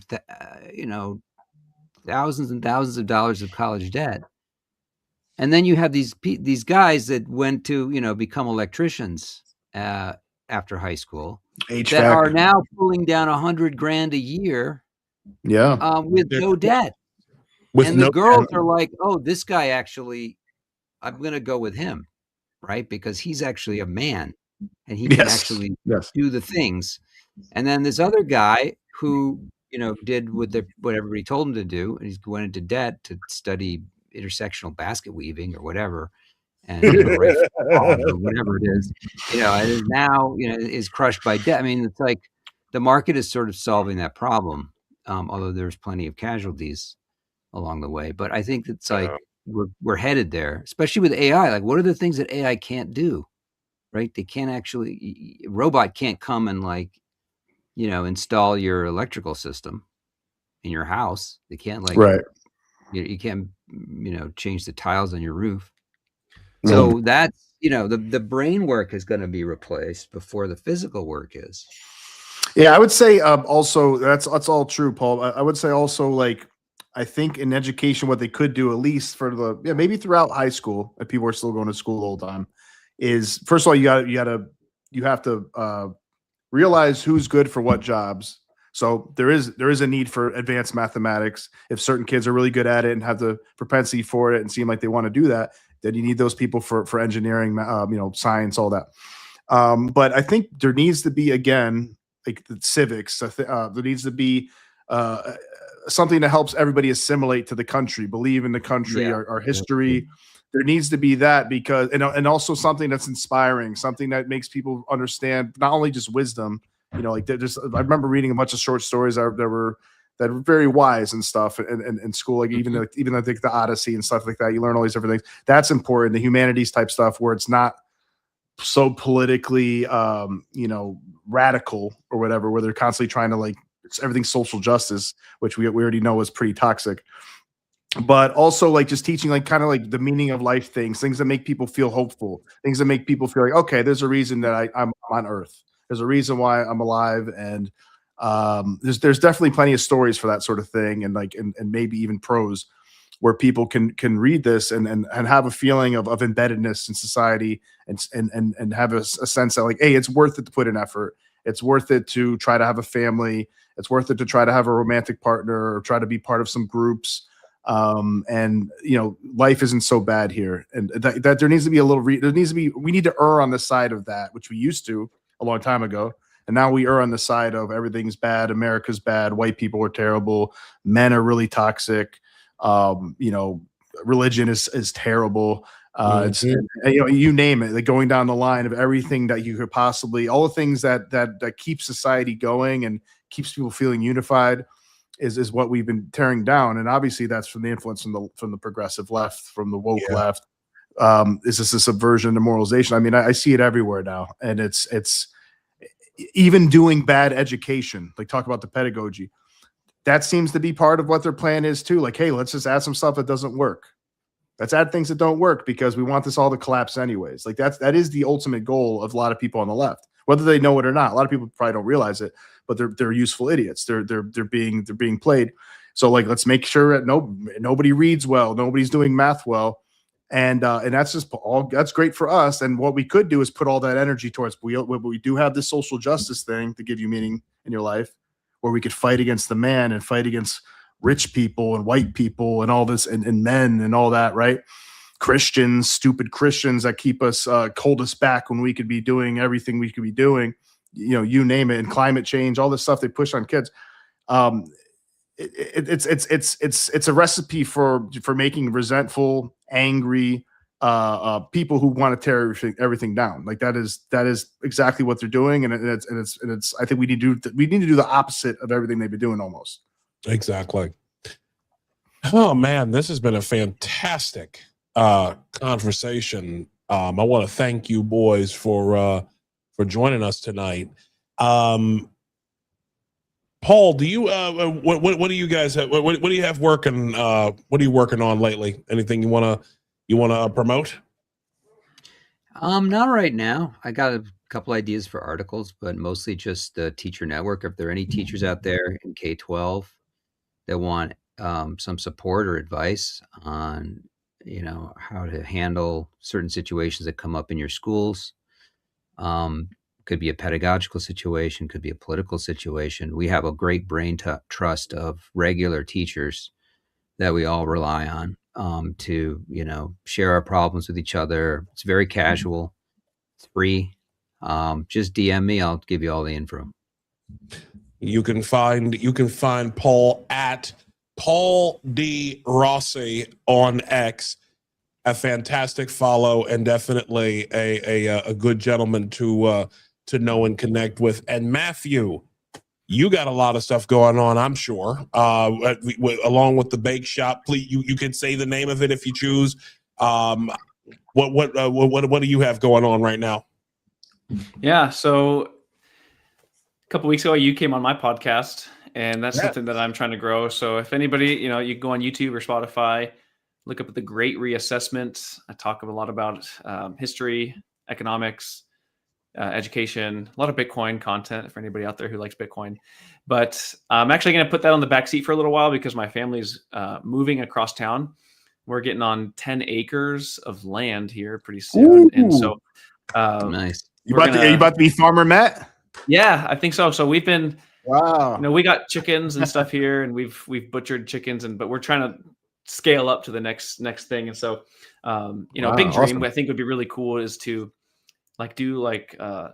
thousands and thousands of dollars of college debt. And then you have these guys that went to, become electricians after high school HVAC. that are now pulling down $100,000 a year. Yeah. With no debt. And the girls are like, oh, this guy actually, I'm going to go with him, right? Because he's actually a man and he can actually do the things. And then this other guy who, did what everybody told him to do, and he's went into debt to study intersectional basket weaving or whatever, and or whatever it is, and now, is crushed by debt. I mean, it's like the market is sort of solving that problem, although there's plenty of casualties along the way. But I think it's like we're headed there, especially with AI. Like, what are the things that AI can't do? Right? They can't actually. A robot can't come and install your electrical system in your house. They can't you can't change the tiles on your roof. So that's the brain work is going to be replaced before the physical work is. Yeah, I would say also that's all true, Paul. I would say also I think in education, what they could do, at least for maybe throughout high school, if people are still going to school all the time, is first of all you have to realize who's good for what jobs. So there is a need for advanced mathematics. If certain kids are really good at it and have the propensity for it and seem like they want to do that, then you need those people for engineering, science, all that. But I think there needs to be, again, like the civics. There needs to be something that helps everybody assimilate to the country, believe in the country, our history. There needs to be that because, and also something that's inspiring, something that makes people understand not only just wisdom, I remember reading a bunch of short stories that were very wise and stuff in school, even I think the Odyssey and stuff like that. You learn all these different things. That's important. The humanities type stuff where it's not so politically, radical or whatever, where they're constantly trying to everything's social justice, which we already know is pretty toxic. But also just teaching the meaning of life things that make people feel hopeful, things that make people feel like, okay, there's a reason that I'm on Earth. There's a reason why I'm alive. And there's definitely plenty of stories for that sort of thing. And and maybe even prose where people can read this and have a feeling of embeddedness in society and have a sense that hey, it's worth it to put in effort. It's worth it to try to have a family. It's worth it to try to have a romantic partner or try to be part of some groups. Life isn't so bad here, and that there needs to be we need to err on the side of that, which we used to a long time ago, and now we err on the side of everything's bad, America's bad, white people are terrible, men are really toxic, religion is terrible, it's you name it, going down the line of everything that you could possibly, all the things that keep society going and keeps people feeling unified is what we've been tearing down. And obviously that's from the influence from the progressive left, from the woke left. Is this a subversion, demoralization? I mean, I see it everywhere now. And it's even doing bad education, talk about the pedagogy. That seems to be part of what their plan is too. Hey, let's just add some stuff that doesn't work. Let's add things that don't work because we want this all to collapse anyways. That is the ultimate goal of a lot of people on the left, whether they know it or not. A lot of people probably don't realize it, but they're useful idiots. They're being played. So let's make sure that nobody reads well, nobody's doing math well, and that's just that's great for us. And what we could do is put all that energy towards we do have this social justice thing to give you meaning in your life, where we could fight against the man and fight against rich people and white people and all this and men and all that, right? Christians, stupid Christians that keep us, hold us back when we could be doing everything we could be doing, you name it, and climate change, all this stuff they push on kids. It's a recipe for making resentful, angry people who want to tear everything down. Like that is exactly what they're doing, and it's I think we need to do the opposite of everything they've been doing almost. Exactly. Oh man, this has been a fantastic conversation. I want to thank you boys for joining us tonight. Paul, do you what do you guys have, what do you have working? What are you working on lately? Anything you wanna promote? Not right now. I got a couple ideas for articles, but mostly just the teacher network. If there are any teachers out there in K-12 that want some support or advice on, how to handle certain situations that come up in your schools, could be a pedagogical situation, could be a political situation. We have a great brain trust of regular teachers that we all rely on to, share our problems with each other. It's very casual. It's free. Just DM me. I'll give you all the info. You can find Paul at Paul D. Rossi on X. A fantastic follow and definitely a good gentleman to know and connect with. And Matthew, you got a lot of stuff going on, I'm sure. Along with the bake shop, please, you can say the name of it if you choose. What do you have going on right now? Yeah, so a couple weeks ago, you came on my podcast, and that's something that I'm trying to grow. So if anybody, you can go on YouTube or Spotify, look up the Great Reassessment. I talk a lot about history, economics, education, a lot of Bitcoin content for anybody out there who likes Bitcoin. But I'm actually going to put that on the back seat for a little while because my family's moving across town. We're getting on 10 acres of land here pretty soon. Ooh. And so nice. You about to be Farmer Matt? Yeah, I think so. So we've been, wow. We got chickens and stuff here, and we've butchered chickens, but we're trying to scale up to the next thing. And so, a big dream awesome. I think would be really cool is to do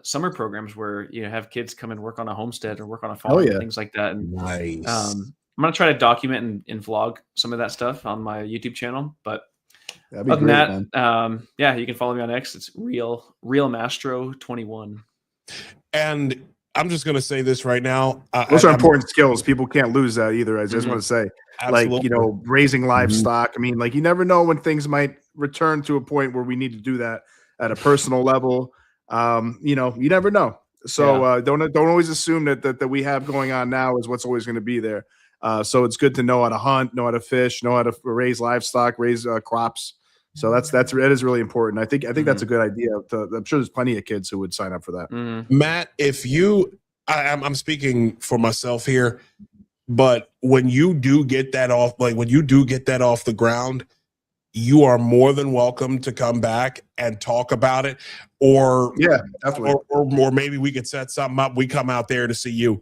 summer programs where have kids come and work on a homestead or work on a farm and things like that. And nice. I'm gonna try to document and vlog some of that stuff on my YouTube channel. But that'd be other great, than that, you can follow me on X. It's real Mastro 21. And I'm just gonna say this right now. Those are important skills. People can't lose that either. I just want to say, absolutely. Raising livestock. I mean, you never know when things might return to a point where we need to do that at a personal level. You never know. So don't always assume that we have going on now is what's always going to be there. So it's good to know how to hunt, know how to fish, know how to raise livestock, raise crops. So that is really important. I think that's a good idea. I'm sure there's plenty of kids who would sign up for that. Matt, I'm speaking for myself here, but when you do get that off the ground, you are more than welcome to come back and talk about it, or maybe we could set something up. We come out there to see you.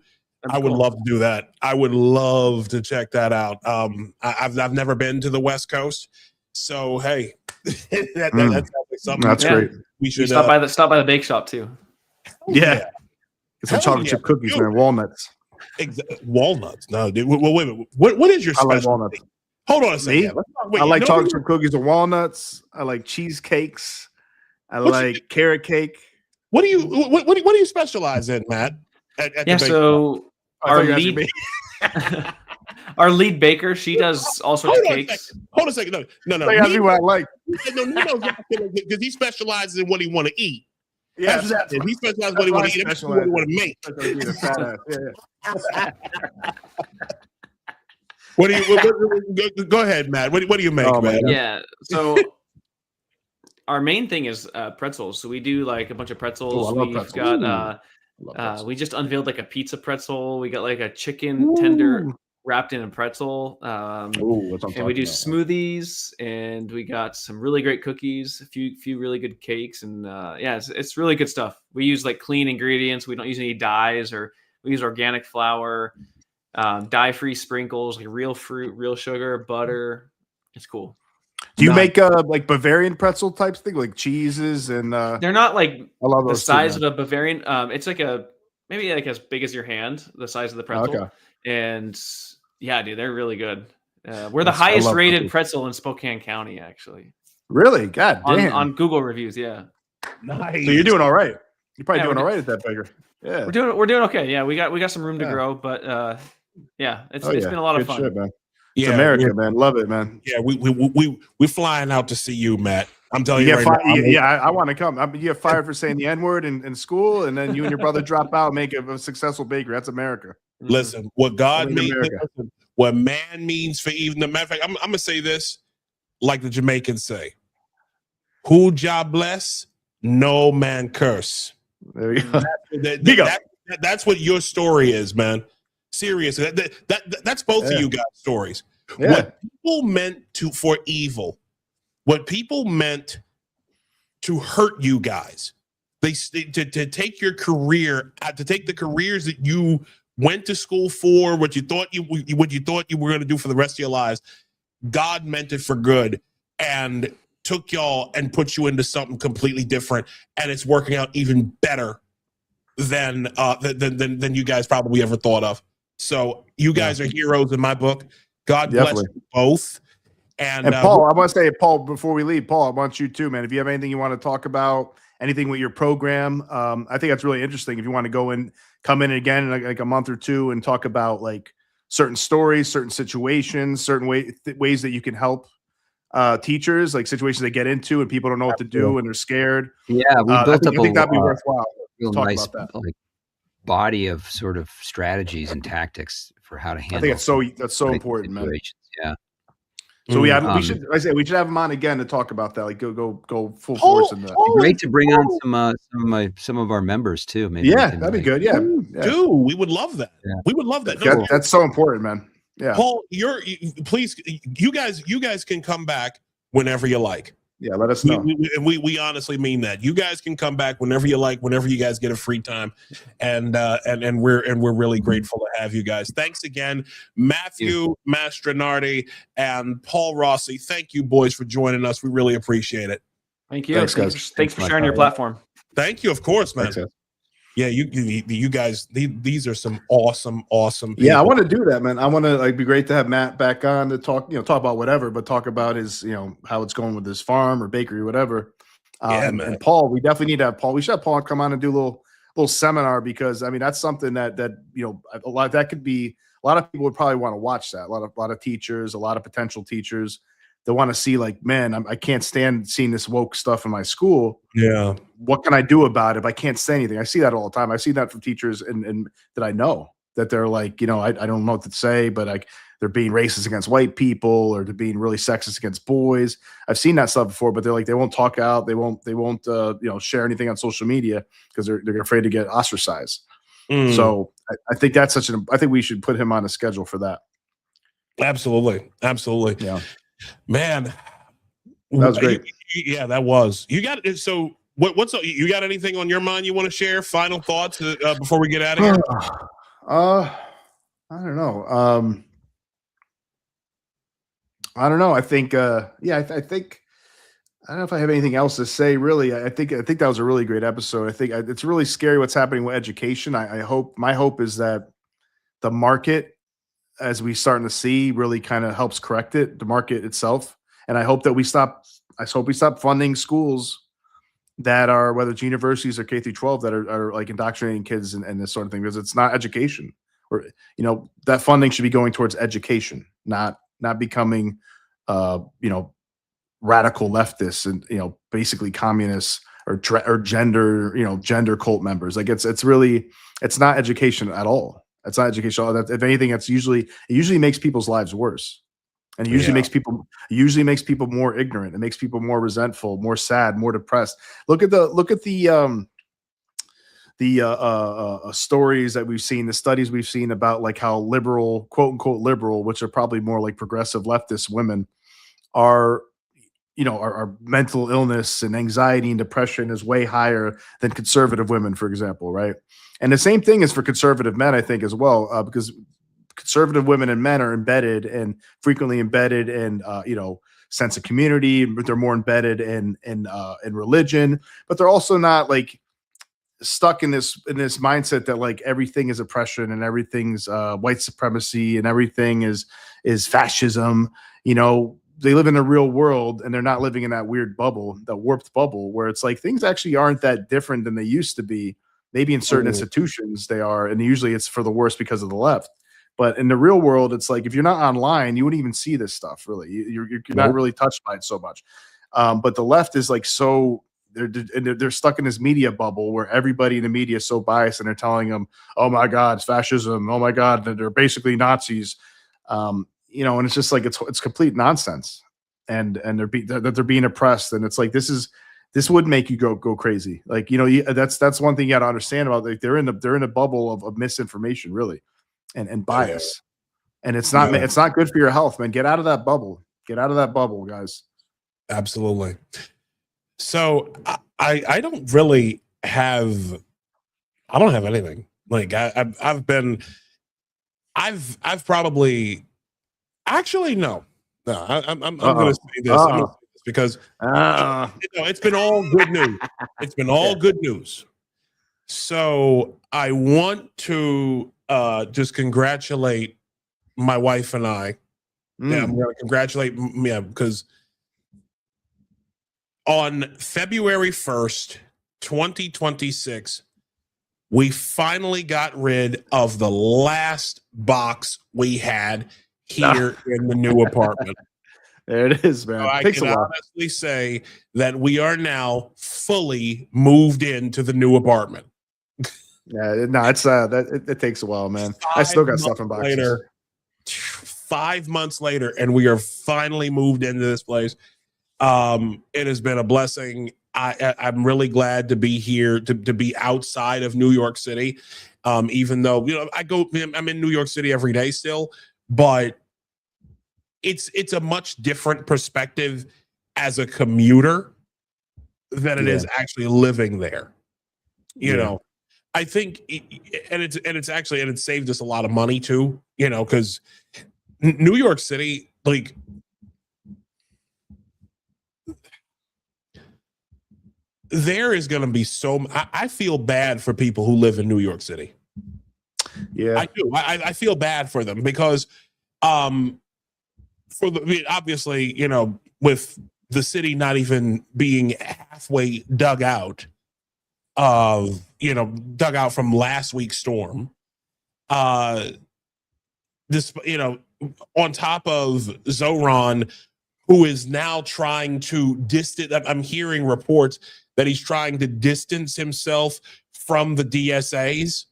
I would love to do that. I would love to check that out. I've never been to the West Coast, so hey, that's like something. That's great. We should stop by the bake shop too. Yeah, get some chocolate chip cookies, man. Walnuts. Walnuts? No, dude. Well, wait a minute. What is your specialty? I like walnuts. Hold on a second. I like chocolate chip cookies and walnuts. I like cheesecakes. I like carrot cake. What do you specialize in, Matt? So our lead baker, she does all sorts of cakes. Hold a second. No. Ask me what I like. No, because he specializes in what he want to eat. Yeah, he specializes in what he want to eat. That's what he want to make. What do you? Go ahead, Matt. What do you make, man? Yeah. So our main thing is pretzels. So we do a bunch of pretzels. We've got we just unveiled a pizza pretzel. We got a chicken tender wrapped in a pretzel. And we do smoothies, and we got some really great cookies, a few really good cakes, and it's really good stuff. We use clean ingredients. We don't use any dyes, or we use organic flour. dye-free sprinkles, like real fruit, real sugar, butter. It's cool. Do you make like Bavarian pretzel types thing, like cheeses and? They're not like I love the those size too, of a Bavarian. It's like maybe like as big as your hand, the size of the pretzel. Okay. And yeah, dude, they're really good. We're the highest rated pretzel in Spokane County, actually. Really? God damn. On Google reviews, yeah. Nice. So you're doing all right. You're probably doing all right at that beggar. Yeah. We're doing okay. Yeah, we got some room to grow, but yeah, it's been a lot of fun. Shit, man. It's America, man. Love it, man. Yeah, we're flying out to see you, Matt. I'm telling you right now. I want to come. You get fired for saying the N-word in school, and then you and your brother drop out and make a successful bakery. That's America. Listen, what God means, what man means for even the matter of fact, I'm gonna say this like the Jamaicans say. Who Jah bless, no man curse. There you go. That's what your story is, man. Seriously, that's both of you guys' stories. Yeah. What people meant for evil, what people meant to hurt you guys, to take your career, to take the careers that you went to school for, what you thought you were going to do for the rest of your lives. God meant it for good and took y'all and put you into something completely different, and it's working out even better than you guys probably ever thought of. So you guys are heroes in my book. God bless you both. And Paul, I want to say, Paul, before we leave, Paul, I want you too, man. If you have anything you want to talk about, anything with your program, I think that's really interesting. If you want to come in again in like a month or two and talk about like certain stories, certain situations, certain ways that you can help teachers, like situations they get into and people don't know what to do and they're scared. Yeah, we built up I think that'd be worthwhile. Talk nice, about that. like body of sort of strategies and tactics for how to handle. I think that's so important, man. Yeah. So we should have him on again to talk about that. Like go full force in that. Great to bring on some of our members too. Maybe that'd be good. Yeah, dude, we would love that. Yeah. We would love that. That's so important, man. Yeah, Paul, please, you guys can come back whenever you like. Yeah, let us know. We honestly mean that. You guys can come back whenever you like, whenever you guys get a free time, and we're really grateful to have you guys. Thanks again, Matthew Mastronardi and Paul Rossi. Thank you, boys, for joining us. We really appreciate it. Thank you. Thanks, guys. Thanks for sharing your platform. Thank you, of course, man. Thanks, yeah, you guys, these are some awesome people. Yeah, I want to do that, man. I want to be great to have Matt back on to talk about whatever, but talk about his, how it's going with his farm or bakery or whatever. And Paul, we definitely need to have Paul. We should have Paul come on and do a little seminar, because that's something that a lot of people would probably want to watch that. A lot of teachers, a lot of potential teachers. They want to see, like, man, I can't stand seeing this woke stuff in my school. Yeah. What can I do about it if I can't say anything? I see that all the time. I see that from teachers and that I know, that they're like, I don't know what to say, but they're being racist against white people, or they're being really sexist against boys. I've seen that stuff before, but they're like, they won't talk out. They won't share anything on social media because they're afraid to get ostracized. So I think that's I think we should put him on a schedule for that. Absolutely. Yeah. Man, that was great. Yeah, that was. You got it. So you got anything on your mind you want to share? Final thoughts before we get out of here? I don't know. I don't know. I think I think I don't know if I have anything else to say, really. I think that was a really great episode. I think it's really scary what's happening with education. My hope is that the market, as we starting to see, really kind of helps correct it, the market itself. And I hope we stop funding schools that are, whether it's universities or K through 12, that are like indoctrinating kids and this sort of thing, because it's not education. Or, that funding should be going towards education, not becoming, radical leftists and, basically communists or gender cult members. Like it's not education at all. It's not educational. If anything, it usually makes people's lives worse, and it usually makes people more ignorant. It makes people more resentful, more sad, more depressed. Look at the stories that we've seen, the studies we've seen about like how liberal, quote unquote liberal, which are probably more like progressive leftist women, are our mental illness and anxiety and depression is way higher than conservative women, for example, right? And the same thing is for conservative men, I think, as well, because conservative women and men are embedded and frequently embedded in sense of community, but they're more embedded in religion, but they're also not like stuck in this mindset that like everything is oppression and everything's white supremacy and everything is fascism. They live in the real world and they're not living in that weird bubble, that warped bubble where it's like things actually aren't that different than they used to be. Maybe in certain institutions they are, and usually it's for the worse because of the left. But in the real world, it's like if you're not online, you wouldn't even see this stuff. Really, you're not really touched by it so much. But the left is like so they're stuck in this media bubble where everybody in the media is so biased, and they're telling them, "Oh my God, it's fascism! Oh my God, they're basically Nazis." And it's just like it's complete nonsense, and they're being oppressed, and it's like this would make you go crazy. Like that's one thing you got to understand about. Like they're in a bubble of misinformation, really. And bias, and it's not good for your health, man. Get out of that bubble. Get out of that bubble, guys. Absolutely. So I don't really have. I don't have anything. Like I've probably actually no. I'm going to say this. I'm gonna say this because it's been all good news. It's been all good news. So I want to just congratulate my wife and I. Yeah, I'm going to congratulate because on February 1st, 2026, we finally got rid of the last box we had here in the new apartment. There it is, man. So I can honestly say that we are now fully moved into the new apartment. Yeah, no, it's it takes a while, man. I still got stuff in boxes. 5 months later, and we are finally moved into this place. It has been a blessing. I'm really glad to be here, to be outside of New York City. Even though I'm in New York City every day still, but it's a much different perspective as a commuter than it is actually living there. You know. I think, it saved us a lot of money too, because New York City, like, there is going to be I feel bad for people who live in New York City. Yeah, I do. I feel bad for them because, obviously, with the city not even being halfway dug out from last week's storm. This, on top of Zoran, who is now trying to distance. I'm hearing reports that he's trying to distance himself from the DSAs.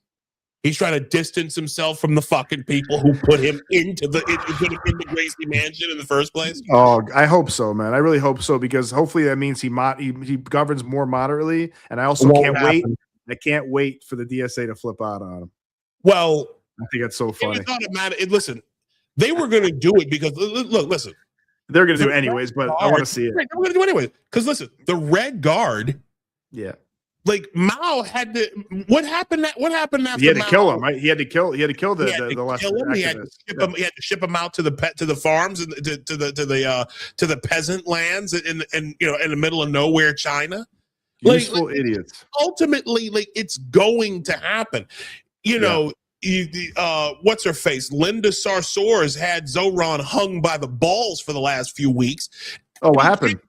He's trying to distance himself from the fucking people who put him into Gracie Mansion in the first place. Oh, I hope so, man. I really hope so, because hopefully that means he governs more moderately. And I also can't wait. I can't wait for the DSA to flip out on him. Well, I think that's so funny. It's not a matter. Listen, they were going to do it because listen, they're going to do it anyways. But I want to see it. They're going to do it anyway because listen, the Red Guard. Yeah. Like Mao had to. What happened after he had to Mao? kill him, right? He had to kill the left. He had to ship him out to the farms and to the peasant lands in the middle of nowhere, China. Useful idiots. Ultimately, it's going to happen. What's her face? Linda Sarsour has had Zoran hung by the balls for the last few weeks. Oh, what happened?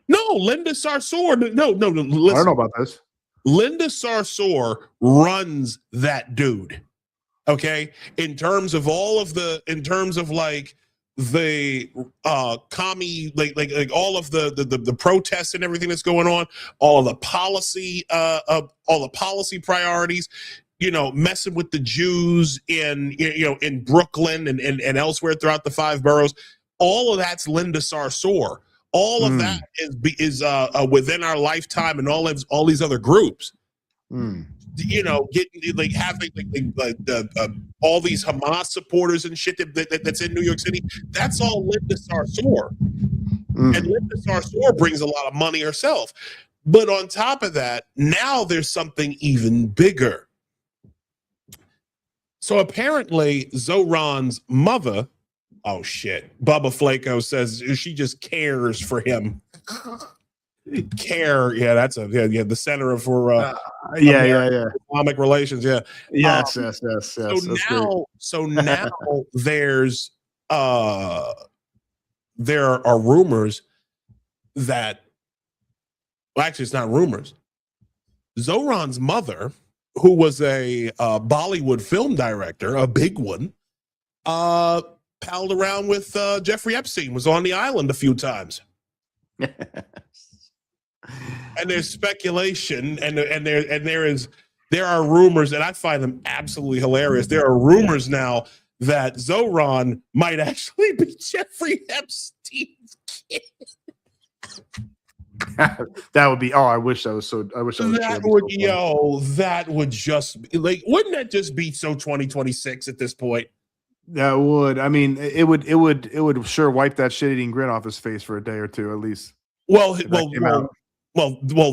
No, Linda Sarsour. No. Listen, I don't know about this. Linda Sarsour runs that dude. Okay, in terms of all of the commie, like all of the protests and everything that's going on, all of the policy, priorities. Messing with the Jews in Brooklyn and elsewhere throughout the 5 boroughs. All of that's Linda Sarsour. All of that is within our lifetime, and all these other groups. Getting having all these Hamas supporters and shit that's in New York City. That's all Linda Sarsour, and Linda Sarsour brings a lot of money herself. But on top of that, now there's something even bigger. So apparently Zoran's mother, oh shit, Bubba Flaco says she just cares for him. Care, yeah, that's the Center for Islamic Relations, yeah. Yes. So That's now there's there are rumors that, well, actually it's not rumors. Zoran's mother, who was a Bollywood film director, a big one, palled around with Jeffrey Epstein, was on the island a few times. And there's speculation, and there are rumors, and I find them absolutely hilarious. There are rumors now that Zoran might actually be Jeffrey Epstein's kid. That would be. Oh, I wish that was so. I wish that was. That would just be like. Wouldn't that just be so 2026 at this point? That would. I mean, it would sure wipe that shit-eating grin off his face for a day or two at least. Well,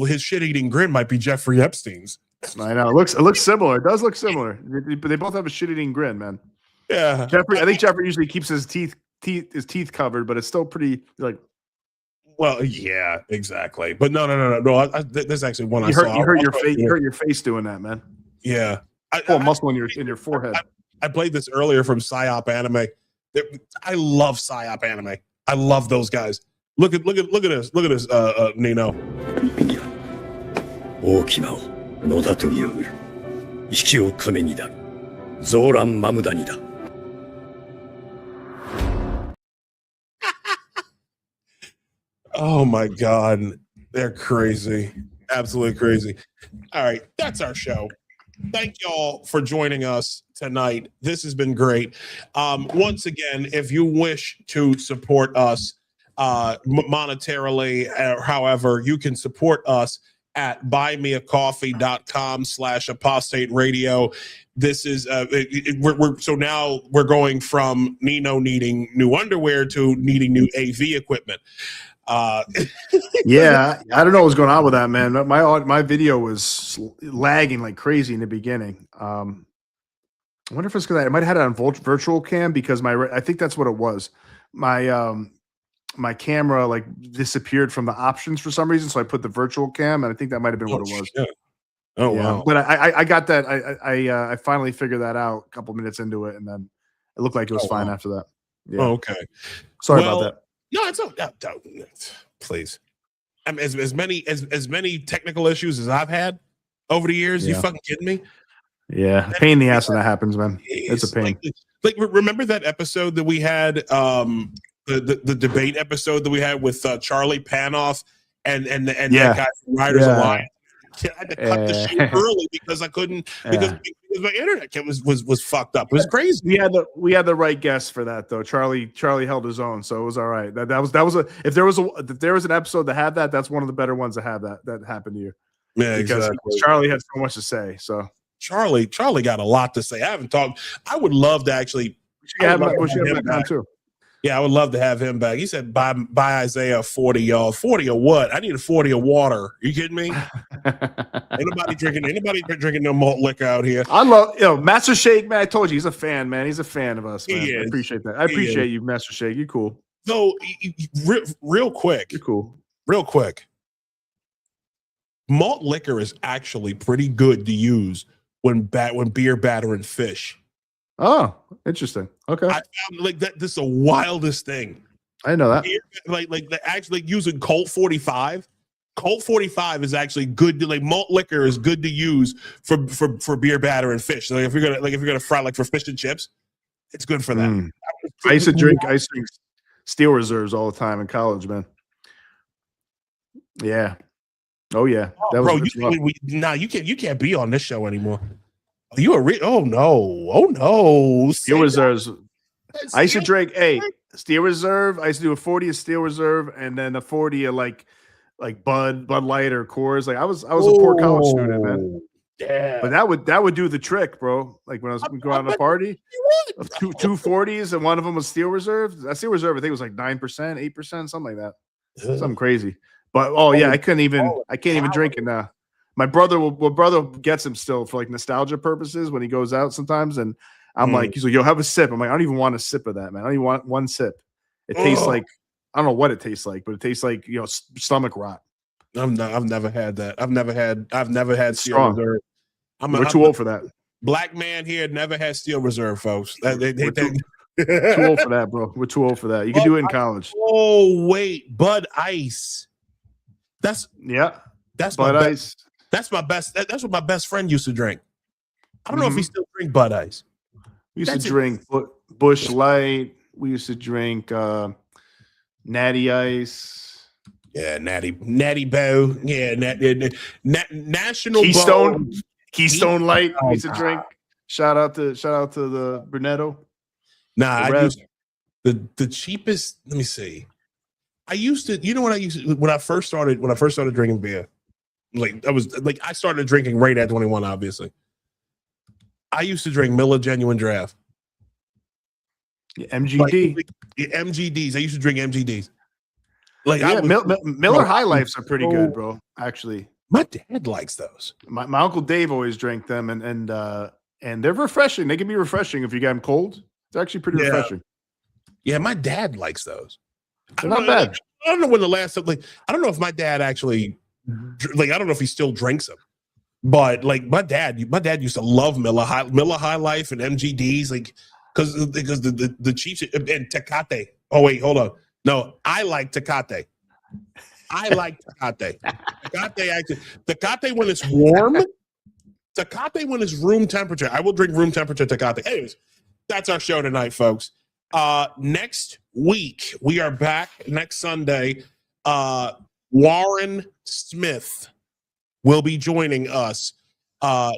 his shit-eating grin might be Jeffrey Epstein's. I know. It looks similar. It does look similar. But they both have a shit-eating grin, man. Yeah. I think Jeffrey usually keeps his teeth covered, but it's still pretty like. Well, yeah, exactly. But no. There's actually one you I saw. You hurt your face. You hurt your face doing that, man. Yeah. Muscle in your forehead. I played this earlier from PsyOp Anime. I love PsyOp Anime. I love those guys. Look at this. Look at this, Nino. 大きな野だという息をかめにだゾーランマムダニだ Oh my God. They're crazy. Absolutely crazy. All right. That's our show. Thank y'all for joining us tonight. This has been great. Once again, if you wish to support us monetarily, however, you can support us at buymeacoffee.com/apostate radio. This is so now we're going from Nino needing new underwear to needing new AV equipment. Yeah, I don't know what's going on with that, man. My video was lagging like crazy in the beginning. I wonder if it's because I might have had it on virtual cam because I think that's what it was. My camera like disappeared from the options for some reason, so I put the virtual cam, and I think that might have been what it was. Shit. Oh yeah. Wow! But I got that. I finally figured that out a couple minutes into it, and then it looked like it was fine after that. Yeah. Oh, okay. Sorry about that. No, it's please. I mean, as many technical issues as I've had over the years. You fucking kidding me? Yeah, pain in the ass when that happens, man. It's a pain. Like remember that episode that we had, the debate episode that we had with Charlie Panoff and that guy from Riders Alliance. I had to cut the shit early because I couldn't because my internet was fucked up. It was crazy. We had the right guest for that though. Charlie held his own, so it was all right. That was if there was an episode that had that, that's one of the better ones that had that happened to you. Yeah, because exactly. Charlie had so much to say. So Charlie got a lot to say. I haven't talked. I would love to actually. We should have him back too. Yeah, I would love to have him back. He said, buy Isaiah 40, y'all. 40 of what? I need a 40 of water. Are you kidding me? Anybody drinking no malt liquor out here. I love, Master Shake, man. I told you, he's a fan, man. He's a fan of us, man. He is. I appreciate that. I appreciate you, Master Shake. You're cool. So, real quick. You're cool. Real quick. Malt liquor is actually pretty good to use when beer battering fish. Oh, interesting. Okay. I found like that. This is the wildest thing. I didn't know that. Like actually using Colt 45. Colt 45 is actually good to malt liquor is good to use for beer batter and fish. So if you're gonna fry like for fish and chips, it's good for that. I used to drink Steel Reserves all the time in college, man. Yeah. Oh yeah. You can't be on this show anymore. Oh no. Steel Reserves. I used to drink Steel Reserve. I used to do a 40 of Steel Reserve and then a 40 of like Bud Light or Coors. Like I was a poor college student, man. Yeah. But that would do the trick, bro. Like when I was going out on a party, two 40s and one of them was Steel Reserve. That Steel Reserve, I think it was like 9%, 8%, something like that. Something crazy. But I can't even drink it now. My brother gets him still for like nostalgia purposes when he goes out sometimes, and I'm like, he's like, yo, have a sip. I'm like, I don't even want a sip of that, man. I don't even want one sip. It tastes like, I don't know what it tastes like, but it tastes like, stomach rot. I've never had that. I've never had Steel Strong. Reserve. We're too old for that. Black man here never had Steel Reserve, folks. We're too old for that, bro. We're too old for that. You can do it in college. Oh wait, Bud Ice. That's Bud Ice. That's my best. That's what my best friend used to drink. I don't know if he still drink Bud Ice. We used to drink Bush Light. We used to drink Natty Ice. Yeah, Natty Bow. Yeah, National Keystone. Bow. Keystone Light. We used to drink. Shout out to the Brunetto. Nah, I used the cheapest. Let me see. I used to. You know what I used to, when I first started drinking beer. I started drinking right at 21. Obviously, I used to drink Miller Genuine Draft. MGD. MGDs. I used to drink MGDs. Miller High Lifes are pretty good, bro. Actually, my dad likes those. My Uncle Dave always drank them, and they're refreshing. They can be refreshing if you get them cold. It's actually pretty refreshing. Yeah, my dad likes those. They're not bad. I don't know when the last I don't know if my dad actually I don't know if he still drinks them, but my dad used to love Miller High Life and MGDs because the Chiefs and Tecate. Oh wait, hold on. No, I like Tecate. Tecate when it's warm. Tecate when it's room temperature. I will drink room temperature Tecate. Anyways, that's our show tonight, folks. Next week we are back. Next Sunday, Warren Smith will be joining us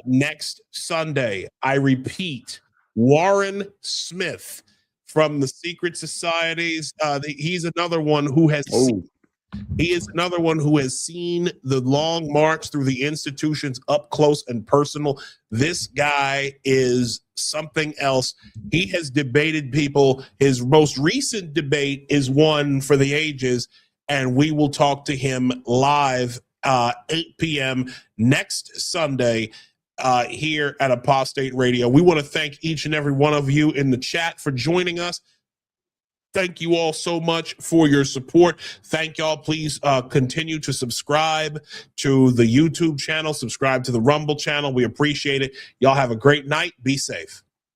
next Sunday. I repeat, Warren Smith from the Secret Societies. He's another one who has seen the long march through the institutions up close and personal. This guy is something else. He has debated people. His most recent debate is one for the ages, and we will talk to him live 8 p.m. next Sunday here at Apostate Radio. We want to thank each and every one of you in the chat for joining us. Thank you all so much for your support. Thank y'all. Please continue to subscribe to the YouTube channel, subscribe to the Rumble channel. We appreciate it. Y'all have a great night. Be safe.